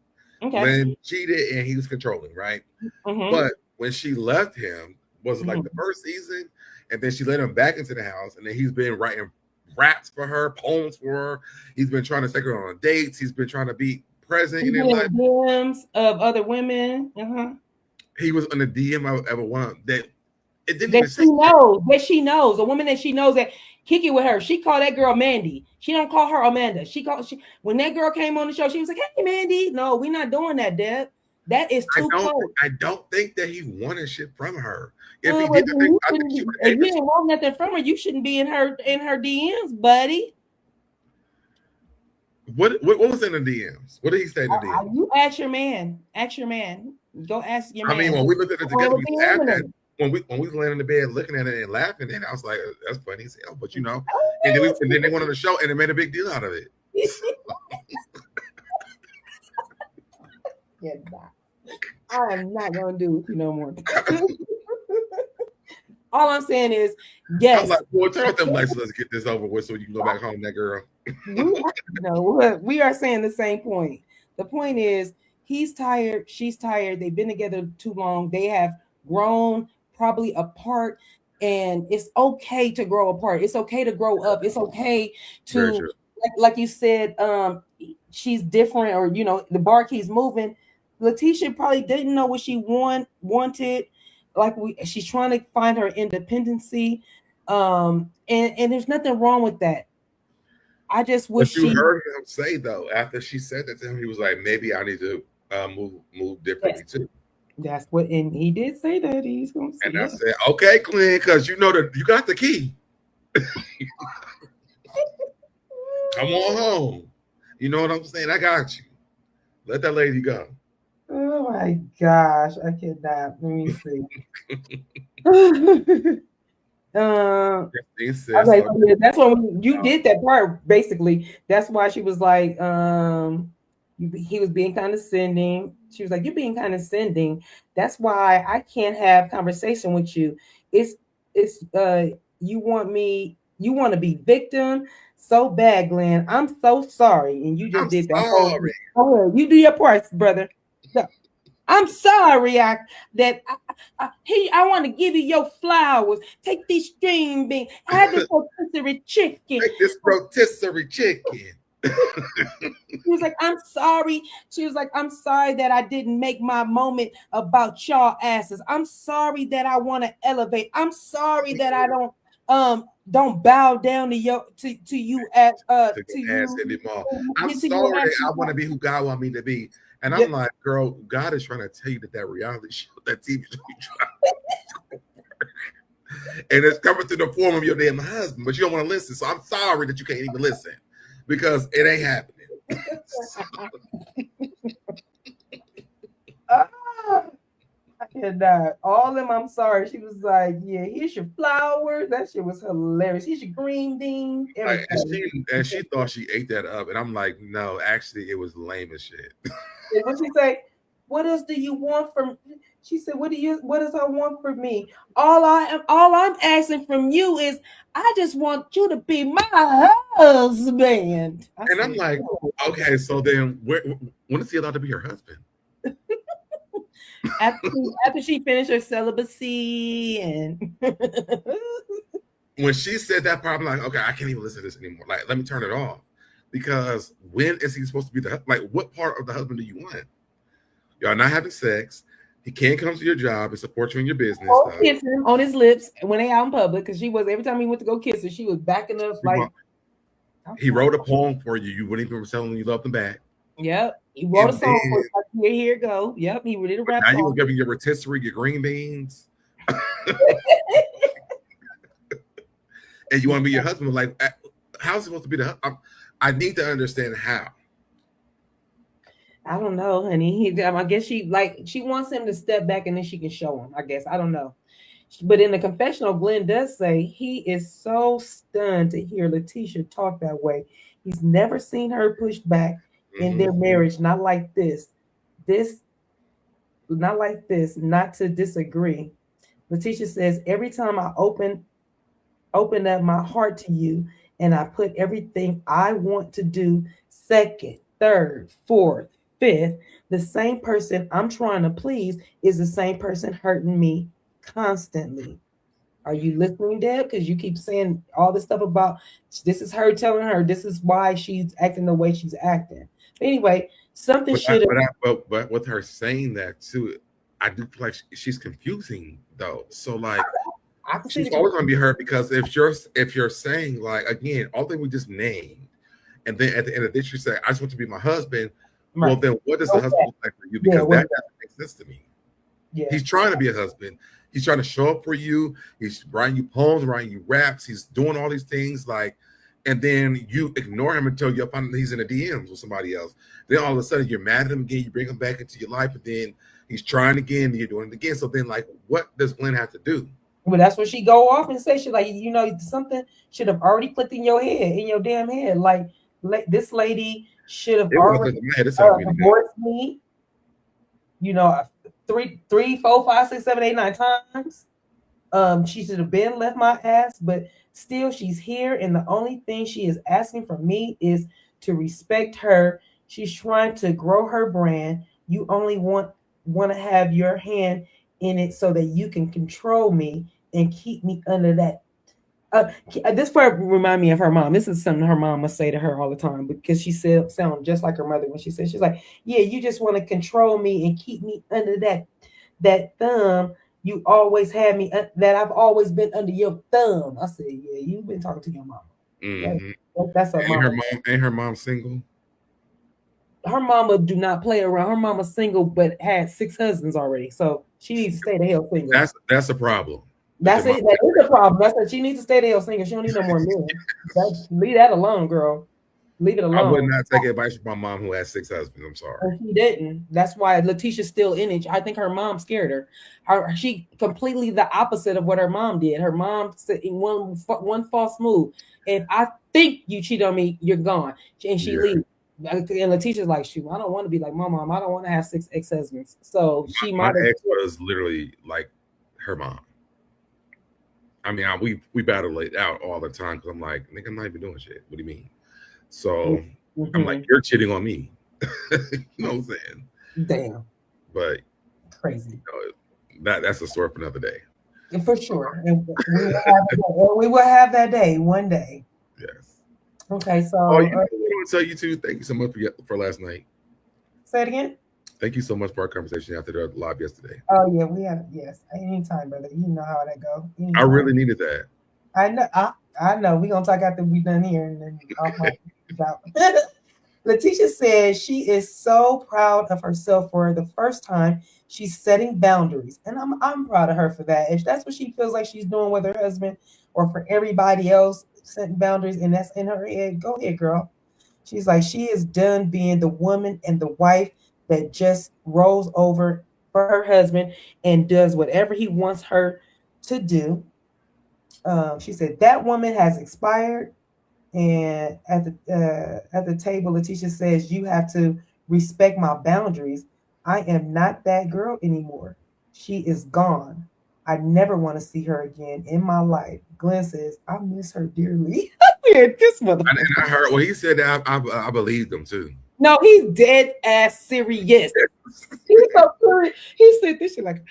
Okay. Glenn cheated and he was controlling, right? Mm-hmm. But when she left him, was it like the first season? And then she let him back into the house, and then he's been writing raps for her, poems for her. He's been trying to take her on dates. He's been trying to be present in their life. DMs of other women. He was on the DM I ever wanted. That she knows. A woman that she knows that kick it with her. She called that girl Mandy. She don't call her Amanda. When that girl came on the show, she was like, "Hey, Mandy." No, we're not doing that, Deb. That is too close. I don't think that he wanted shit from her. If he did, if you didn't want nothing from her, you shouldn't be in her DMs, buddy. What was in the DMs? What did he say in the DMs? You ask your man. Ask your man. Go ask your man. I mean, when we looked at it together, we laughed at it. When we laying in the bed looking at it and laughing, and I was like, "That's funny as hell," but and then they went on the show and they made a big deal out of it. I am not gonna do with you no more. All I'm saying is, I'm yes. like, boy, turn off them lights. Let's get this over with so you can go back home, that girl. We are saying the same point. The point is, he's tired, she's tired. They've been together too long. They have grown probably apart, and it's okay to grow apart. It's okay to grow up. It's okay Very to, true. like you said, she's different, or the bar keeps moving. Lateshia probably didn't know what she wanted. Like she's trying to find her independency, and there's nothing wrong with that. I just But wish you she. heard him say though, after she said that to him, he was like, maybe I need to move differently Yes, too. that's what, and he did say that he's gonna say. And I Yeah. said, okay, Glenn, because you know that you got the key. Come on home. You know what I'm saying? I got you. Let that lady go. Oh my gosh, I cannot. Let me see. Christine says Okay, so. so yeah, that's when you did that part. Basically, that's why she was like, he was being condescending. She was like, "You're being condescending." That's why I can't have conversation with you. It's you want to be victim so bad, Glenn. I'm so sorry, and you just I'm did that whole. sorry. Oh, you do your part, brother. No, I'm sorry. I want to give you your flowers. Take these string beans. Have this rotisserie chicken. Take this rotisserie chicken. She was like, I'm sorry. She was like, I'm sorry that I didn't make my moment about y'all asses. I'm sorry that I want to elevate. I'm sorry that I don't bow down to you at To to your ass you anymore. I'm to you sorry ass. that I want to be who God want me to be. And Yeah. I'm like, girl, God is trying to tell you that reality show, that TV show you trying, and it's coming through the form of your damn husband, but you don't want to listen. So I'm sorry that you can't even listen because it ain't happening. Ah, I cannot. All of them, I'm sorry. She was like, yeah, here's your flowers. That shit was hilarious. Here's your green beans, Like, everything. and she thought she ate that up, and I'm like, no, actually, it was lame as shit. And what she say? What else do you want from? She said, what does I want from me? All I'm asking from you is I just want you to be my husband. I And I'm said, like, oh. okay, so then when is he allowed to be her husband? After she finished her celibacy and When she said that part, I'm like, okay, I can't even listen to this anymore. Like, let me turn it off. Because when is he supposed to be what part of the husband do you want? Y'all not having sex. He can't come to your job and support you in your business. Kiss him on his lips when they out in public, because she was, every time he went to go kiss her, she was backing up like. He wrote a poem for you. You wouldn't even tell him you loved him back. Yep, he wrote a song for you. Here it go. Yep, he did a rap now song. You were giving your rotisserie, your green beans. And you want to be your husband. Like, how's it supposed to be the husband? I need to understand how. I don't know, honey. I guess she wants him to step back and then she can show him. I guess I don't know. But in the confessional, Glenn does say he is so stunned to hear Lateshia talk that way. He's never seen her push back in their marriage, not like this. Not like this, not to disagree. Lateshia says, every time I open up my heart to you and I put everything I want to do second, third, fourth, fifth, the same person I'm trying to please is the same person hurting me constantly. Are you listening, Deb? Because you keep saying all this stuff about this is her telling her this is why she's acting the way she's acting. But anyway, something should have. But with her saying that too, I do feel like she's confusing though. So like, she's always going to be hurt because if you're saying like again all things we just named, and then at the end of this you say I just want to be my husband. Right. Well, then what does the husband look like for you? Because that doesn't make sense to me. Yeah. He's trying to be a husband. He's trying to show up for you. He's writing you poems, writing you raps. He's doing all these things like, and then you ignore him until you find he's in the DMs with somebody else. Then all of a sudden you're mad at him again. You bring him back into your life, and then he's trying again. And you're doing it again. So then, like, what does Glenn have to do? Well, that's what she go off and say. She like, something should have already clicked in your head, in your damn head. Like this lady should have already divorced me. 3, 4, 5, 6, 7, 8, 9 times. She should have been left my ass, but still she's here, and the only thing she is asking from me is to respect her. She's trying to grow her brand. You only want to have your hand in it so that you can control me and keep me under that. This part remind me of her mom. This is something her mom must say to her all the time because she said sound just like her mother when she said she's like, yeah, you just want to control me and keep me under that thumb. You always had me that I've always been under your thumb. I said, yeah, you've been talking to your mama. That's her mama. Ain't her mom single? Her mama do not play around. Her mama's single, but had 6 husbands already, so she needs to stay the hell single. That's a problem. That's it. That is a problem. That's that she needs to stay the hell single. She don't need no more men. Leave that alone, girl. Leave it alone. I would not take advice from my mom who has 6 husbands. I'm sorry. And she didn't. That's why Lateshia's still in it. I think her mom scared her. She completely the opposite of what her mom did. Her mom said in one false move. If I think you cheat on me, you're gone. And she leaves. And Lateshia's like, shoot, I don't want to be like my mom. I don't want to have 6 ex-husbands. So she my ex was literally like her mom. I mean, we battle it out all the time because I'm like, nigga, I'm not even doing shit. What do you mean? So I'm like, you're cheating on me. You know what I'm saying? Damn. But crazy. That's a story for another day. For sure. And we will have that day one day. Yes. Okay, so I want to tell you too. Thank you so much for last night. Say it again. Thank you so much for our conversation after the live yesterday. Oh yeah, we have anytime, brother. You know how that go. I really needed that. I know. I know. We're gonna talk after we're done here, and then off my out. Lateshia says she is so proud of herself for the first time. She's setting boundaries, and I'm proud of her for that. If that's what she feels like she's doing with her husband or for everybody else, setting boundaries, and that's in her head, go ahead, girl. She's like, she is done being the woman and the wife that just rolls over for her husband and does whatever he wants her to do. She said that woman has expired. And at the table, Lateshia says, you have to respect my boundaries. I am not that girl anymore. She is gone. I never want to see her again in my life. Glenn says, I miss her dearly. This motherfucker. And I heard, well, he said that I believed him too. No, he's dead ass serious. He's so serious. He said this shit like,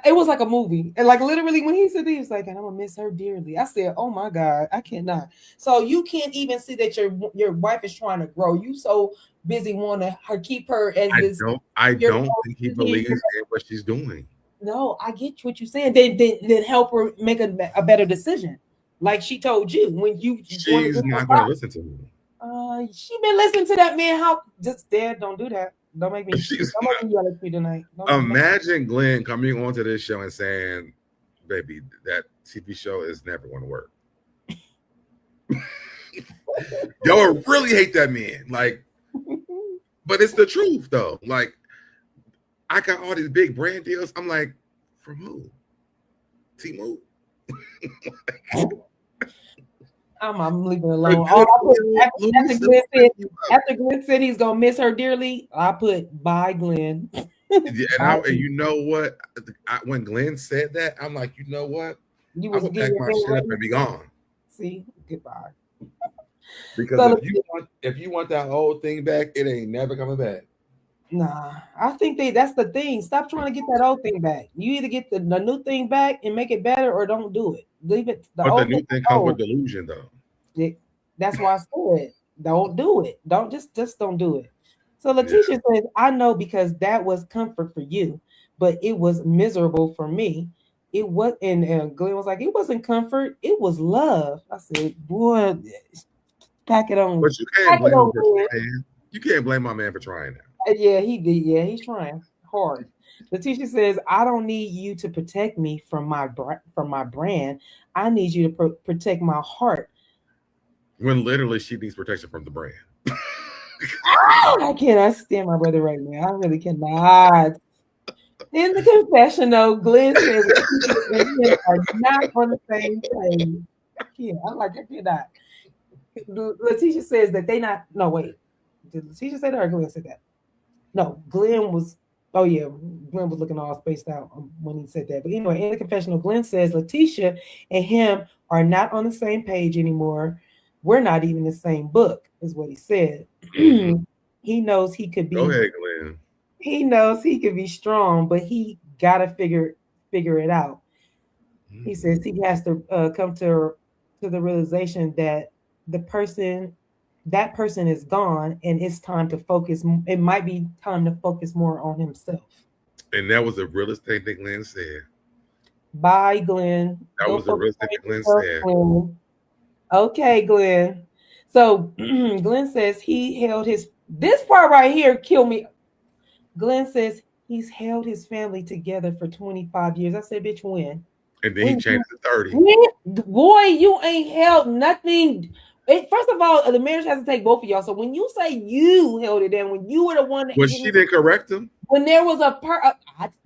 it was like a movie. And like literally when he said this, he was like, and I'm gonna miss her dearly. I said, oh my God, I cannot. So you can't even see that your wife is trying to grow. You so busy wanting her keep her as this. I don't think he believes in what she's doing. No, I get what you're saying. Then help her make a better decision. Like she told you when she's not gonna listen to me. She been listening to that man. How just Dad, don't do that. Don't make me yell at you tonight. Imagine Glenn coming onto this show and saying, baby, that TV show is never going to work. Y'all really hate that man. Like, but it's the truth though. Like, I got all these big brand deals. I'm like, from who? T-Move? I'm leaving it alone. After Glenn said he's gonna miss her dearly, I put bye, Glenn. Yeah, and you know what? When Glenn said that, I'm like, you know what? I would pack my shit up and be gone. See, goodbye. Because so if you want that whole thing back, it ain't never coming back. Nah, I think that's the thing. Stop trying to get that old thing back. You either get the new thing back and make it better, or don't do it. Leave it. The new thing comes with delusion, though. That's why I said, don't do it. Don't just don't do it. So Lateshia says, I know because that was comfort for you, but it was miserable for me. It was, and Glenn was like, it wasn't comfort, it was love. I said, boy, pack it on. But you can't blame him for trying. You can't blame my man for trying that. Yeah, he did. Yeah, he's trying hard. Lateshia says, I don't need you to protect me from my brand. I need you to protect my heart. When literally she needs protection from the brand. I cannot stand my brother right now. I really cannot. In the confessional, Glenn says we are not on the same page. Yeah, I'm like, I cannot. Lateshia says that they not. No, wait. Did Lateshia say that or Glenn said that? No, Glenn was Oh yeah, Glenn was looking all spaced out when he said that. But anyway, in the confessional, Glenn says Lateshia and him are not on the same page anymore. We're not even in the same book, is what he said. Mhm. He knows he could Go be. ahead, Glenn. He knows he could be strong, but he gotta figure it out. He says Mhm. he has to come to the realization that the person that person is gone, and it's time to focus. It might be time to focus more on himself. And that was the realest thing that Glenn said. Bye, Glenn. That Go was the focus realest on thing that Glenn yourself, said. Glenn. Okay, Glenn. So Glenn says he held his. This part right here killed me. Glenn says he's held his family together for 25 years. I said, bitch, when? And then he When changed to 30. boy, you ain't held nothing. First of all, the marriage has to take both of y'all. So when you say you held it down, when you were the one that Well, she didn't correct him. when there was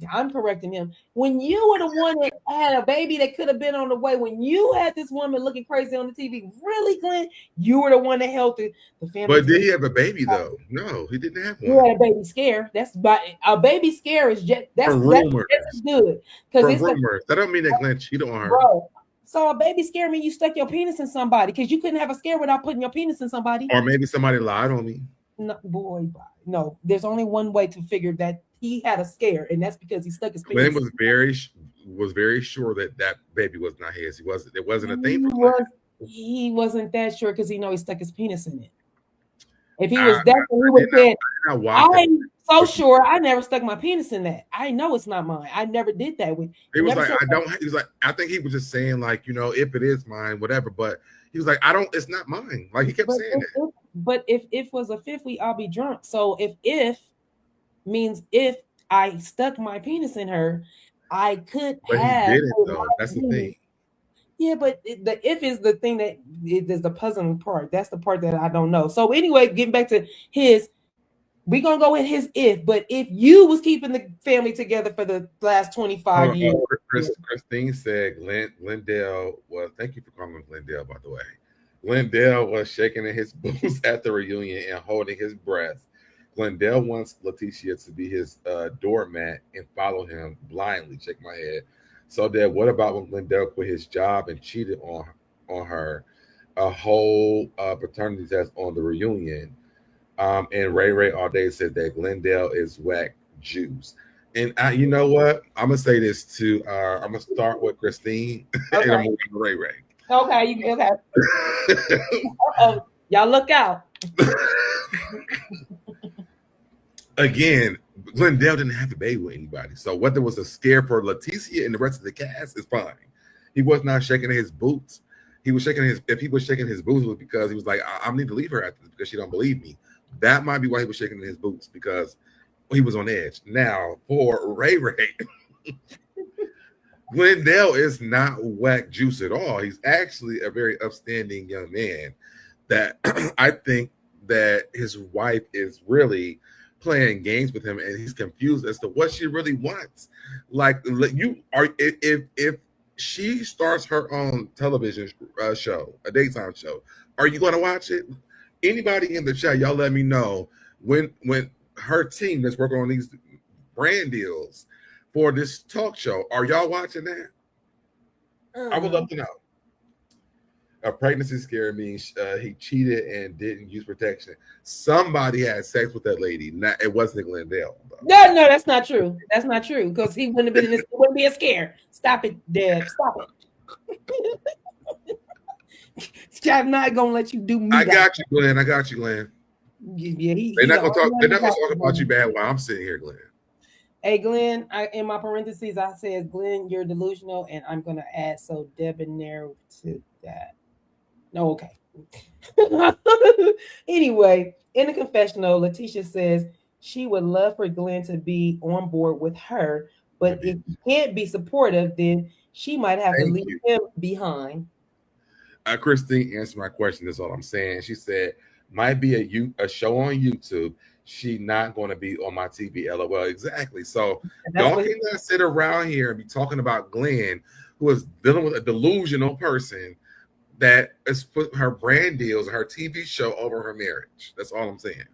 I'm correcting him. When you were the one that had a baby that could have been on the way, when you had this woman looking crazy on the TV, really, Glenn, you were the one that held the family But did together. he have a baby though? No, he didn't have You one. had a baby scare. That's but a baby scare is just From that's rumors. good because From it's the rumors. That don't mean that Glenn cheated on her. bro. So a baby scare mean you stuck your penis in somebody because you couldn't have a scare without putting your penis in somebody. Or maybe somebody lied on me. No, boy, no. There's only one way to figure that he had a scare, and that's because he stuck his Glenn penis. was very sure that that baby was not his. He wasn't. It wasn't a thing He for Glenn. he wasn't that sure because he know he stuck his penis in it. If he I, was that, he I would did have not. said, I did not watch that. "I'm so sure I never stuck my penis in that. I know it's not mine. I never did that with." He He was never like, said I that. don't. He was like, I think he was just saying like, if it is mine, whatever. But he was like, I don't. It's not mine. Like he kept But saying that. if was a fifth, we all be drunk. So if means if I stuck my penis in her, I could But he have. didn't though. That's the thing. Yeah, but the if is the thing that is the puzzling part. That's the part that I don't know. So anyway, getting back to his, we're gonna go with his if. But if you was keeping the family together for the last 25 years, Christine said Glendale was. Thank you for calling him Glendale, by the way. Glendale was shaking in his boots at the reunion and holding his breath. Glendale wants Lateshia to be his doormat and follow him blindly. Shake my head. So, Dad, what about when Glendale quit his job and cheated on her? A whole paternity test on the reunion. And Ray all day said that Glendale is whack juice. And you know what? I'm gonna say this to. I'm gonna start with Christine, okay, and I'm moving to Ray. okay. Oh, y'all look out. Again, Glendale didn't have a baby with anybody, so whether it was a scare for Lateshia and the rest of the cast is fine. He was not shaking his boots. He was shaking his. If he was shaking his boots, it was because he was like, I need to leave her after this because she don't believe me. That might be why he was shaking his boots because he was on edge. Now for Ray, Glendale is not whack juice at all. He's actually a very upstanding young man that I think that his wife is really playing games with him and he's confused as to what she really wants. Like you are if she starts her own television show, a daytime show, are you going to watch it? Anybody in the chat, y'all let me know when her team that's working on these brand deals for this talk show, are y'all watching that? I would love to know. A pregnancy scare means he cheated and didn't use protection. Somebody had sex with that lady. Not, it wasn't Glendale. No, that's not true. That's not true because he wouldn't have been in this. It wouldn't be a scare. Stop it, Deb. Stop it. I'm not gonna let you do me. I got you, Glenn. I got you, Glenn. Yeah, they're not gonna talk about you bad while I'm sitting here, Glenn. Hey, Glenn, in my parentheses, I said, Glenn, you're delusional, and I'm going to add SoDebNair to that. No, okay. Anyway, in the confessional, Lateshia says she would love for Glenn to be on board with her, but if he can't be supportive, then she might have to leave him behind. Christine answered my question. That's all I'm saying. She said, might be a show on YouTube. She not going to be on my TV. LOL. Exactly. So y'all cannot sit around here and be talking about Glenn, who is dealing with a delusional person that has put her brand deals, her TV show over her marriage. That's all I'm saying.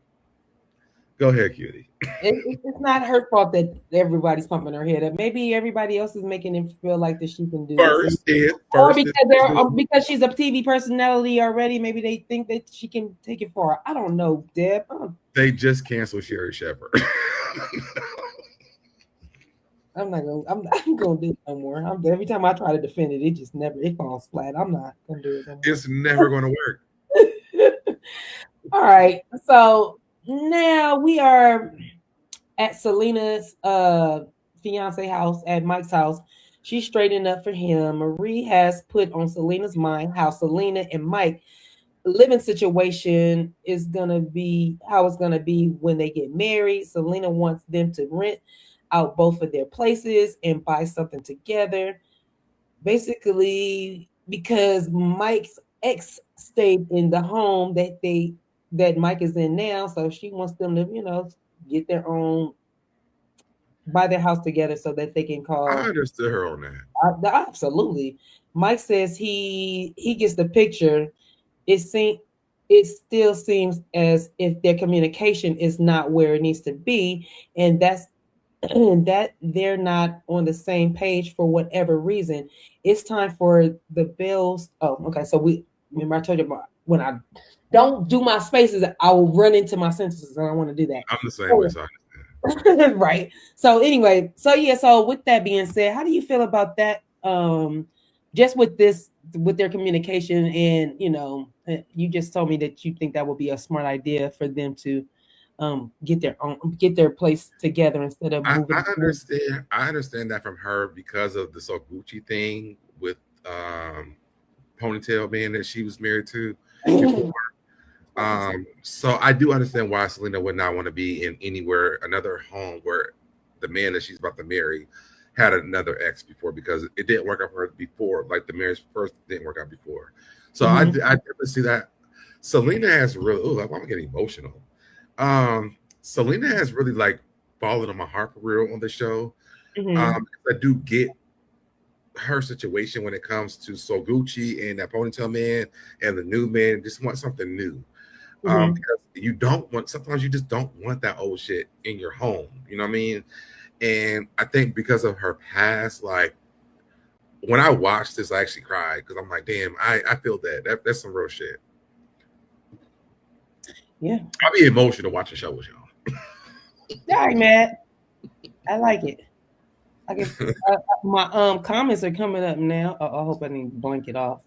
Go ahead, cutie. It's not her fault that everybody's pumping her head up. Maybe everybody else is making it feel like that she can do this, or First is because because she's a TV personality already. Maybe they think that she can take it for her. I don't know, Deb. they just canceled Sherry Shepherd. I'm not gonna. I'm not gonna do it no more. Every time I try to defend it, it just never. It falls flat. I'm not gonna do it no more. It's never going to work. All right. So now we are at Selena's fiance house, at Mike's house. She's straightening up for him. Marie has put on Selena's mind how Selena and Mike living situation is gonna be, how it's gonna be when they get married. Selena wants them to rent out both of their places and buy something together. Basically, because Mike's ex stayed in the home that Mike is in now, so she wants them to, get their own, buy their house together so that they can call. I understood her on that. Absolutely. Mike says he gets the picture. It still seems as if their communication is not where it needs to be, and that they're not on the same page for whatever reason. It's time for the bills. Oh, okay. So we remember I told you about when I don't do my spaces, I will run into my sentences, and I want to do that. I'm the same way. So right. So anyway, so with that being said, how do you feel about that? Just with their communication, and you just told me that you think that would be a smart idea for them to get their place together instead of moving. I understand that from her because of the Gucci thing with Ponytail Man that she was married to before. So I do understand why Selena would not want to be in another home where the man that she's about to marry had another ex before, because it didn't work out for her before. Like the marriage first didn't work out before. So I definitely see that. Selena has really, I'm getting emotional. Selena has really like fallen on my heart for real on the show. I do get her situation when it comes to Gucci and that Ponytail Man and the new man. Just want something new. Because sometimes you just don't want that old shit in your home. You know what I mean? And I think because of her past, like when I watched this, I actually cried because I'm like, damn, I feel that's some real shit. Yeah, I'll be emotional watching a show with y'all. All right, Matt. I like it. I guess my comments are coming up now. I hope I didn't blank it off.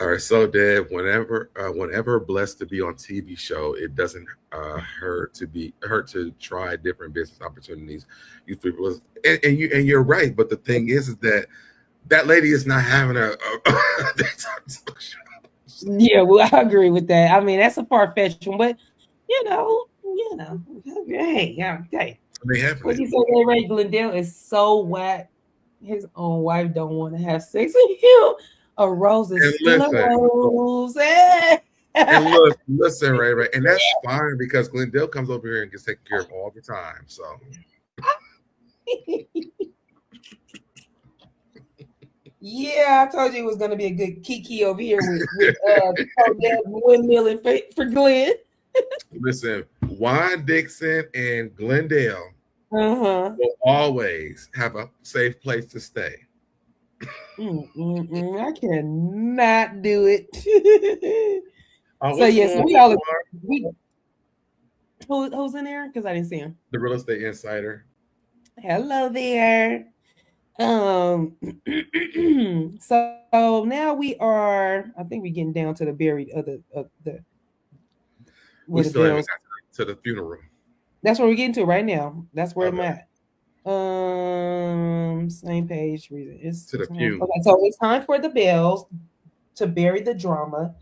All right, so Deb, whenever blessed to be on TV show, it doesn't hurt to try different business opportunities. You people, and you're right, but the thing is that lady is not having a yeah, well, I agree with that. I mean, that's a far-fetched one, but hey, yeah, hey. What you say, Ray Glendale is so whack. His own wife don't want to have sex with him. A rose is still a rose. And listen, Ray, and that's fine because Glendale comes over here and gets taken care of all the time. So. Yeah, I told you it was going to be a good kiki over here with windmilling for Glenn. Listen, Juan Dixon and Glendale will always have a safe place to stay. I cannot do it. So yes, we all who's in there? Because I didn't see him. The real estate insider. Hello there. So now we are. I think we're getting down to the buried We still haven't got to the funeral. That's where we're getting to right now. That's where I'm at. Same page. It's to the funeral. Okay, so it's time for the bells to bury the drama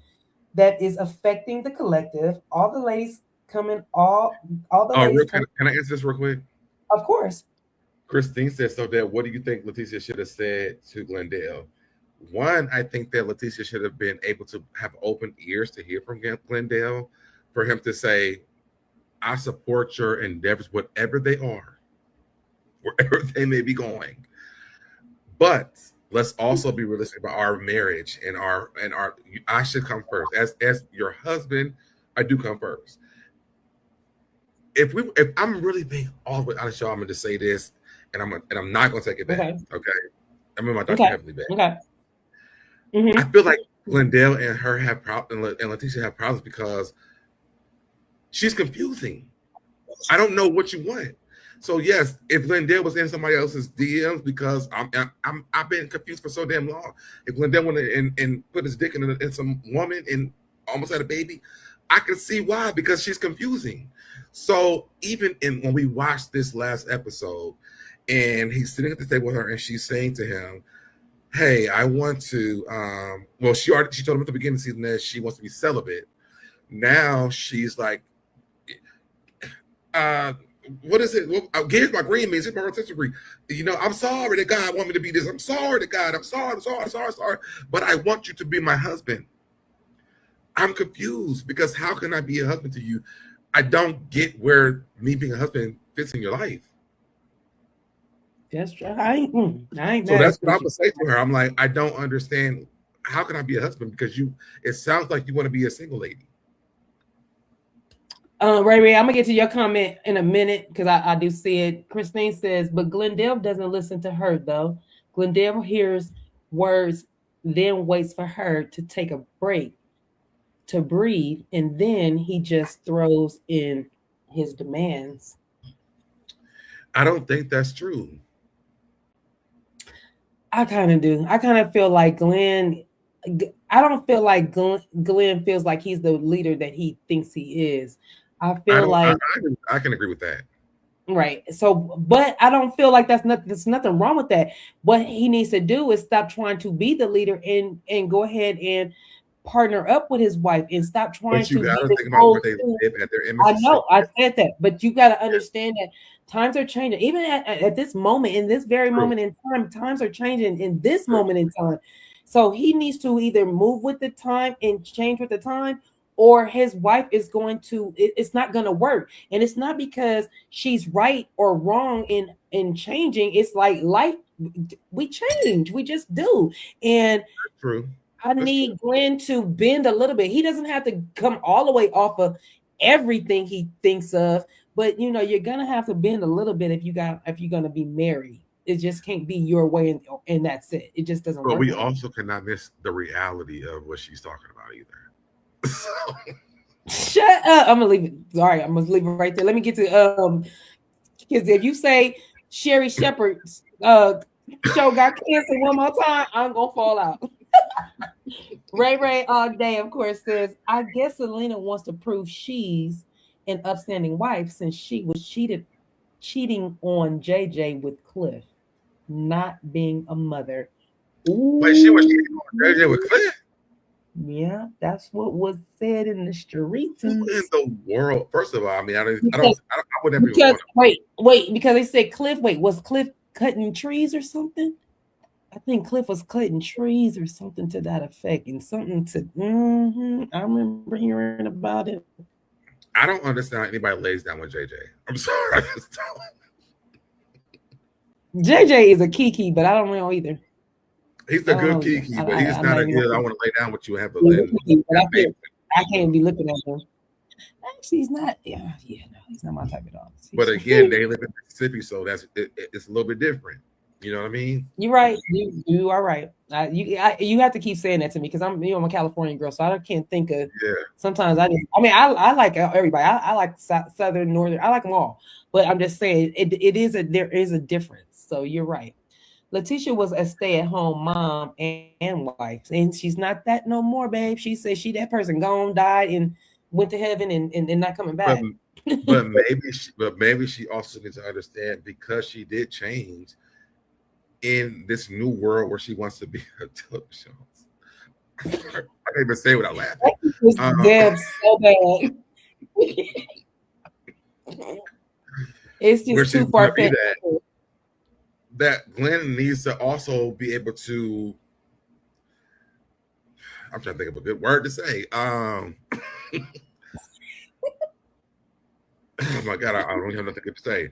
that is affecting the collective. All the ladies coming. All the ladies. Can I answer this real quick? Of course. Christine said, so that what do you think Lateshia should have said to Glendale? One, I think that Lateshia should have been able to have open ears to hear from Glendale, for him to say, I support your endeavors, whatever they are, wherever they may be going. But let's also be realistic about our marriage and our I should come first. As your husband, I do come first. if I'm really being all the way honest, y'all, I'm gonna just say this, and I'm not gonna take it back. Okay. I'm in my Dr. Okay. Heavily back. Okay. Mm-hmm. I feel like Glendale and her have problems, and Lateshia have problems because she's confusing. I don't know what you want. So yes, if Glendale was in somebody else's DMs because I've been confused for so damn long. If Glendale went and put his dick in some woman and almost had a baby, I can see why, because she's confusing. So even when we watched this last episode and he's sitting at the table with her and she's saying to him, hey, I want to she told him at the beginning of the season that she wants to be celibate. Now she's like, what is it? Well, here's my green means, here's my rotisserie degree. You know, I'm sorry that God want me to be this. I'm sorry to God. I'm sorry. But I want you to be my husband. I'm confused because how can I be a husband to you? I don't get where me being a husband fits in your life. That's true. I ain't So that's what I would say to her. I'm like, I don't understand. How can I be a husband? Because it sounds like you want to be a single lady. Ray, I'm gonna get to your comment in a minute because I do see it. Christine says, but Glendale doesn't listen to her though. Glendale hears words, then waits for her to take a break to breathe, and then he just throws in his demands. I don't think that's true. I kind of do. I kind of feel like Glenn. I don't feel like Glenn feels like he's the leader that he thinks he is. I feel like I can agree with that. Right. So, but I don't feel like there's nothing wrong with that. What he needs to do is stop trying to be the leader and go ahead and partner up with his wife and stop trying but you to gotta think about what they live at their image. I know, I said that, but you got to understand that times are changing. Even at this moment, in this very moment in time, times are changing in this moment in time. So he needs to either move with the time and change with the time, or his wife is going to, it's not going to work. And it's not because she's right or wrong in changing. It's like life, we change, we just do. And true. I need Glenn to bend a little bit. He doesn't have to come all the way off of everything he thinks of, but you know, you're gonna have to bend a little bit if you're gonna be married. It just can't be your way, and that's it. It just doesn't work. But we also cannot miss the reality of what she's talking about either. Shut up. I'm gonna leave it. Sorry, I'm gonna leave it right there. Let me get to because if you say Sherry Shepherd's show got canceled one more time, I'm gonna fall out. Ray all day, of course, says, I guess Selena wants to prove she's an upstanding wife since she was cheating on JJ with Cliff, not being a mother. Ooh. But she was cheating on JJ with Cliff? Yeah, that's what was said in the streets. Who in the world? First of all, I mean, I would never because wait, because they said Cliff. Wait, was Cliff cutting trees or something? I think Cliff was cutting trees or something to that effect, and something to. I remember hearing about it. I don't understand how anybody lays down with JJ. I'm sorry, I just don't. JJ is a Kiki, but I don't know either. He's a good Kiki, but he's not a good. I want to lay down with you and have a little. I can't be looking at him. Actually, he's not. Yeah, no, he's not my type at all. But again, they live in Mississippi, so it's a little bit different. You know what I mean? You're right. You are right. You have to keep saying that to me because I'm a California girl, so I can't think of. Yeah. Sometimes I like everybody. I like Southern, Northern. I like them all, but I'm just saying there is a difference. So you're right. Lateshia was a stay-at-home mom and wife, and she's not that no more, babe. She said that person gone, died, and went to heaven and not coming back. But maybe she also needs to understand because she did change in this new world where she wants to be a television host. I can't even say it without laughing. So bad. It's just too far fetched. That Glenn needs to also be able to. I'm trying to think of a good word to say. Oh my God, I don't have nothing good to say.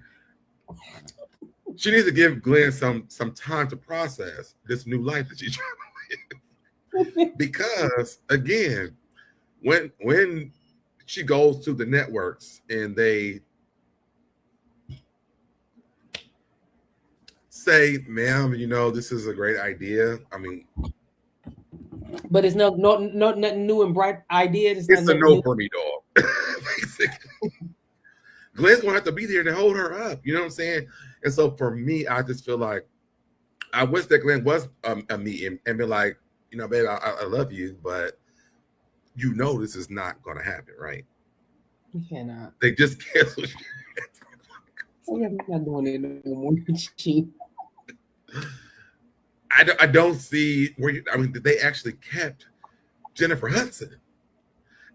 She needs to give Glenn some time to process this new life that she's trying to live. Because again, when she goes to the networks and they say, ma'am, this is a great idea. I mean, But it's no nothing new and bright ideas. It's not it's a nothing no new. for me, dog. Basically. Glenn's gonna have to be there to hold her up. You know what I'm saying? And so for me, I just feel like I wish that Glenn was a meeting and be like, babe, I love you, but this is not gonna happen, right? You cannot. They just canceled. I'm not doing it no more. I don't see where they actually kept Jennifer Hudson,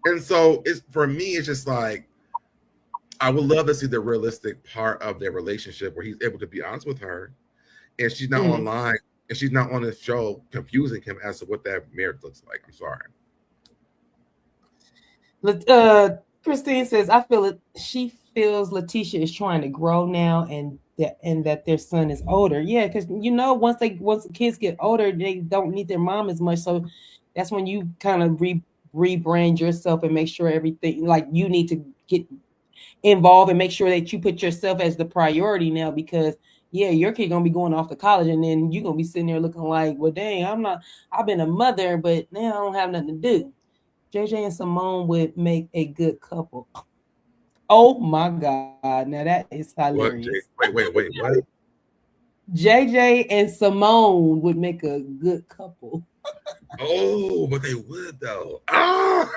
and so it's for me. It's just like I would love to see the realistic part of their relationship where he's able to be honest with her, and she's not online and she's not on the show confusing him as to what that marriage looks like. I'm sorry. Christine says, I feel it. She feels Lateshia is trying to grow now, and that their son is older. Yeah, because once the kids get older, they don't need their mom as much. So that's when you kind of rebrand yourself and make sure everything, like, you need to get involved and make sure that you put yourself as the priority now, because your kid gonna be going off to college, and then you're gonna be sitting there looking like, well, dang, I've been a mother, but now I don't have nothing to do. JJ and Simone would make a good couple. Oh my God. Now that is hilarious. Wait, what? JJ and Simone would make a good couple. Oh, but they would though. Oh!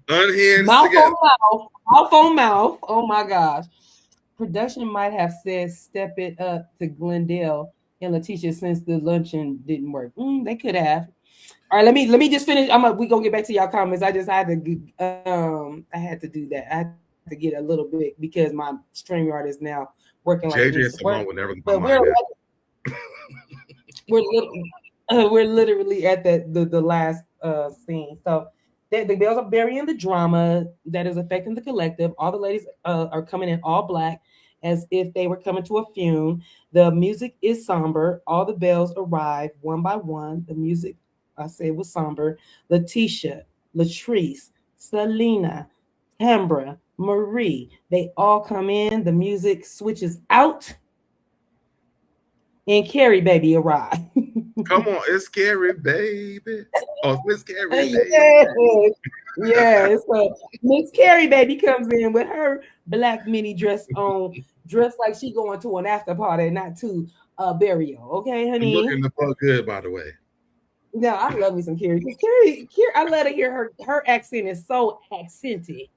Unhinged mouth together. on mouth. Mouth on mouth. Oh my gosh. Production might have said step it up to Glendale and Lateshia since the luncheon didn't work. They could have. All right, let me just finish. We gonna get back to y'all comments. I just had to I had to do that. I had to get a little bit because my StreamYard is now working like JJ and Simone would never. But we're literally at the last scene. So the girls are burying the drama that is affecting the collective. All the ladies are coming in all black as if they were coming to a funeral. The music is somber. All the bells arrive one by one. The music, I said, was somber. Lateshia, Latrice, Selena, Tambra, Marie, they all come in. The music switches out. And Kerri baby arrived. Come on, it's Kerri baby. Oh, Miss Kerri baby. Yes. So Miss Kerri baby comes in with her black mini dress on, dressed like she going to an after party, not to a burial. Okay, honey. I'm looking the fuck good, by the way. No, I love me some Kerri. Kerri, I let her hear her accent is so accented.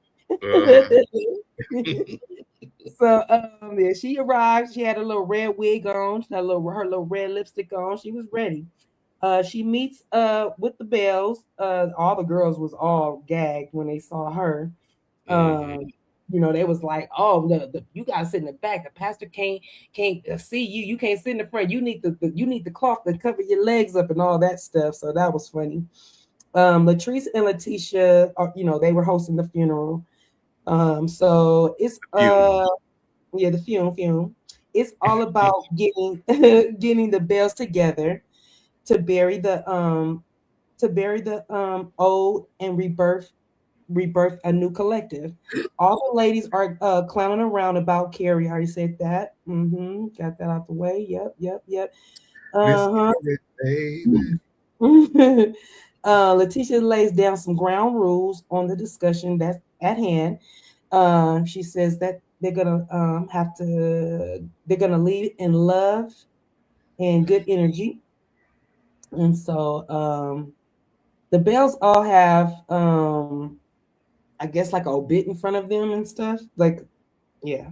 So yeah, she arrived. She had a little red wig on. She had her little red lipstick on. She was ready. She meets with the Bells. All the girls was all gagged when they saw her. They was like, "Oh, you gotta sit in the back. The pastor can't see you. You can't sit in the front. You need the cloth to cover your legs up and all that stuff." So that was funny. Latrice and Lateshia, they were hosting the funeral. So it's the funeral. It's all about getting the Bells together to bury the old and rebirth a new collective. All the ladies are clowning around about Kerri. I already said that. Got that out the way. Yep. Lateshia lays down some ground rules on the discussion that's at hand. She says that they're gonna lead in love and good energy. And so the Bells all have I guess like an obit in front of them and stuff. Like, yeah,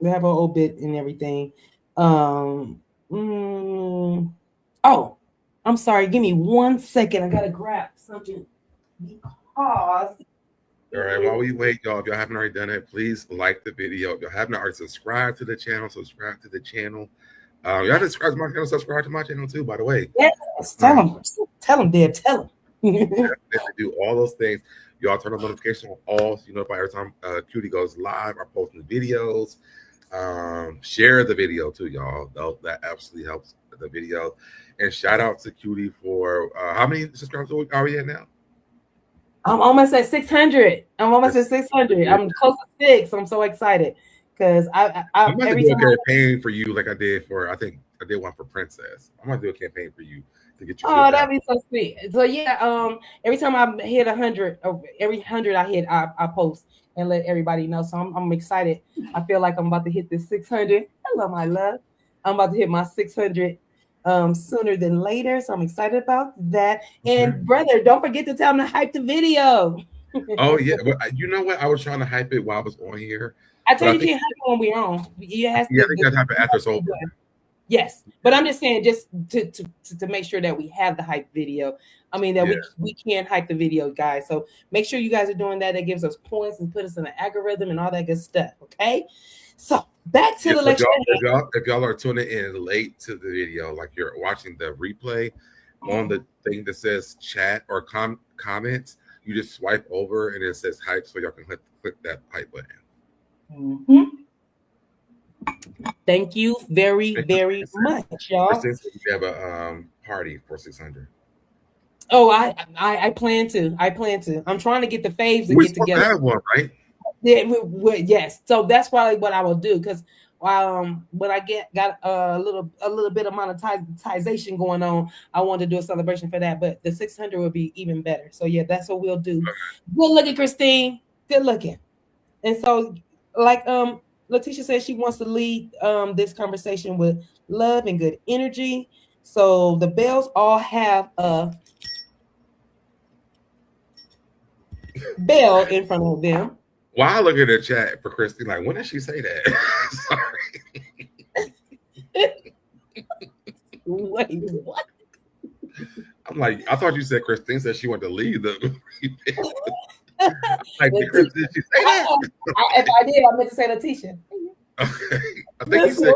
they have an obit and everything. Oh, I'm sorry. Give me 1 second. I gotta grab something because. All right, while we wait, y'all, if y'all haven't already done it, please like the video. If y'all haven't already subscribed to the channel, subscribe to the channel. Y'all subscribe to my channel, subscribe to my channel too, by the way. Yes, tell them, Deb, tell them. Do all those things. Y'all turn on notifications on all, so you know by every time Cutie goes live or posting videos. Share the video too, y'all. That absolutely helps the video. And shout out to Cutie for how many subscribers are we at now? I'm almost at 600. I'm close to 6. I'm so excited. Because I'm about to every do a time campaign for you, like I did for. I think I did one for Princess. I'm gonna do a campaign for you to get you feel oh, better. that'd be so sweet. So yeah, every time I hit 100, every 100 I hit, I post and let everybody know. So I'm excited. I feel like I'm about to hit this 600. Hello, my love. I'm about to hit my 600 sooner than later. So I'm excited about that. And brother, don't forget to tell them to hype the video. Oh yeah, but you know what? I was trying to hype it while I was on here, I but told I you think can't hype it when we're on. You has yeah, I think that happened after it's over. Yes, but I'm just saying, just to make sure that we have the hype video. I mean that Yeah. we can hype the video, guys. So make sure you guys are doing that. That gives us points and put us in the algorithm and all that good stuff. Okay. So back to Yeah, the so lecture. if y'all are tuning in late to the video, like you're watching the replay, on the thing that says chat or comments, you just swipe over and it says hype, so y'all can click that hype button. Mm-hmm. Thank you very, very much, y'all. Since we have a party for 600. Oh, I plan to. I plan to. I'm trying to get the faves to We're get supposed to together. have one, right? Yeah, yes. So that's probably what I will do, because when I got a little bit of monetization going on, I want to do a celebration for that. But the 600 would be even better. So yeah, that's what we'll do. Good looking, Christine. Good looking. And so, like Lateshia said, she wants to lead this conversation with love and good energy. So the bells all have a bell in front of them. While I look at the chat for Christine, like, when did she say that? Sorry. Wait, what? I'm like, I thought you said Christine said she wanted to leave the. Like, did she say that? If I did, I meant to say Lateshia. Okay. I think you said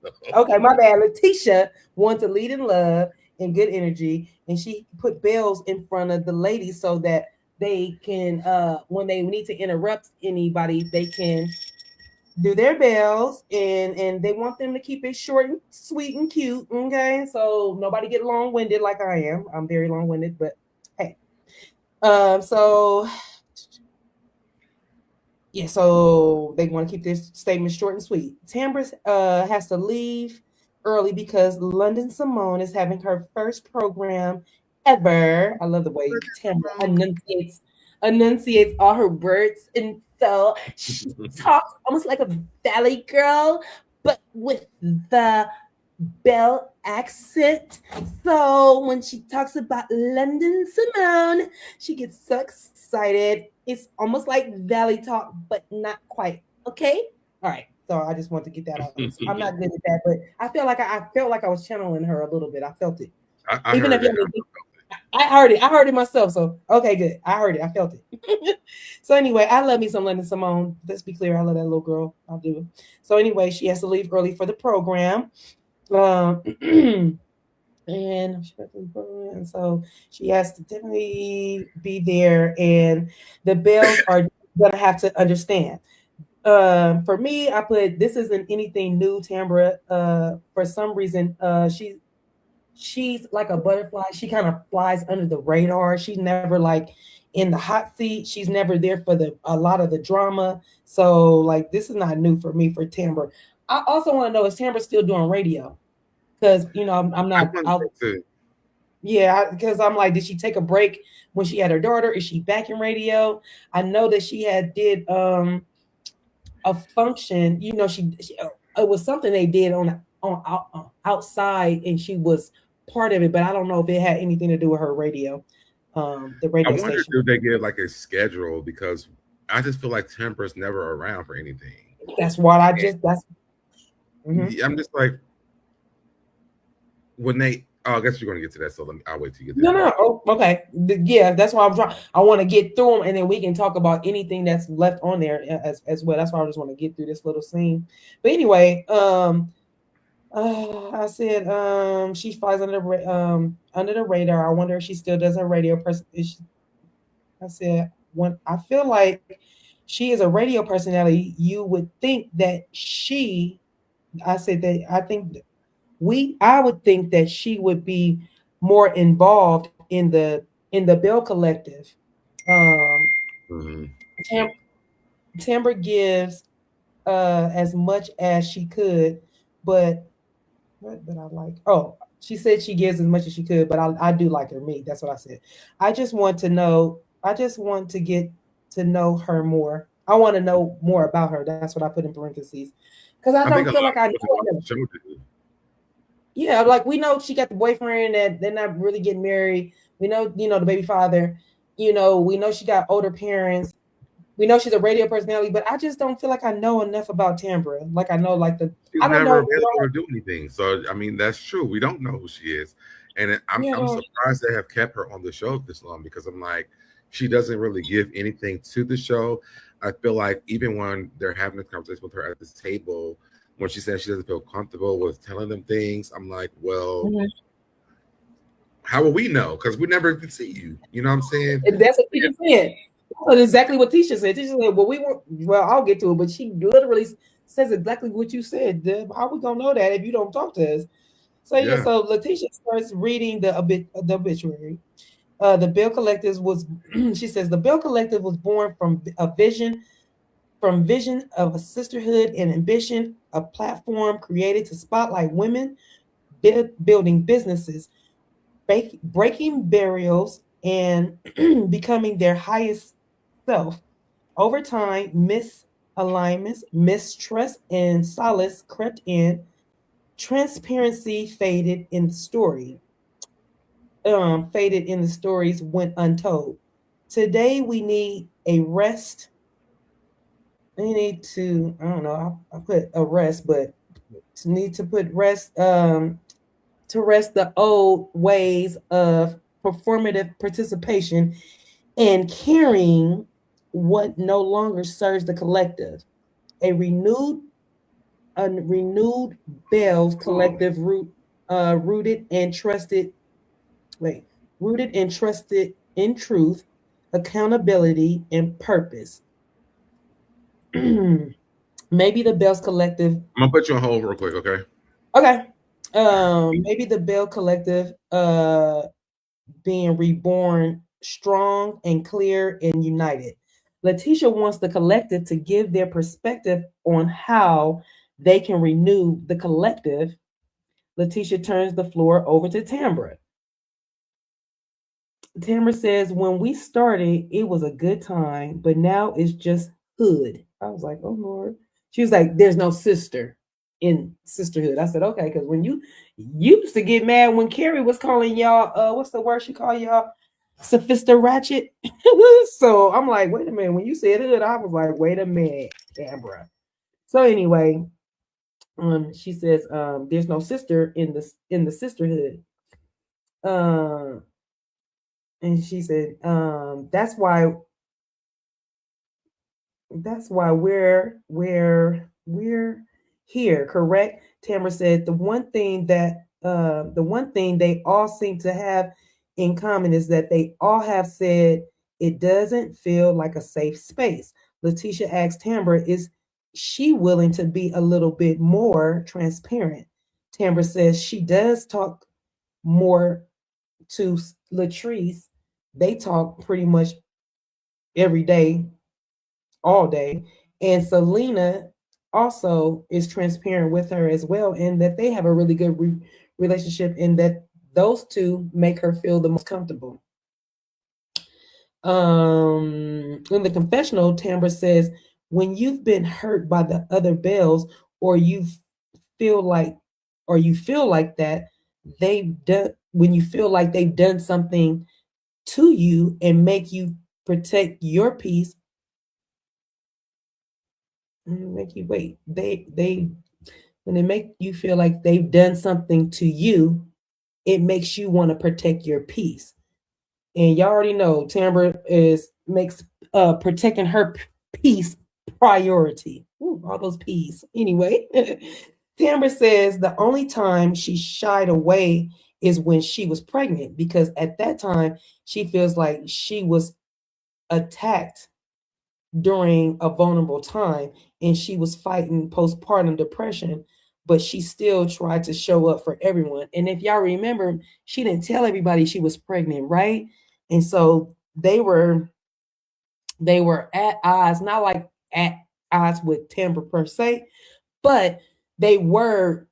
Christine. Okay, my bad. Lateshia wants to lead in love and good energy, and she put bells in front of the ladies so that they can, when they need to interrupt anybody, they can do their bells, and they want them to keep it short and sweet and cute. Okay, so nobody get long-winded like I am. I'm very long-winded, but hey. So yeah, so they want to keep this statement short and sweet. Tambra has to leave early because London Simone is having her first program ever. I love the way Tambra enunciates all her words, and so she talks almost like a valley girl, but with the Belle accent. So when she talks about London Simone, she gets so excited. It's almost like Valley talk, but not quite. Okay? All right. So I just want to get that out. I'm not good at that, but I felt like I was channeling her a little bit. I felt it. I Even heard if I heard it. I heard it myself. So okay, good. I heard it. I felt it. So anyway, I love me some London Simone. Let's be clear. I love that little girl. I do. So anyway, she has to leave early for the program. And so she has to definitely be there, and the bells are gonna have to understand. For me, I put this isn't anything new, Tambra. For some reason, she's like a butterfly. She kind of flies under the radar. She's never like in the hot seat. She's never there for a lot of the drama. So like this is not new for me for Tambra. I also want to know, is Tambra still doing radio? Because I'm not out. Yeah, because I'm like, did she take a break when she had her daughter? Is she back in radio? I know that she did a function. She it was something they did on outside, and she was part of it. But I don't know if it had anything to do with her radio. The radio I wonder station. if they give like a schedule, because I just feel like Temper's never around for anything. That's what I just. I'm just like, when they. Oh, I guess you're going to get to that, so I'll wait till you get there. there. No. Oh, okay. Yeah, that's why I'm trying. I want to get through them, and then we can talk about anything that's left on there as well. That's why I just want to get through this little scene. But anyway, I said she flies under the radar. I wonder if she still does her radio person. I said, when I feel like she is a radio personality, you would think that I would think that she would be more involved in the Bell Collective. Tambra gives as much as she could, but what did I like? Oh, she said she gives as much as she could, but I do like her. Me, that's what I said. I just want to know. I just want to get to know her more. I want to know more about her. That's what I put in parentheses, because I I think don't a feel lot like of I people who watch know her. the show do. Yeah, like we know she got the boyfriend that they're not really getting married. We know, the baby father. We know she got older parents. We know she's a radio personality, but I just don't feel like I know enough about Tambra. Like I know, like She's I don't never know. available to do anything. So I mean, that's true. We don't know who she is, and I'm Yeah, surprised they have kept her on the show this long because I'm like, she doesn't really give anything to the show. I feel like even when they're having this conversation with her at this table, when she says she doesn't feel comfortable with telling them things, I'm like, well, mhm. how will we know? Because we never even see you. You know what I'm saying? And that's what Tisha said. That's exactly what Tisha said. Tisha said, "Well, we were well. I'll get to it, but she literally says exactly what you said. Deb. How we gonna know that if you don't talk to us?" So yeah, Yeah. so Letitia starts reading the obituary. The Bill Collective was, she says, the Bill Collective was born from vision of a sisterhood and ambition, a platform created to spotlight women building businesses, breaking barriers, and becoming their highest self. Over time, misalignments, mistrust, and solace crept in. Transparency faded in the stories went untold. Today we need a rest. We need to, I don't know, I put a rest, but need to put rest, to rest the old ways of performative participation and carrying what no longer serves the collective. A renewed Bells collective rooted and trusted wait, rooted and trusted in truth, accountability, and purpose. Maybe the Bells Collective. I'm gonna put you on hold real quick, okay? Okay. Maybe the Bell Collective being reborn strong and clear and united. Lateshia wants the collective to give their perspective on how they can renew the collective. Lateshia turns the floor over to Tambra. Tamara says, when we started, it was a good time, but now it's just hood. I was like, oh Lord. She was like, there's no sister in sisterhood. I said, okay, because when you used to get mad when Kerri was calling y'all, what's the word she called y'all? Sophista ratchet. So I'm like, wait a minute. When you said hood, I was like, wait a minute, Tamara. So anyway, she says, there's no sister in the sisterhood. Um, and she said, that's why we're here, correct? Tamara said the one thing they all seem to have in common is that they all have said it doesn't feel like a safe space. Lateshia asked Tamara, is she willing to be a little bit more transparent? Tamara says she does talk more to Latrice. They talk pretty much every day, all day. And Selena also is transparent with her as well, and that they have a really good relationship, and that those two make her feel the most comfortable. In the confessional, Tambra says, when you've been hurt by the other Bells, or feel like, you feel like that when you feel like they've done something to you and make you protect your peace, make you wait. They when they make you feel like they've done something to you, it makes you want to protect your peace. And y'all already know Tambra makes protecting her peace priority. Ooh, all those peas. Anyway, Tambra says the only time she shied away is when she was pregnant, because at that time she feels like she was attacked during a vulnerable time, and she was fighting postpartum depression, but she still tried to show up for everyone. And if y'all remember, she didn't tell everybody she was pregnant, right? And so they were at odds, not like at odds with Tambra per se, but they were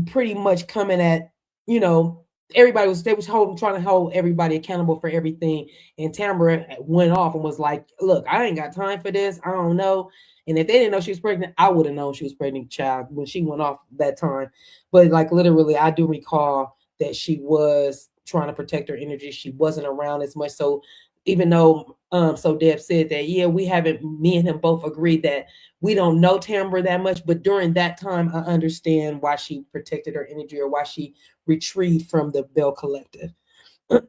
pretty much coming at, you know, they was trying to hold everybody accountable for everything. And Tamara went off and was like, look, I ain't got time for this. I don't know. And if they didn't know she was pregnant, I would have known she was pregnant, child, when she went off that time. But like literally, I do recall that she was trying to protect her energy. She wasn't around as much. So even though so Deb said that, yeah, we haven't, me and him both agreed that we don't know Tamara that much, but during that time, I understand why she protected her energy or why she retrieved from the Bell Collective.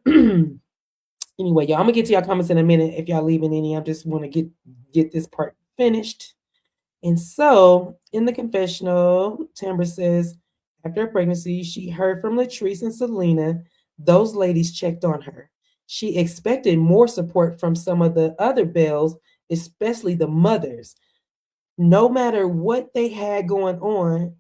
Anyway, y'all, I'm gonna get to y'all comments in a minute. If y'all leaving any, I just want to get this part finished. And so, in the confessional, Tamara says after her pregnancy, she heard from Latrice and Selena. Those ladies checked on her. She expected more support from some of the other Bells, especially the mothers. No matter what they had going on,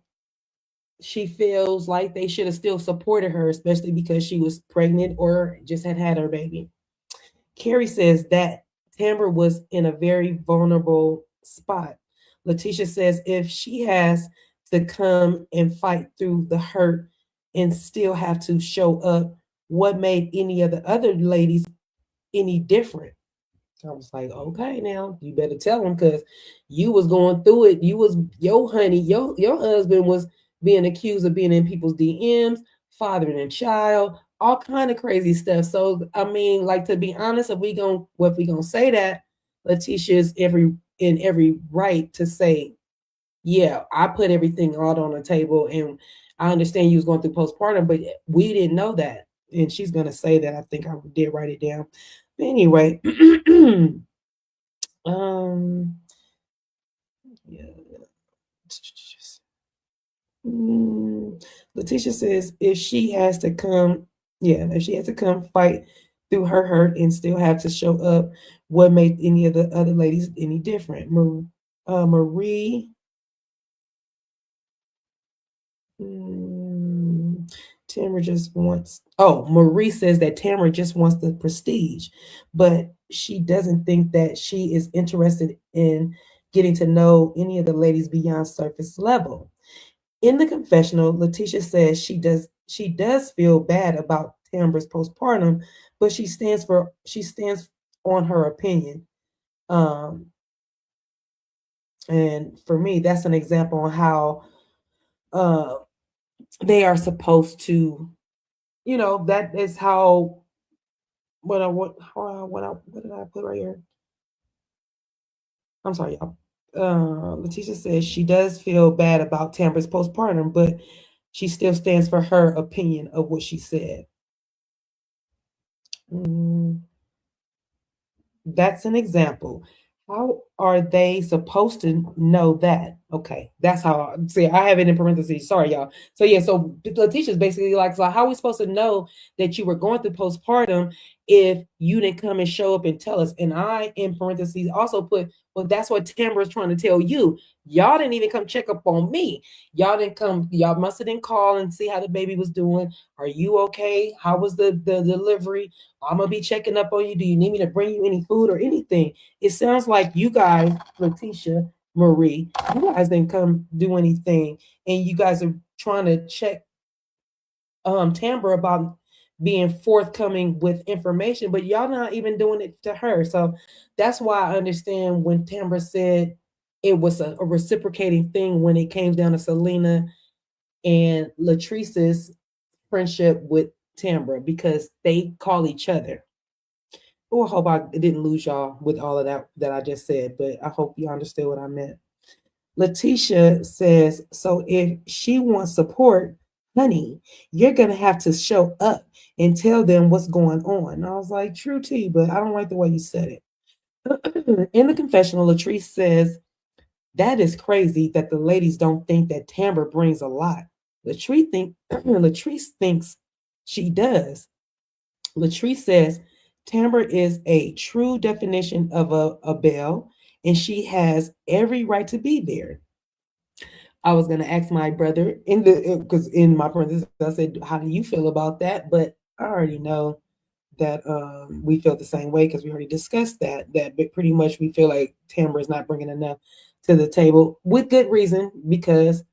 she feels like they should have still supported her, especially because she was pregnant or just had her baby. Kerri says that Tamara was in a very vulnerable spot. Lateshia says if she has to come and fight through the hurt and still have to show up, what made any of the other ladies any different? I was like, okay, now you better tell them because you was going through it. You was your honey, your husband was being accused of being in people's DMs, fathering a child, all kind of crazy stuff. So I mean, like to be honest, if we gonna say that, Letitia's in every right to say, yeah, I put everything out on the table, and I understand you was going through postpartum, but we didn't know that, and she's gonna say that. I think I did write it down. But anyway, yeah. Lateshia says if she has to come, if she has to come fight through her hurt and still have to show up, what made any of the other ladies any different? Marie. Tamara just wants. Oh, Marie says that Tamara just wants the prestige, but she doesn't think that she is interested in getting to know any of the ladies beyond surface level. In the confessional, Lateshia says she does feel bad about Tamara's postpartum, but she stands on her opinion. And for me, that's an example on how they are supposed to, that is how what did I put right here? I'm sorry, y'all. Lateshia says she does feel bad about Tamara's postpartum, but she still stands for her opinion of what she said. That's an example. How are they supposed to know that? Okay, that's how see. I have it in parentheses. Sorry, y'all. So yeah, so Letitia's basically like, so how are we supposed to know that you were going through postpartum if you didn't come and show up and tell us? And I, in parentheses, also put, well, that's what Tamara's trying to tell you. Y'all didn't even come check up on me. Y'all didn't come. Y'all must have didn't call and see how the baby was doing. Are you okay? How was the delivery? I'm gonna be checking up on you. Do you need me to bring you any food or anything? It sounds like you guys, Lateshia, Marie, you guys didn't come do anything, and you guys are trying to check Tamara about being forthcoming with information, but y'all not even doing it to her. So that's why I understand when Tamara said it was a reciprocating thing when it came down to Selena and Latrice's friendship with Tamara, because they call each other. Oh, I hope I didn't lose y'all with all of that I just said, but I hope you understood what I meant. Lateshia says, so if she wants support, honey, you're going to have to show up and tell them what's going on. And I was like, true T, but I don't like the way you said it. In the confessional, Latrice says, that is crazy that the ladies don't think that Tamara brings a lot. Latrice thinks she does. Latrice says, Tamara is a true definition of a belle, and she has every right to be there. I was gonna ask my brother because in my parentheses I said, "How do you feel about that?" But I already know we feel the same way because we already discussed that pretty much we feel like Tamra is not bringing enough to the table with good reason because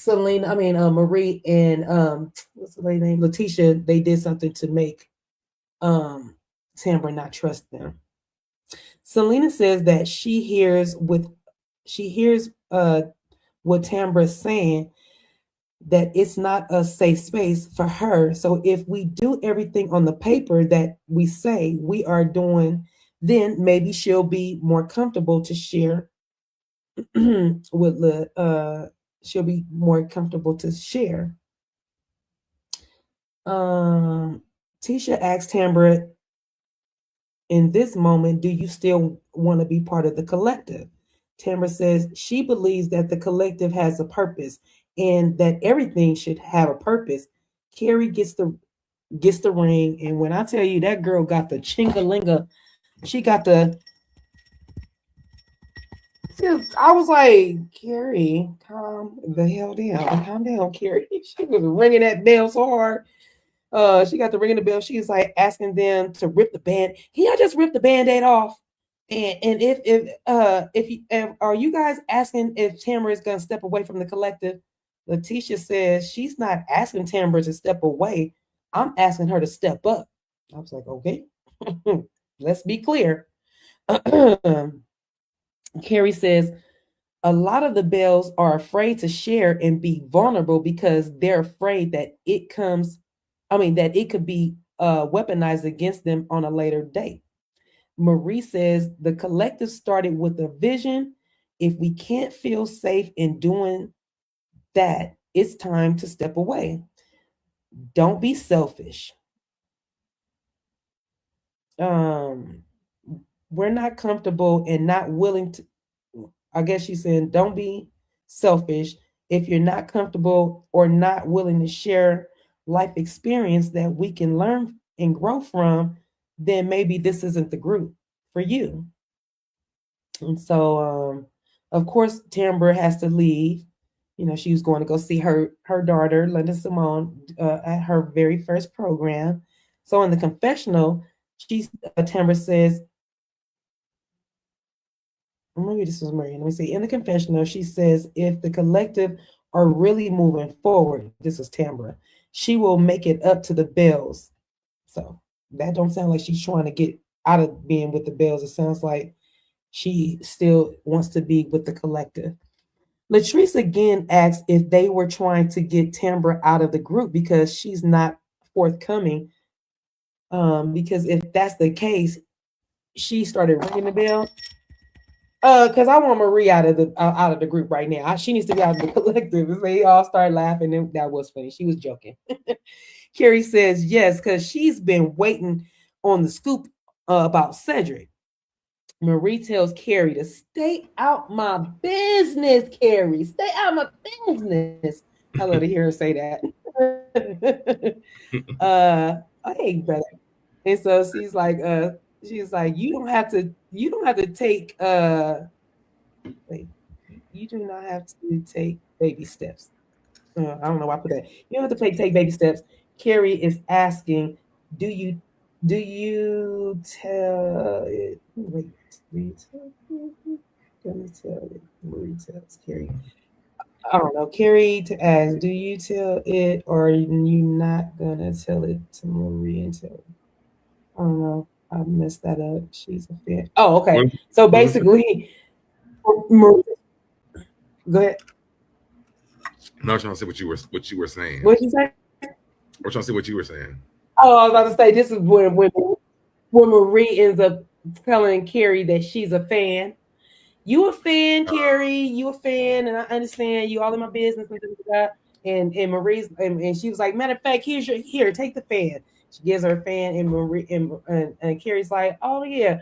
Marie and what's the lady's name, Lateshia, they did something to make Tamra not trust them. Selena says that she hears what Tamra is saying, that it's not a safe space for her. So if we do everything on the paper that we say we are doing, then maybe she'll be more comfortable to share with the she'll be more comfortable to share. Tisha asked Tambra in this moment, do you still want to be part of the collective? Tamra says she believes that the collective has a purpose and that everything should have a purpose. Kerri gets the ring, and when I tell you that girl got the chingalinga, she got the. I was like, Kerri, calm the hell down, calm down, Kerri. She was ringing that bell so hard. She got the ringing the bell. She's like asking them to rip the band. Can y'all just rip the band-aid off? And if are you guys asking if Tamra is gonna step away from the collective? Lateshia says she's not asking Tamra to step away. I'm asking her to step up. I was like, okay, let's be clear. Kerri says a lot of the Bells are afraid to share and be vulnerable because they're afraid that it could be weaponized against them on a later date. Marie says the collective started with a vision. If we can't feel safe in doing that, it's time to step away. Don't be selfish. We're not comfortable and not willing to. I guess she's saying, don't be selfish if you're not comfortable or not willing to share life experience that we can learn and grow from, then maybe this isn't the group for you. And so, of course, Tamra has to leave. You know, she was going to go see her daughter, Linda Simone, at her very first program. So in the confessional, Tamra says, maybe this was Marie. Let me see. In the confessional, she says, if the collective are really moving forward, this is Tamra, she will make it up to the Bells. So that don't sound like she's trying to get out of being with the Bells. It sounds like she still wants to be with the collective. Latrice again asked if they were trying to get Tamra out of the group because she's not forthcoming. Because if that's the case, she started ringing the bell. Because I want Marie out of the group right now. She needs to be out of the collective. So they all start laughing, and that was funny. She was joking. Kerri says yes, because she's been waiting on the scoop about Cedric. Marie tells Kerri to stay out my business, Kerri. Stay out my business. I love to hear her say that. Hey, brother. And so she's like, you don't have to take you do not have to take baby steps. I don't know why I put that. You don't have to take baby steps. Kerri is asking, do you tell it? Wait, do you tell it? Let me tell it. Marie tells Kerri. I don't know. Kerri to ask, do you tell it or are you not gonna tell it to Marie and tell it? I don't know. I messed that up. She's a fan. Oh, okay. So basically, Marie, go ahead. No, I was trying to say what you were saying. What you say? We're trying to see what you were saying. Oh, I was about to say this is when Marie ends up telling Kerri that she's a fan. You a fan, Kerri? You a fan, and I understand you all in my business and Marie's and she was like, matter of fact, here, take the fan. She gives her a fan, and Marie and Kerri's like, oh yeah.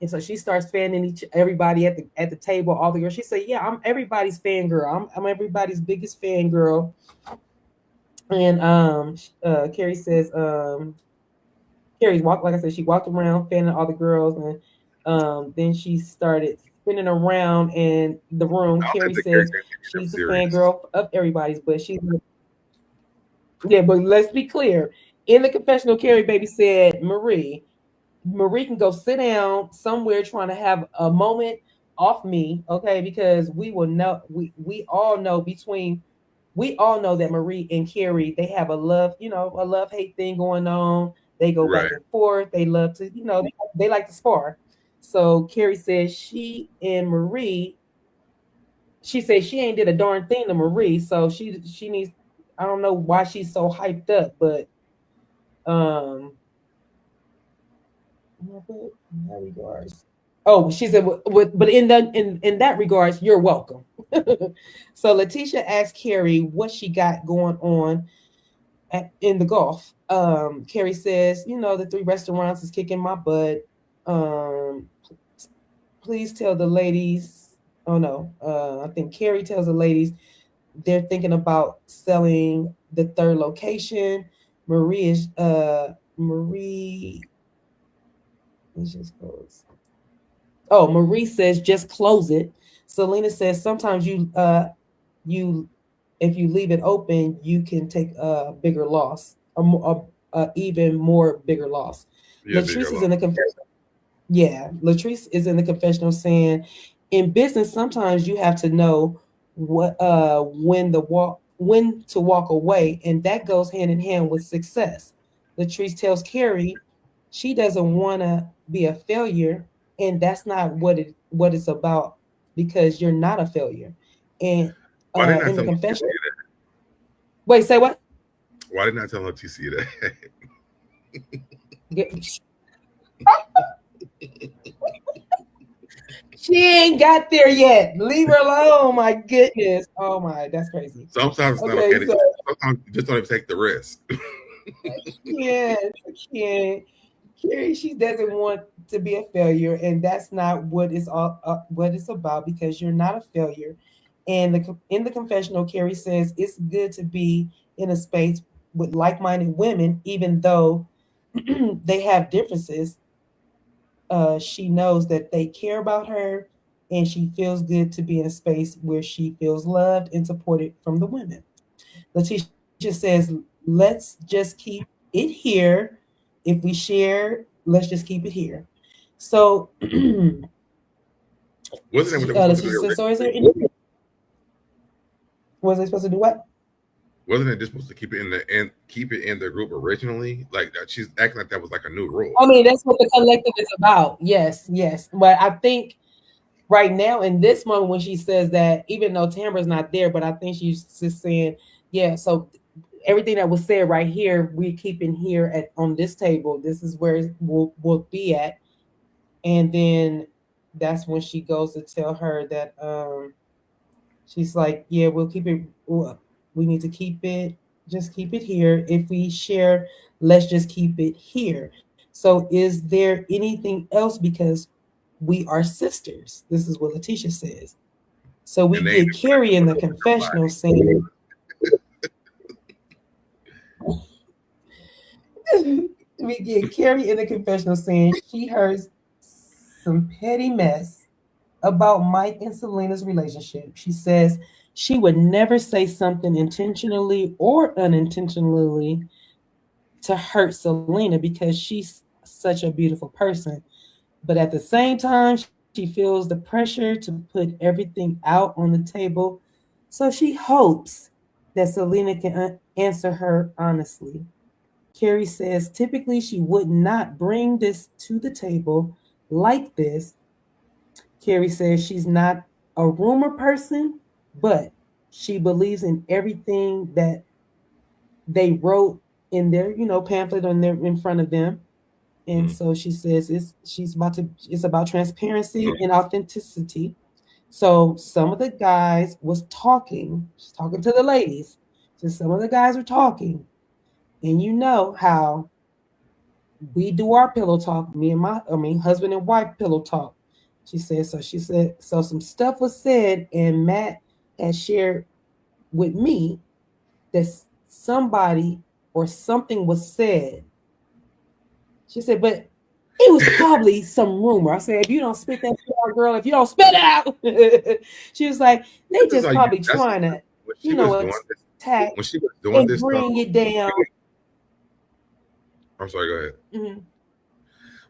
And so she starts fanning everybody at the table, all the girls. She said, yeah, I'm everybody's fangirl. I'm everybody's biggest fangirl. And Kerri says, Kerri's walked, like I said, she walked around fanning all the girls, and then she started spinning around in the room. Kerri says she's a fangirl of everybody's, but she's but let's be clear. In the confessional, Kerri baby said, Marie can go sit down somewhere trying to have a moment off me, okay? Because we will know we all know that Marie and Kerri, they have a love, a love hate thing going on. They go Right. back and forth. They love to, they like to spar. So Kerri says she said she ain't did a darn thing to Marie. So she needs, I don't know why she's so hyped up, but um in that regards. Oh, she said, but in that regards, you're welcome. So Lateshia asked Kerri what she got going on in the Gulf. Kerri says, the three restaurants is kicking my butt. Um, please tell the ladies. Oh no, I think Kerri tells the ladies they're thinking about selling the third location. Marie. Let's just close. Oh, Marie says just close it. Selena says sometimes you if you leave it open, you can take a bigger loss, a even more bigger loss. Yeah, bigger Latrice is loss. in the confessional. Yeah, Latrice is in the confessional saying, in business, sometimes you have to know when to walk away, and that goes hand in hand with success. Latrice tells Kerri she doesn't want to be a failure, and that's not what it's about because you're not a failure. And Why didn't I in the tell Leticia confession, that? wait, say what? Why didn't I tell Leticia that? Get- She ain't got there yet. Leave her alone. My goodness. Oh my, that's crazy. Sometimes it's not Okay, okay to so sometimes you just don't even take the risk. I can't. Kerri, she doesn't want to be a failure, and that's not what it's about because you're not a failure. And in the confessional, Kerri says it's good to be in a space with like-minded women, even though they have differences. She knows that they care about her, and she feels good to be in a space where she feels loved and supported from the women. Lateshia says, let's just keep it here. If we share, let's just keep it here. So, Wasn't that what they were supposed to Lateshia do says, so is there originally? any, was they supposed to do what? Wasn't it just supposed to keep it in the group originally? Like that, she's acting like that was like a new rule. I mean, that's what the collective is about. Yes, yes. But I think right now in this moment when she says that, even though Tamara's not there, but I think she's just saying, yeah, so everything that was said right here, we're keeping here on this table. This is where we'll be at. And then that's when she goes to tell her that she's like, yeah, we'll keep it. We need to keep it. Just keep it here. If we share, let's just keep it here. So, is there anything else? Because we are sisters. This is what Lateshia says. So we And they ain't get Kerri in the confessional saying, we get Kerri in the confessional saying she heard some petty mess about Mike and Selena's relationship. She says she would never say something intentionally or unintentionally to hurt Selena because she's such a beautiful person. But at the same time, she feels the pressure to put everything out on the table. So she hopes that Selena can answer her honestly. Kerri says typically she would not bring this to the table like this. Kerri says she's not a rumor person, but she believes in everything that they wrote in their, pamphlet on their in front of them. And so she says it's about transparency and authenticity. So some of the guys was talking, she's talking to the ladies. So some of the guys were talking, and you know how we do our pillow talk, husband and wife pillow talk. She said some stuff was said, and Matt has shared with me that somebody or something was said. She said, but it was probably some rumor. I said, if you don't spit that shit out, girl, if you don't spit it out, she was like, they This is just how you. probably That's trying to, when she was doing this. attack When she was doing and this stuff. bring it down. I'm sorry. Go ahead. Mm-hmm.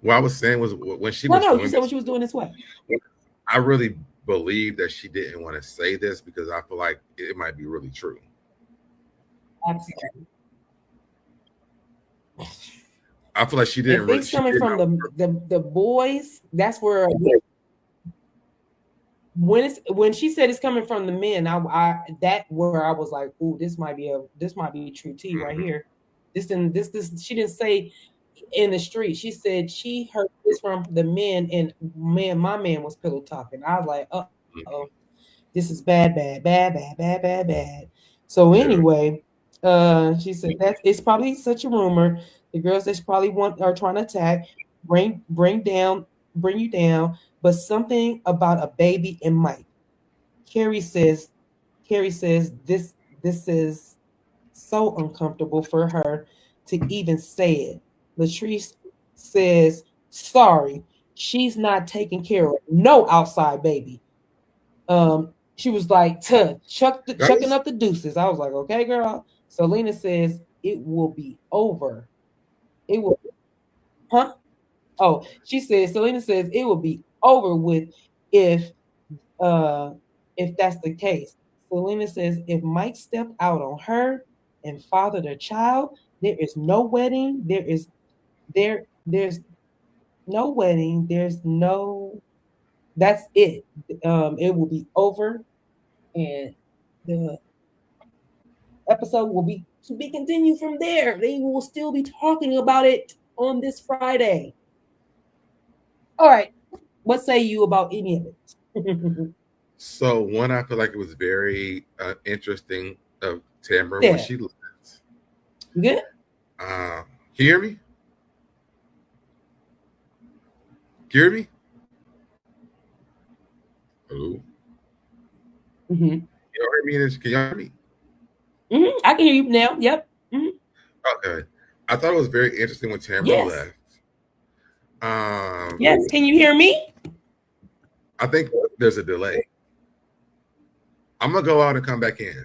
What I was saying was when she No, was no, you doing said what this, she was doing this way. I really believe that she didn't want to say this because I feel like it might be really true. Absolutely. I feel like she didn't If really. it's She coming didn't from know. the boys, that's where when she said it's coming from the men, I that where I was like, ooh, this might be true tea right Mhm. here. This she didn't say in the street. She said she heard this from the men, and my man was pillow talking. I was like, oh, this is bad, bad, bad, bad, bad, bad, bad. So Yeah. anyway, she said that it's probably such a rumor. The girls that probably want are trying to attack, bring you down, but something about a baby and Mike. Kerri says, Kerri says this is so uncomfortable for her to even say it. Latrice says, sorry, she's not taking care of no outside baby. She was like, That chucking was up the deuces. I was like, okay, girl. Selena says it will be over. It will, huh? Oh, she says, Selena says it will be over with if uh if that's the case. Selena says if Mike stepped out on her and fathered a child, there is no wedding. There's no wedding. There's no that's it. It will be over and the episode will be to be continued from there. They will still be talking about it on this Friday. All right. What say you about any of it? so one. I feel like it was very interesting of Tamara when Yeah. she left. You good? Can you hear me? Can you hear me? Hello. Mm-hmm. Can you hear me? Can you hear me? Mm-hmm. I can hear you now. Yep. Mm-hmm. Okay. I thought it was very interesting when Tamara Yes. left. Um, Yes. Can you hear me? I think there's a delay. I'm gonna go out and come back in.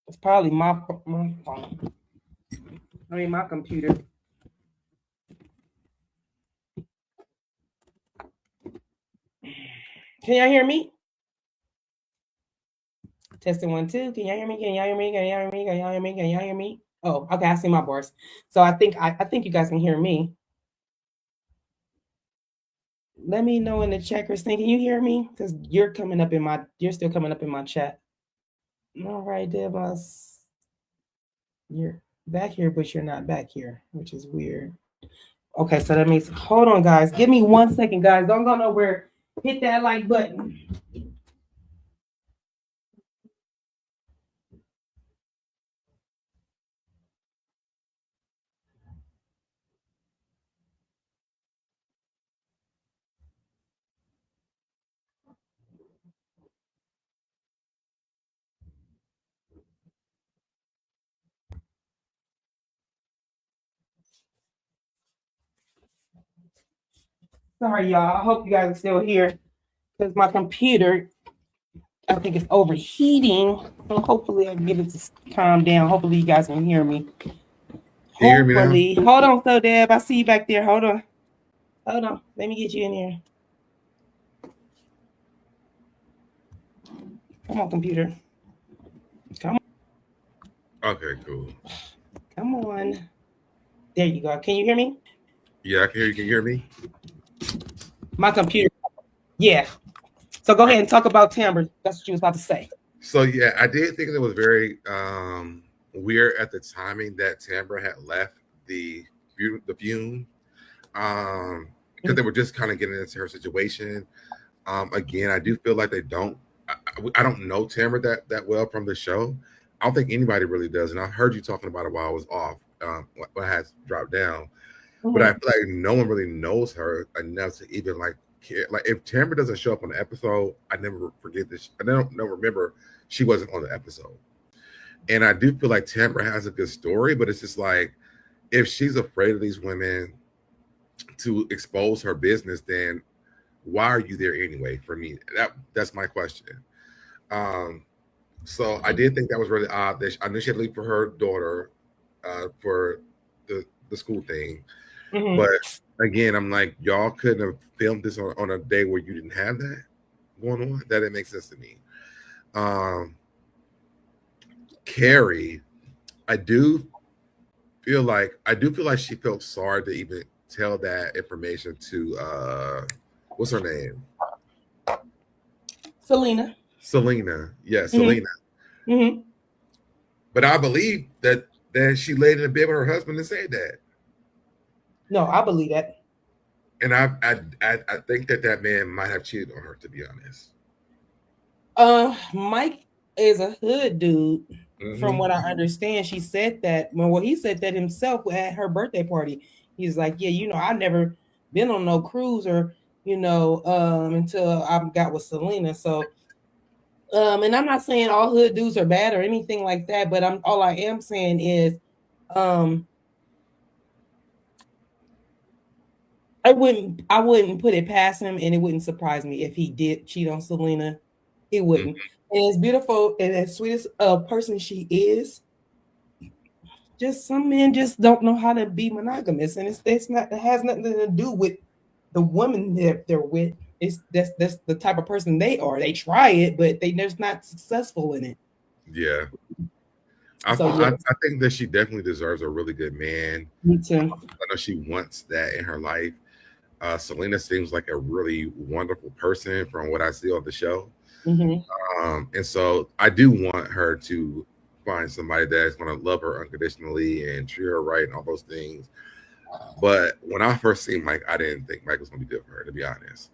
It's probably my phone. I mean my computer. Can y'all hear me? Testing 1 2. Can y'all hear me? Can y'all hear me? Can y'all hear me? Can y'all hear me? Can y'all hear me? Oh, okay. I see my bars. So I think you guys can hear me. Let me know in the chat, Christine. Can you hear me? Because you're still coming up in my chat. All right, Devos. You're back here, but you're not back here, which is weird. Okay, so that means hold on, guys. Give me 1 second, guys. Don't go nowhere. Hit that like button. Sorry, y'all. I hope you guys are still here because my computer, I think, is overheating. So hopefully, I can get it to calm down. Hopefully, you guys can hear me. Can you hear me now? Hopefully, hold on, so Deb. I see you back there. Hold on. Hold on. Let me get you in here. Come on, computer. Come on. Okay, cool. Come on. There you go. Can you hear me? Yeah, I can hear you. Can you hear me? My computer. Yeah. So go ahead and talk about timbre. That's what you was about to say. So yeah, I did think it was very weird at the timing that Tambra had left the fume, because they were just kind of getting into her situation. Again, I do feel like they don't. I don't know Tambra that well from the show. I don't think anybody really does, and I heard you talking about it while I was off, when I had dropped down. But I feel like no one really knows her enough to even like care. Like if Tambra doesn't show up on the episode, I never forget this. I don't remember she wasn't on the episode. And I do feel like Tambra has a good story, but it's just like if she's afraid of these women to expose her business, then why are you there anyway? For me, that's my question. Um, so I did think that was really odd that I knew she had to leave for her daughter for the school thing, but again, I'm like, y'all couldn't have filmed this on a day where you didn't have that going on. That didn't make sense to me. Kerri, I do feel like she felt sorry to even tell that information to what's her name? Selena. Yeah, Selena. Mm-hmm. But I believe that she laid in the bed with her husband and said that. No, I believe that. And I think that man might have cheated on her, to be honest. Mike is a hood dude. From what I understand, she said that. Well, he said that himself at her birthday party. He's like, yeah, I never been on no cruise or, until I got with Selena. So, and I'm not saying all hood dudes are bad or anything like that, but all I am saying is, I wouldn't put it past him, and it wouldn't surprise me if he did cheat on Selena. It wouldn't. And as beautiful and as sweet as a person she is, just some men just don't know how to be monogamous, and it has nothing to do with the woman they're with. That's the type of person they are. They try it, but they're just not successful in it. Yeah. I think that she definitely deserves a really good man. Me too. I know she wants that in her life. Selena seems like a really wonderful person from what I see on the show. And so I do want her to find somebody that's going to love her unconditionally and treat her right and all those things. But when I first seen Mike, I didn't think Mike was going to be good for her, to be honest.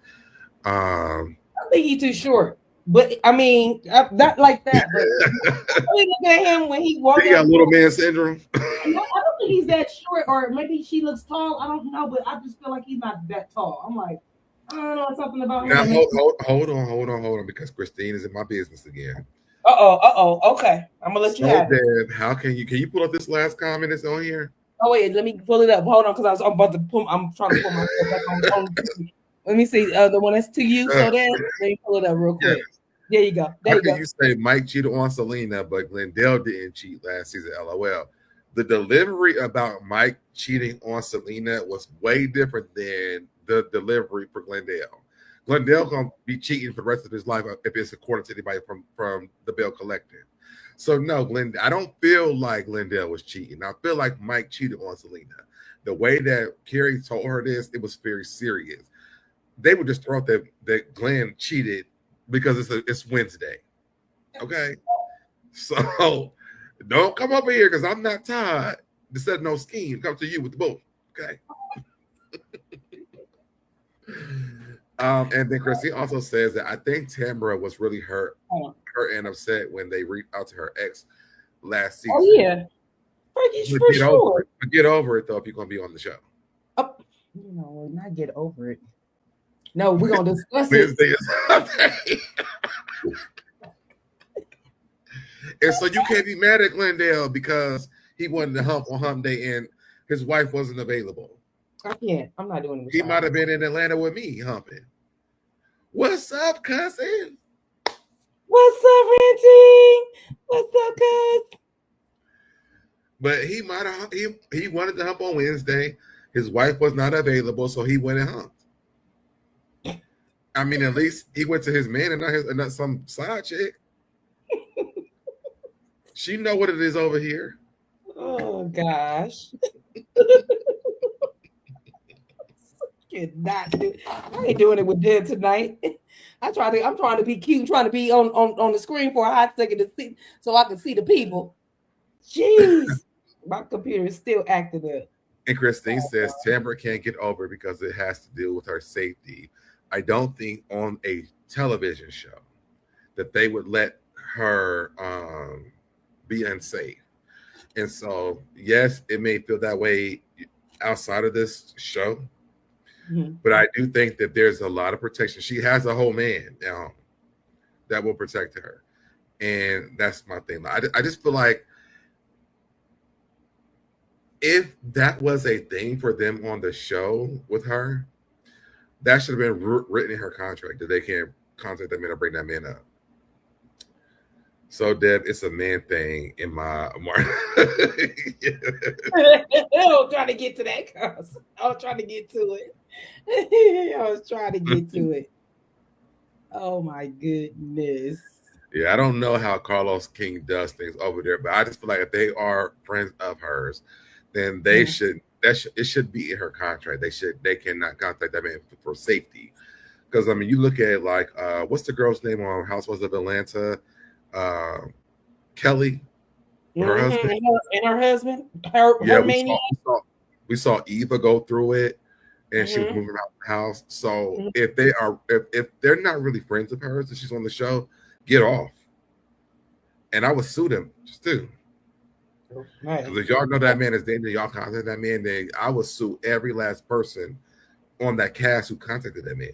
I think he's too short. But I mean, not like that. But I look at him when he walks. He got little man syndrome. I don't think he's that short, or maybe she looks tall. I don't know, but I just feel like he's not that tall. I'm like, I don't know something about him. Now, hold on, because Christine is in my business again. Okay, I'm gonna let you have it. How can you pull up this last comment that's on here? Oh wait, let me pull it up. Hold on, because I'm about to pull. I'm trying to pull myself back on. Let me see the one that's to you. So then let me pull it up real quick. Yes. There you go. How can you say Mike cheated on Selena, but Glendale didn't cheat last season? LOL. The delivery about Mike cheating on Selena was way different than the delivery for Glendale. Glendale gonna be cheating for the rest of his life if it's according to anybody from the Bell Collective. So no, I don't feel like Glendale was cheating. I feel like Mike cheated on Selena. The way that Kerri told her this, it was very serious. They would just throw out that Glenn cheated because it's Wednesday. Okay, so don't come up here because I'm not tired to set no scheme. Come to you with the boat. Okay. And then Christine also says that I think Tamara was really hurt and upset when they reached out to her ex last season. Oh yeah, for sure. Get over it though if you're gonna be on the show. Not get over it. No, we're gonna discuss it. And so you can't be mad at Glendale because he wanted to hump on hump day and his wife wasn't available. I can't. I'm not doing it. He might have been in Atlanta with me humping. What's up, cousin? What's up, Ranty? What's up, cuz? But he might have. He wanted to hump on Wednesday. His wife was not available, so he went and humped. I mean, at least he went to his man and not some side chick. She know what it is over here. Oh gosh. Cannot do. I ain't doing it with Deb tonight. I'm trying to be cute, trying to be on the screen for a hot second to see so I can see the people. Jeez. My computer is still acting up. And Christine says Tamara can't get over it because it has to do with her safety. I don't think on a television show that they would let her be unsafe. And so, yes, it may feel that way outside of this show, but I do think that there's a lot of protection. She has a whole man now that will protect her. And that's my thing. I just feel like if that was a thing for them on the show with her, that should have been written in her contract that they can't contact that man or bring that man up. So, Deb, it's a man thing in my market. I was trying to get to that, cause I was trying to get to it. I was trying to get to it. Oh my goodness. Yeah, I don't know how Carlos King does things over there, but I just feel like if they are friends of hers, then they should. It should be in her contract. They cannot contact that man for safety. Because I mean, you look at like what's the girl's name on Housewives of Atlanta? Kelly, her husband, and her husband, her mania. We saw Eva go through it, and she was moving around the house. So if they're not really friends of hers and she's on the show, get off. And I would sue them too. Because if y'all know that man is dating, y'all contact that man, then I would sue every last person on that cast who contacted that man.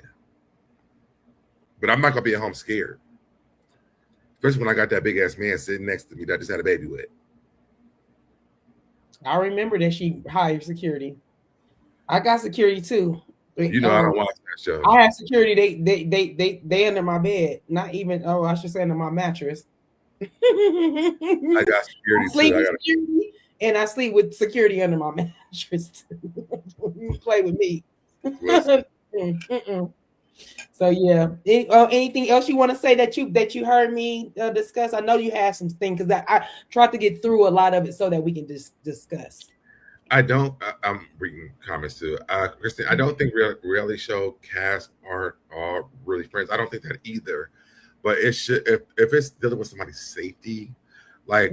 But I'm not gonna be at home scared. Especially when I got that big ass man sitting next to me that I just had a baby with. I remember that she hired security. I got security too. You know I don't watch that show. I have security. They under my bed. Not even. Oh, I should say under my mattress. I got security too. And I sleep with security under my mattress. You play with me. So yeah. Anything else you want to say that you heard me discuss? I know you have some things because I tried to get through a lot of it so that we can discuss. I'm reading comments too. Christine, I don't think reality show cast are really friends. I don't think that either. But it should, if it's dealing with somebody's safety, like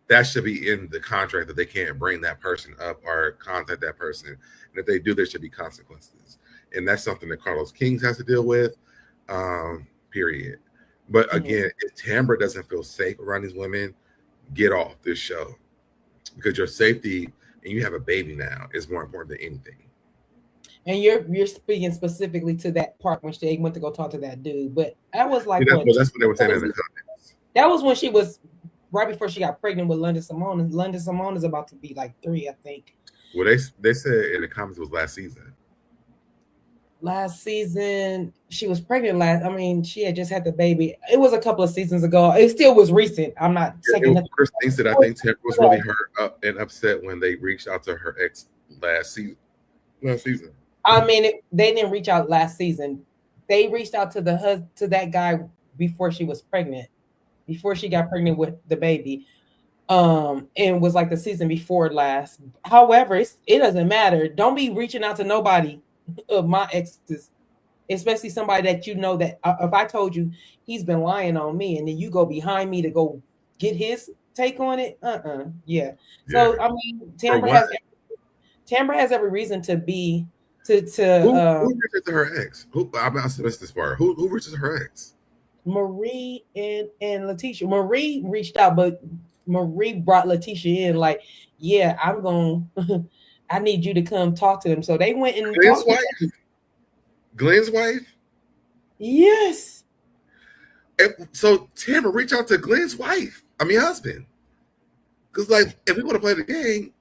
that should be in the contract that they can't bring that person up or contact that person. And if they do, there should be consequences. And that's something that Carlos King has to deal with. Period. But again, if Tambra doesn't feel safe around these women, get off this show because your safety. And you have a baby now is more important than anything. And you're speaking specifically to that part when they went to go talk to that dude. But that was like that's what they were saying in the comments. That was when she was right before she got pregnant with London Simone. And London Simone is about to be like 3, I think. Well, they said in the comments it was last season. Last season, she was pregnant she had just had the baby. It was a couple of seasons ago. It still was recent. I'm not taking it. Christine said I think Tambra was really hurt up and upset when they reached out to her ex last season. They didn't reach out last season. They reached out to that guy before she was pregnant, before she got pregnant with the baby. And was like the season before last. However, it doesn't matter. Don't be reaching out to nobody of my exes, especially somebody that you know that if I told you he's been lying on me and then you go behind me to go get his take on it, yeah. So Tambra has every reason to be who reaches to her ex? I missed this part. Who reaches her ex? Marie and Lateshia. Marie reached out, but Marie brought Lateshia in like, yeah, I'm going I need you to come talk to them. So they went and Glenn's wife? Yes. So Tambra reach out to Glenn's wife. Husband. Because like if we want to play the game.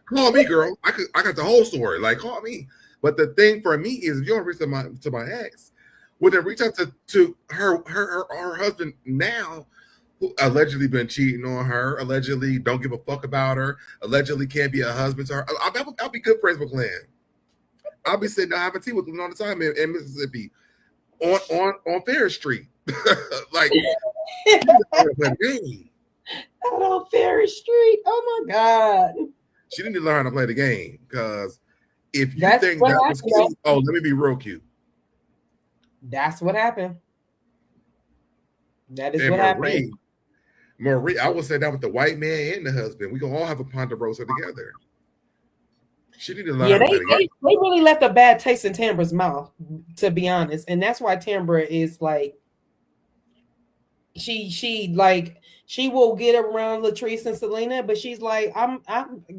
Call me, girl. I got the whole story. Like call me. But the thing for me is if you want to reach to my ex, would then reach out to her husband now, who allegedly been cheating on her, allegedly don't give a fuck about her, allegedly can't be a husband to her. I'll be good friends with Glenn. I'll be sitting down having tea with Glenn all the time in Mississippi on Ferris Street. Like out on Ferris Street. Oh my God. She didn't learn how to play the game because if you think that was cute, let me be real cute. That's what happened. That is what happened. Marie, I will say that with the white man and the husband, we can all have a Ponderosa together. She didn't learn. Yeah, they really left a bad taste in Tambra's mouth, to be honest, and that's why Tambra is like, she will get around Latrice and Selena, but she's like, I'm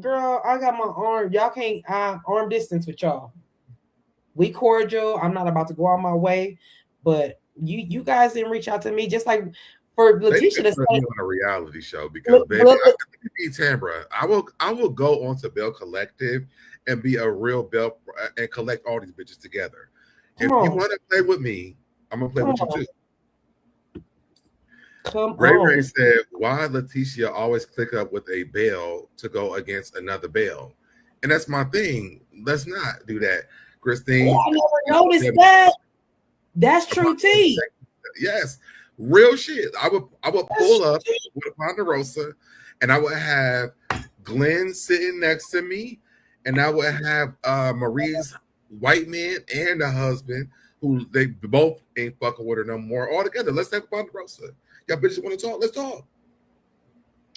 girl, I got my arm. Y'all can't arm distance with y'all. We cordial. I'm not about to go on my way, but you guys didn't reach out to me. Just like for They Lateshia to should put me say, on a reality show because, look, baby, look, I could be Tambra. I will go onto Bell Collective and be a real Bell and collect all these bitches together. come If you on, want to play with me, I'm gonna play come with you on, too. come Ray on. Ray said, "Why Lateshia always click up with a Bell to go against another Bell?" And that's my thing. Let's not do that, Christine. I never noticed that. That's true tea. Yes, real shit. I would pull up with a Ponderosa, and I would have Glenn sitting next to me, and I would have Marie's white man and a husband who they both ain't fucking with her no more. All together, let's have a Ponderosa. Y'all bitches want to talk? Let's talk.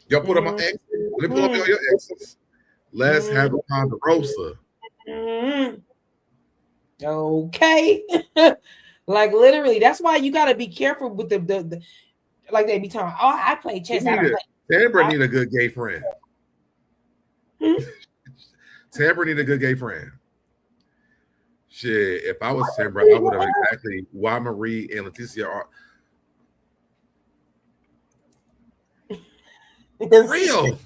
Y'all put up my ex. Let me pull up your exes. Let's have a Ponderosa. Okay. Like literally, that's why you got to be careful with the like they be talking. Oh, I play chess. I don't play. Tambra need a good gay friend. Tambra need a good gay friend. Shit, if I was Tambra, I would have exactly why Marie and Lateshia are for real.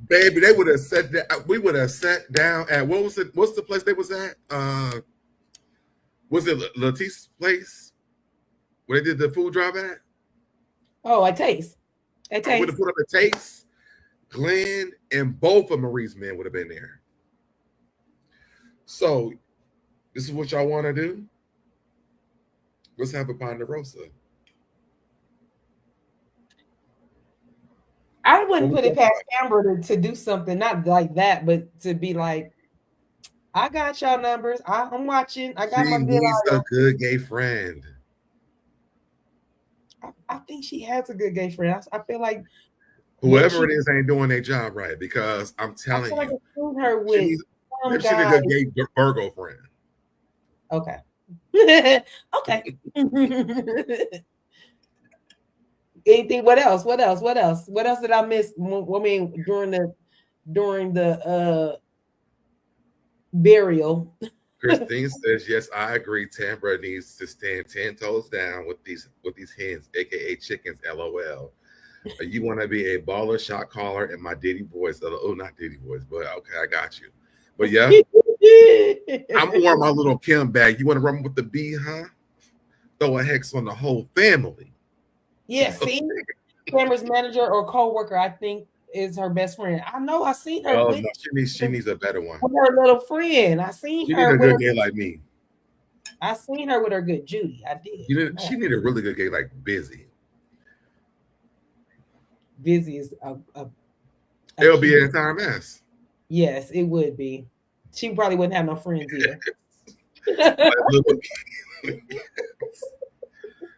Baby, they would have sat down. We would have sat down at what's the place they was at? Was it Latisse's place where they did the food drive at? Oh, a taste. I would have put up a taste. Glenn and both of Marie's men would have been there. So, this is what y'all want to do? Let's have a Ponderosa. I wouldn't put it past Amber to do something not like that, but to be like, I got y'all numbers. I'm watching. I got my good. She needs a good gay friend. I think she has a good gay friend. I feel like whoever it is ain't doing their job right because I'm telling you, I've seen her with she needs a good gay Virgo friend. Okay. Okay. Anything? What else? What else? What else? What else did I miss? I mean, during the burial. Christine says, "Yes, I agree. Tambra needs to stand 10 toes down with these hens, aka chickens. LOL. You want to be a baller shot caller in my Diddy voice? Oh, not Diddy voice, but okay, I got you. But yeah, I'm more my little Kim bag. You want to run with the B, huh? Throw a hex on the whole family." Yeah, see, Tamra's manager or co-worker, I think, is her best friend. I know. I seen her. Oh no, she needs a better one. With her little friend, I seen she her. She need a good gay like me. I seen her with her good Judy. I did. She need a really good gay like Busy. Busy is it'll be an entire mess. Yes, it would be. She probably wouldn't have no friends either.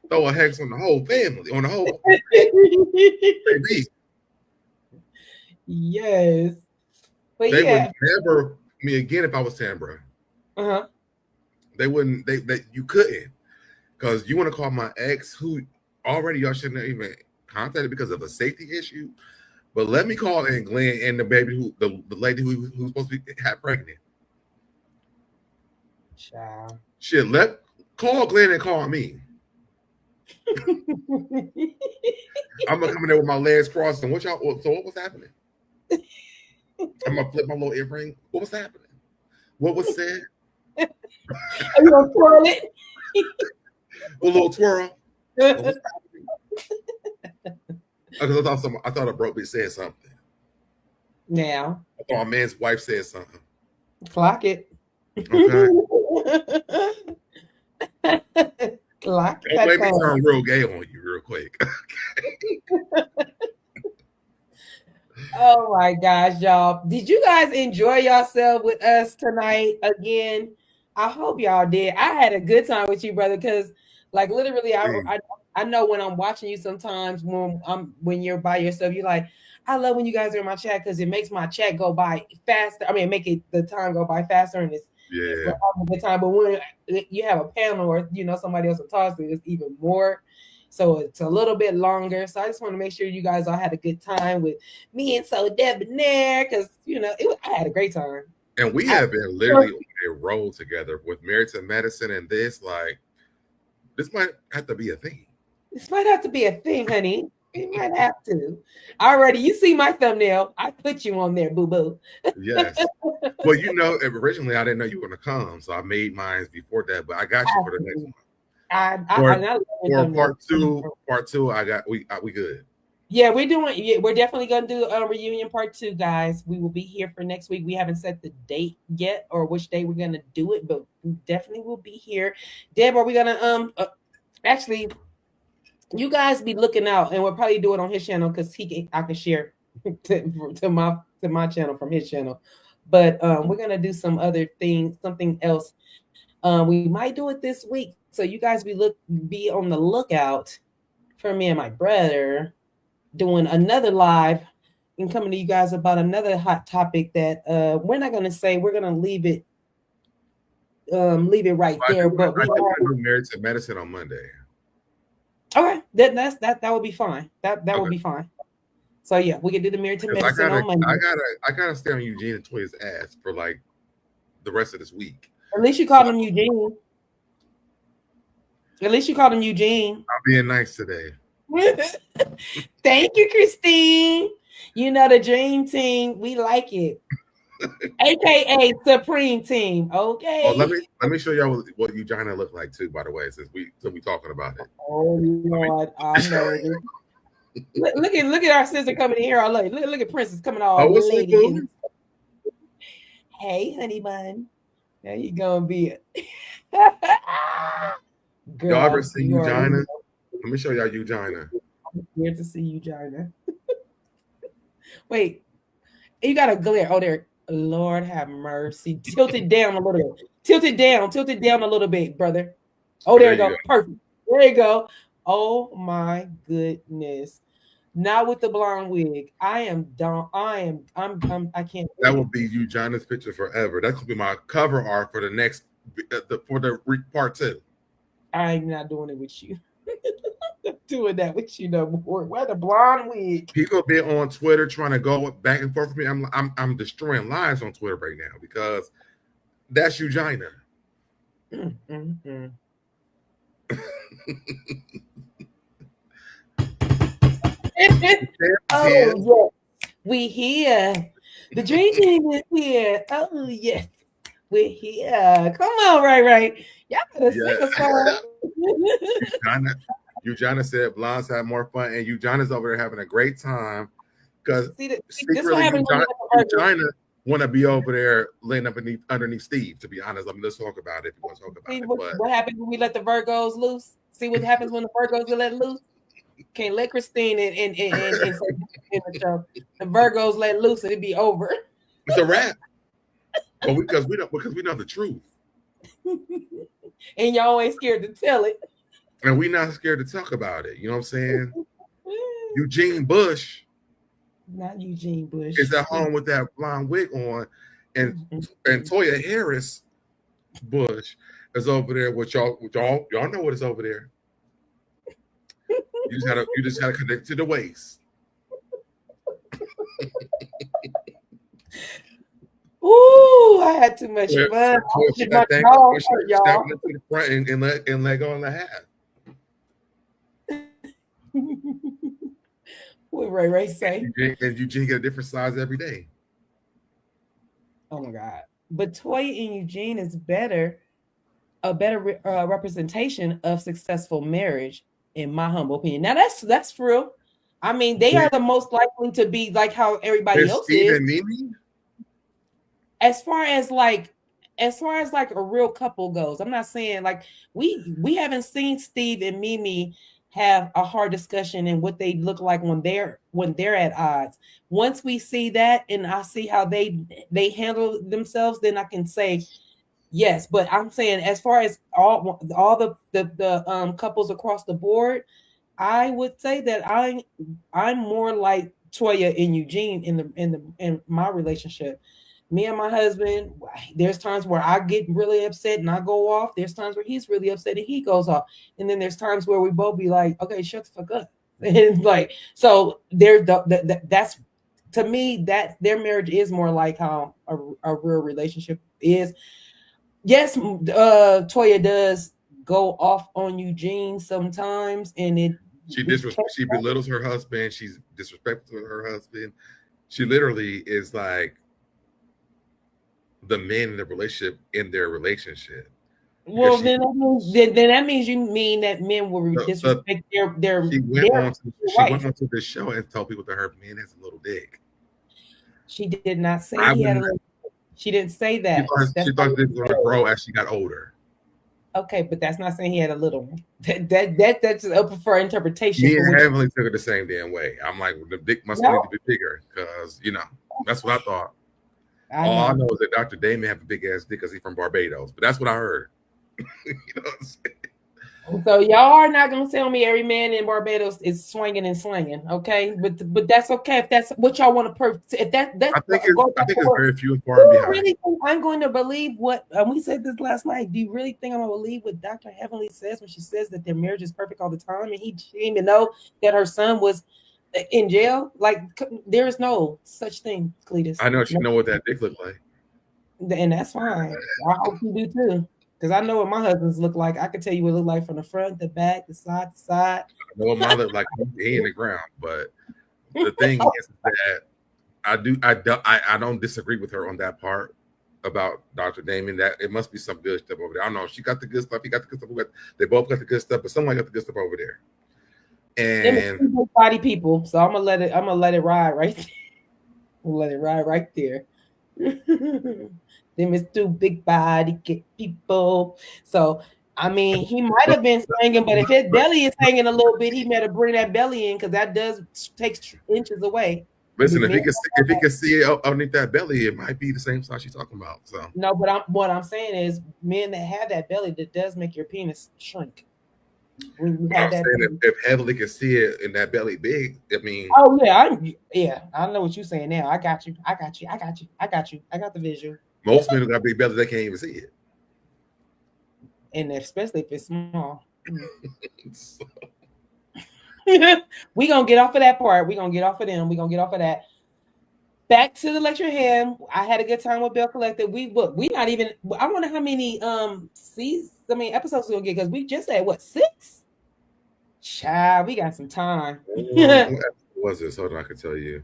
Throw a hex on the whole family, on the whole. Yes. But they would never me again if I was Tambra. Uh-huh. They wouldn't, you couldn't. Because you want to call my ex, who already y'all shouldn't have even contacted because of a safety issue. But let me call in Glenn and the baby the lady who's supposed to be pregnant. Child. Shit, call Glenn and call me. I'm gonna come in there with my legs crossed and what was happening? I'm gonna flip my little earring. What was happening? What was said? Are you gonna twirl it? A little twirl. What was happening? I thought a broke bitch said something. Now. I thought a man's wife said something. Clock it. Okay. Clock it. Don't let me turn real gay on you real quick. Oh my gosh, y'all. Did you guys enjoy yourself with us tonight again? I hope y'all did. I had a good time with you, brother, because like literally I know when I'm watching you sometimes when you're by yourself, you're like, I love when you guys are in my chat because it makes my chat go by faster. I mean, the time go by faster and it's a good time. But when you have a panel or somebody else to talk to, it's even more. So it's a little bit longer. So I just want to make sure you guys all had a good time with me and SoDebNair because I had a great time. And we have been literally on a roll together with Married to Medicine and this. Like, This might have to be a thing. This might have to be a thing, honey. It might have to. Already, you see my thumbnail. I put you on there, boo boo. Yes. Well, originally I didn't know you were gonna come, so I made mine before that. But I got you for the next one. For part two, I got we good. Yeah, we're definitely gonna do a reunion part 2, guys. We will be here for next week. We haven't set the date yet or which day we're gonna do it, but we definitely will be here. Deb, are we gonna actually, you guys be looking out, and we'll probably do it on his channel because I can share to my channel from his channel. But we're gonna do some other things, something else. We might do it this week, so you guys be on the lookout for me and my brother doing another live and coming to you guys about another hot topic that we're not gonna say. We're gonna leave it right there. But we are Married to Medicine on Monday. Okay, that would be fine. That would be fine. So yeah, we can do the Married to Medicine on Monday. I gotta stay on Eugene and Toya's ass for like the rest of this week. At least you called him Eugene. At least you called him Eugene. I'm being nice today. Thank you, Christine. You know the dream team. We like it. AKA Supreme Team. Okay. Oh, let me show y'all what Eugenia look like too, by the way, since we talking about it. Oh Lord, I know. look at our sister coming in here. I love it. Look at Princess coming all lady. Hey, honey bun. There you gonna be it. Y'all ever see Eugenia? Let me show y'all Eugenia. I'm scared to see Eugenia. Wait, you got a glare. Oh, there. Lord have mercy. Tilt it down a little bit. Tilt it down a little bit, brother. Oh, there you go. Perfect. There you go. Oh my goodness. Not with the blonde wig. I am done. I can't. That will be Eugenia's picture forever. That could be my cover art for the next for the part 2. I'm not doing it with you. Doing that with you no more. Where the blonde wig? People be on Twitter trying to go back and forth with me. I'm destroying lives on Twitter right now because that's Eugenia. Oh yes, we here. The dream team is here. Oh yes, we're here. Come on, right. Y'all gotta sing a song. Eugenia said blondes have more fun, and Eugenia's over there having a great time because secretly Eugenia want to be over there laying up underneath Steve. To be honest, let's talk about it if you want to talk about it. What happens when we let the Virgos loose? See what happens when the Virgos get let loose? Can't let Christine in the show. The Virgos let loose and it'd be over. It's a wrap. But because we know the truth. And y'all ain't scared to tell it. And we're not scared to talk about it. You know what I'm saying? Eugene Bush. Not Eugene Bush. Is at home with that blonde wig on. And Toya Harris Bush is over there with y'all. Y'all know what is over there. You just gotta connect to the waist. Ooh, I had too much fun. Step into the front and let go in the half. What Ray say? And Eugene get a different size every day. Oh my God! But Toya and Eugene is a better representation of successful marriage, in my humble opinion. Now that's true. I mean, they are the most likely to be like how everybody else Steve is. And Mimi? As far as like a real couple goes, I'm not saying like we haven't seen Steve and Mimi have a hard discussion and what they look like when they're at odds. Once we see that and I see how they handle themselves, then I can say yes. But I'm saying as far as all the couples across the board, I would say that I'm more like Toya and Eugene in my relationship. Me and my husband, there's times where I get really upset and I go off. There's times where he's really upset and he goes off. And then there's times where we both be like, okay, shut the fuck up. And like, so that's, to me, that their marriage is more like how a real relationship is. Yes, Toya does go off on Eugene sometimes, and she belittles her husband. She's disrespectful to her husband. She literally is like the men in the relationship in their relationship. Well, then that means you mean that men will disrespect their. She went on to this show and told people that her man has a little dick. She did not say he had a little. She didn't say that. She thought it was going to grow as she got older. Okay, but that's not saying he had a little one. That's up for interpretation. Me and Heavenly took it the same damn way. I'm like, the dick must need to be bigger because that's what I thought. All I know is that Dr. Damon have a big ass dick because he's from Barbados, but that's what I heard. You know what I'm saying? So y'all are not gonna tell me every man in Barbados is swinging and slinging, okay? But that's okay if that's what y'all want to. If that's I think it's very few and far behind. Really think I'm going to believe what we said this last night? Do you really think I'm gonna believe what Dr. Heavenly says when she says that their marriage is perfect all the time, and she didn't even know that her son was in jail? Like there is no such thing, Cletus. I know she know what that dick look like, and that's fine. I hope you do too. Because I know what my husband's look like. I can tell you what it look like from the front, the back, the side to side. I know what mine look like. He in the ground. But the thing is that I don't disagree with her on that part about Dr. Damon. That it must be some good stuff over there. I don't know. She got the good stuff. He got the good stuff. They both got the good stuff, but somebody got the good stuff over there. And body people. So I'm gonna let it ride right there. Let it ride right there. Them is two big body people. So I mean, he might have been swinging, but if his belly is hanging a little bit, he better bring that belly in because that does take inches away. Listen, if he can see it underneath that belly, it might be the same size she's talking about. So no, but what I'm saying is, men that have that belly, that does make your penis shrink. If Heavenly can see it in that belly big, I mean, oh yeah, I know what you're saying now. I got you. I got the visual. Most men who got big belly, they can't even see it, and especially if it's small. We gonna get off of that part. We gonna get off of them. We gonna get off of that. Back to the lecture hand. I had a good time with Bell Collective. We not even. I wonder how many episodes we're gonna get because we just had what 6. Child, we got some time. What was this? Hold on, I can tell you.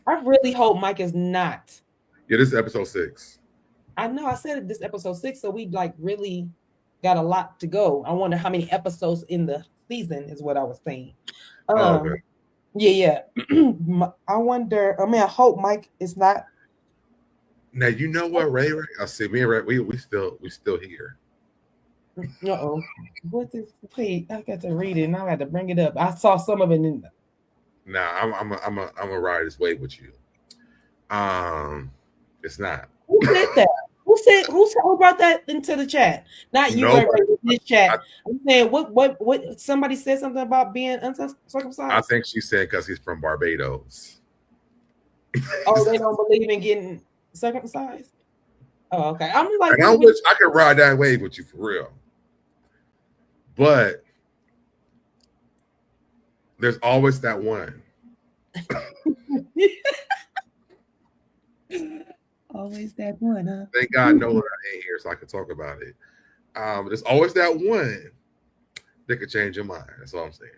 I really hope Mike is not. Yeah, this is episode 6. I know I said this episode 6, so we like really got a lot to go. I wonder how many episodes in the season is what I was saying. Okay. Yeah. I wonder. I mean, I hope Mike is not. Now you know what, Ray? I see me and Ray. We still here. What is? Wait, I got to read it and I got to bring it up. I saw some of it in the. Nah, I'm a ride this way with you. It's not. Who said that? Who brought that into the chat? Not you, this chat. I'm saying what somebody said something about being uncircumcised. I think she said because he's from Barbados. Oh, they don't believe in getting circumcised. Oh, okay. I'm like, and I wish I could ride that wave with you for real, but there's always that one. Always that one, huh? Thank God Nolan ain't here so I can talk about it. There's always that one that could change your mind. That's all I'm saying.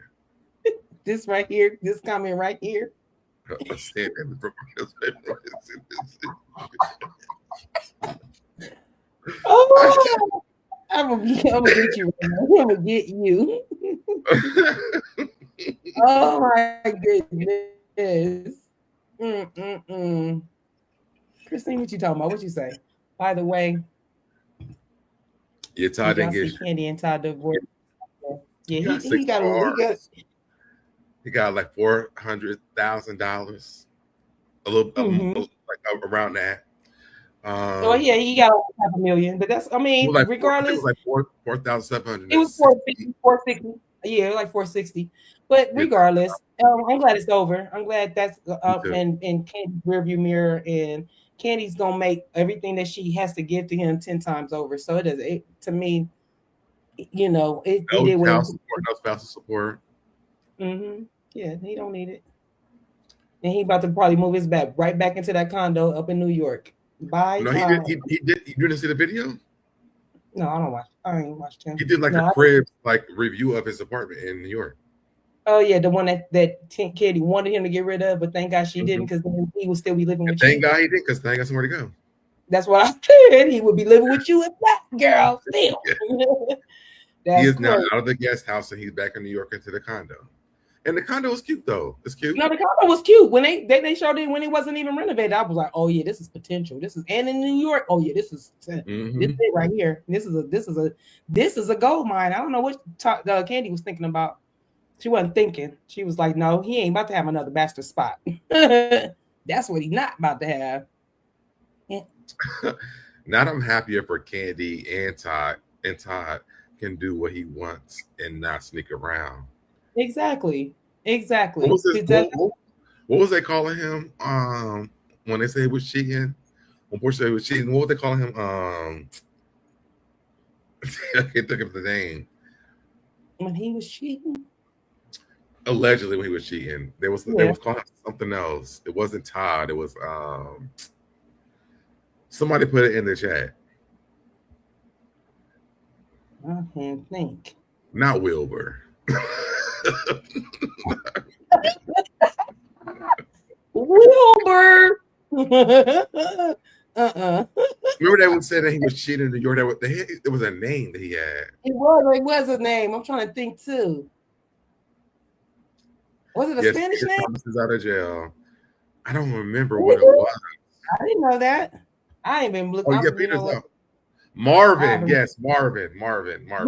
This right here, this comment right here. Oh, I'm gonna get you. I'm gonna get you. Oh my goodness. Christine, what you talking about? What you say? By the way, yeah, Todd didn't get Candy and Todd divorced. Yeah, he got like $400,000, a little like around that. Oh yeah, he got like $500,000, but that's regardless, it was like 4,700. It was 460. Yeah, like 460. But regardless, I'm glad it's over. I'm glad that's and Candy's rearview mirror, and Candy's gonna make everything that she has to give to him 10 times over. So it does. To me, it did no spousal support. Mm-hmm. Yeah, he don't need it, and he about to probably move his back right back into that condo up in New York. Bye. No, he did. You didn't see the video? No, I don't watch. I ain't watched him. He did like a No. crib like review of his apartment in New York. Oh yeah, the one that Katie wanted him to get rid of, but thank God she didn't, because then he would still be living And with thank you. God he did, because they ain't got somewhere to go. That's what I said. He would be living with you and that girl still. Yeah. That's He is now crazy. out of the guest house and he's back in New York into the condo. And the condo is cute though. It's cute. No, the condo was cute when they showed it when it wasn't even renovated. I was like, oh yeah, this is potential. This is, and in New York, oh yeah, this is this is it right here. This is a gold mine. I don't know what Candy was thinking about. She wasn't thinking. She was like, no, he ain't about to have another bastard spot. That's what he's not about to have. Yeah. Now I'm happier for Candy and Todd. And Todd can do what he wants and not sneak around. Exactly. What was they calling him? When they say he was cheating, when Portia was cheating, what were they calling him? I can't think of the name. When he was cheating. Allegedly, when he was cheating, they was calling something else. It wasn't Todd. It was somebody put it in the chat. I can't think. Not Wilbur. Wilbur. Remember they would say that he was cheating in New York. There was a name that he had. It was a name. I'm trying to think too. Was it a Spanish name? Thomas is out of jail. I don't remember what it was. I didn't know that. I ain't been looking. Oh, yeah, Peter's up. Marvin. Yes, Marvin.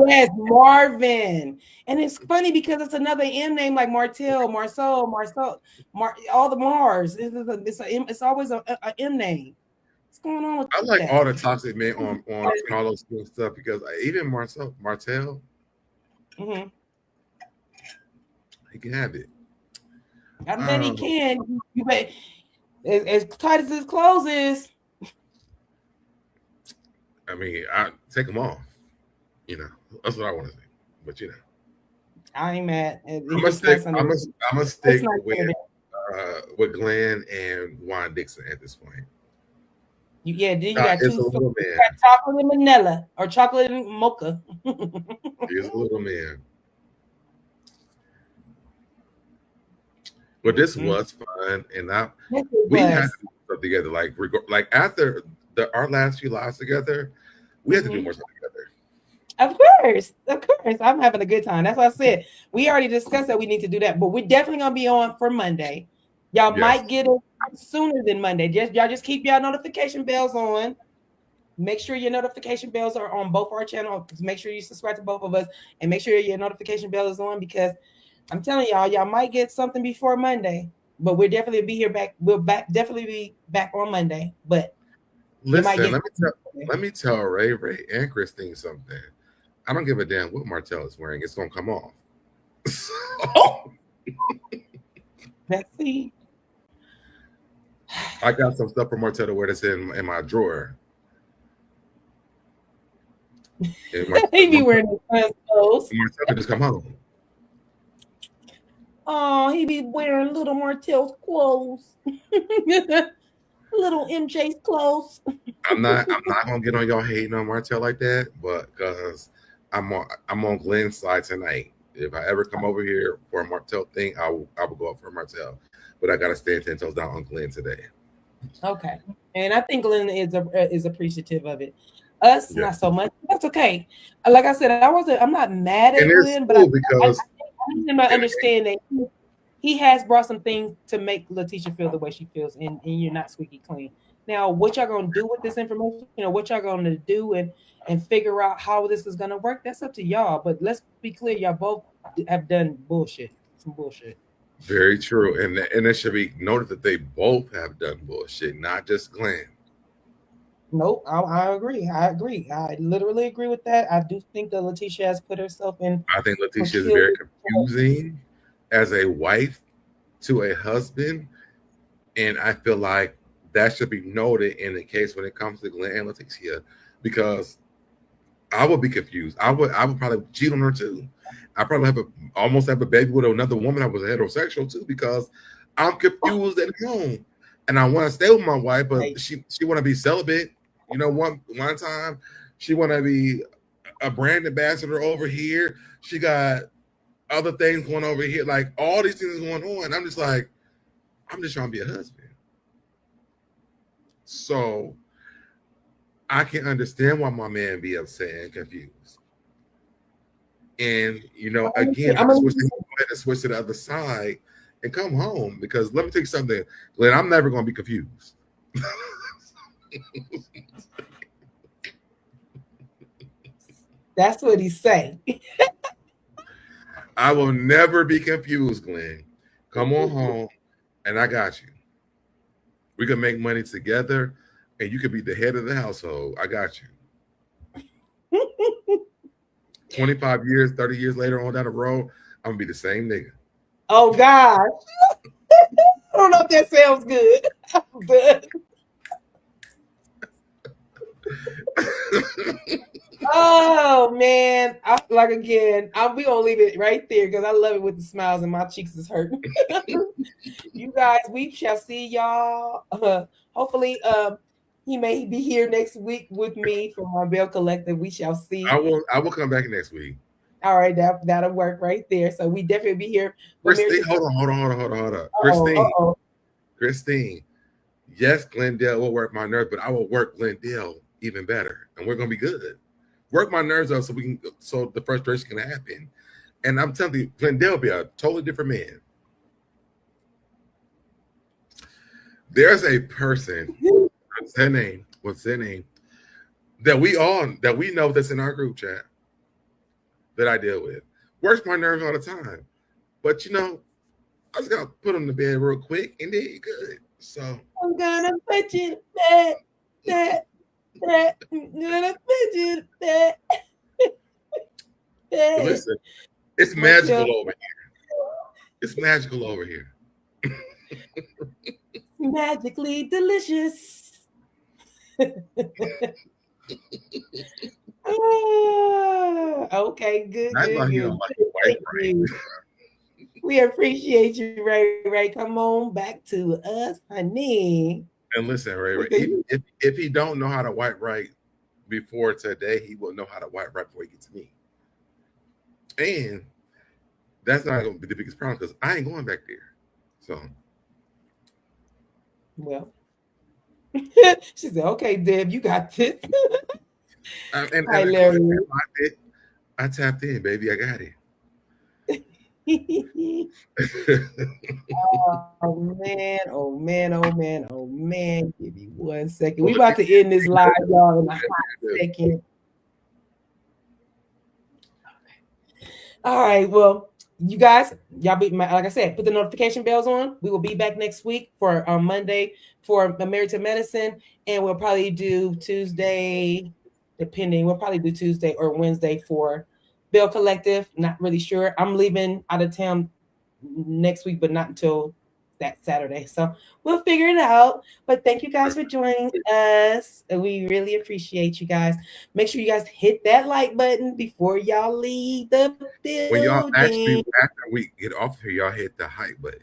Yes, Marvin. And it's funny because it's another M name like Martell, Marceau, all the Mars. It's always a M name. What's going on with I like all the toxic men on Carlos and stuff, because even Martell, mm-hmm. he can have it. I bet he can. You bet. As tight as his clothes is. I mean, I take them off. You know, that's what I want to say. But you know, I ain't mad. I'm gonna stick with Glenn and Juan Dixon at this point. You got two. You got chocolate and vanilla or chocolate and mocha. He's a little man. But this was fun, and we had to do stuff together. Like after our last few lives together, we had to do more stuff together. Of course, I'm having a good time. That's what I said. We already discussed that we need to do that, but we're definitely gonna be on for Monday. Y'all might get it sooner than Monday. Y'all just keep y'all notification bells on. Make sure your notification bells are on both our channels. Make sure you subscribe to both of us, and make sure your notification bell is on, because I'm telling y'all might get something before Monday, but we'll definitely be here back. Definitely be back on Monday. But listen, let me tell Ray and Christine something. I don't give a damn what Martell is wearing. It's gonna come off. Let's see. I got some stuff for Martell to wear that's in my drawer. He be wearing his clothes. Martell can just come home. Oh, he be wearing little Martell's clothes. Little MJ's clothes. I'm not gonna get on y'all hating on Martell like that, but because I'm on Glenn's side tonight. If I ever come over here for a Martell thing, I will go up for a Martell, but I gotta stand 10 toes down on Glenn today. Okay, and I think Glenn is appreciative of it. Us, not so much. That's okay. Like I said, I'm not mad at Glenn, but because I need him to understand that he has brought some things to make Lateshia feel the way she feels, and you're not squeaky clean. Now, what y'all gonna do with this information? What y'all gonna do and figure out how this is gonna work? That's up to y'all. But let's be clear, y'all both have done some bullshit. Very true, and it should be noted that they both have done bullshit, not just Glenn. Nope, I agree. I literally agree with that. I do think that Lateshia has put herself in. I think Lateshia is very confusing as a wife to a husband, and I feel like that should be noted in the case when it comes to Glenn and Lateshia, because I would be confused. I would probably cheat on her too. I probably almost have a baby with another woman that was heterosexual too, because I'm confused at home and I want to stay with my wife, but she want to be celibate. You know, one time she want to be a brand ambassador over here. She got other things going over here. Like all these things going on. I'm just like, I'm just trying to be a husband. So I can understand why my man be upset and confused. And again, I just wish they would go ahead and switch to the other side and come home. Because let me tell you something, Glenn, I'm never gonna be confused. That's what he's saying. I will never be confused, Glenn. Come on home, and I got you. We can make money together, and you could be the head of the household. I got you. 25 years, 30 years later on down the road, I'm going to be the same nigga. Oh, gosh. I don't know if that sounds good. Good. Oh man, we gonna leave it right there because I love it with the smiles and my cheeks is hurting. You guys, we shall see y'all. Hopefully, he may be here next week with me for my Belle Collective. We shall see. I will come back next week. All right, that'll work right there. So we definitely be here. Christine, hold on. Christine. Yes, Glendale will work my nerves, but I will work Glendale even better, and we're gonna be good. Work my nerves out so the frustration can happen. And I'm telling you, Glendale will be a totally different man. There's a person, what's their name? That we know that's in our group chat that I deal with. Works my nerves all the time. But I just gotta put him to bed real quick and then you're good. So I'm gonna put you to bed. Listen, it's magical over here. It's magical over here. Magically delicious. Okay, good. We appreciate you, Ray. Come on back to us, honey. And listen, Ray, if he don't know how to wipe right before today, he will know how to wipe right before he gets to me. And that's not going to be the biggest problem because I ain't going back there. So, well, she said, "Okay, Deb, you got this." I tapped in, baby. I got it. Oh man. Give me 1 second. We about to end this live, y'all, in a hot second. All right. Well, you guys, like I said, put the notification bells on. We will be back next week for Monday for Married to Medicine, and we'll probably do Tuesday, depending. We'll probably do Tuesday or Wednesday for Belle Collective. Not really sure. I'm leaving out of town next week, but not until that Saturday. So we'll figure it out. But thank you guys for joining us. We really appreciate you guys. Make sure you guys hit that like button before y'all leave the building. When y'all actually, after we get off here, y'all hit the hype button.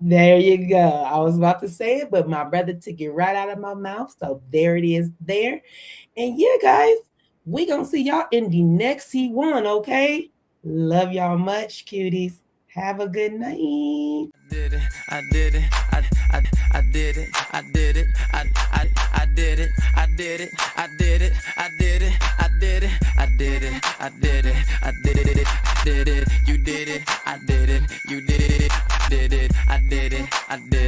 There you go. I was about to say it, but my brother took it right out of my mouth. So there it is there. And yeah, guys, we gonna see y'all in the next C1, okay? Love y'all much, cuties. Have a good night. I did it. I did it. I did it. I did it. I did it. I did it. I did it. I did it. I did it. I did it. I did it. Did it. You did it. I did it. You did it. Did it. I did it. I did it.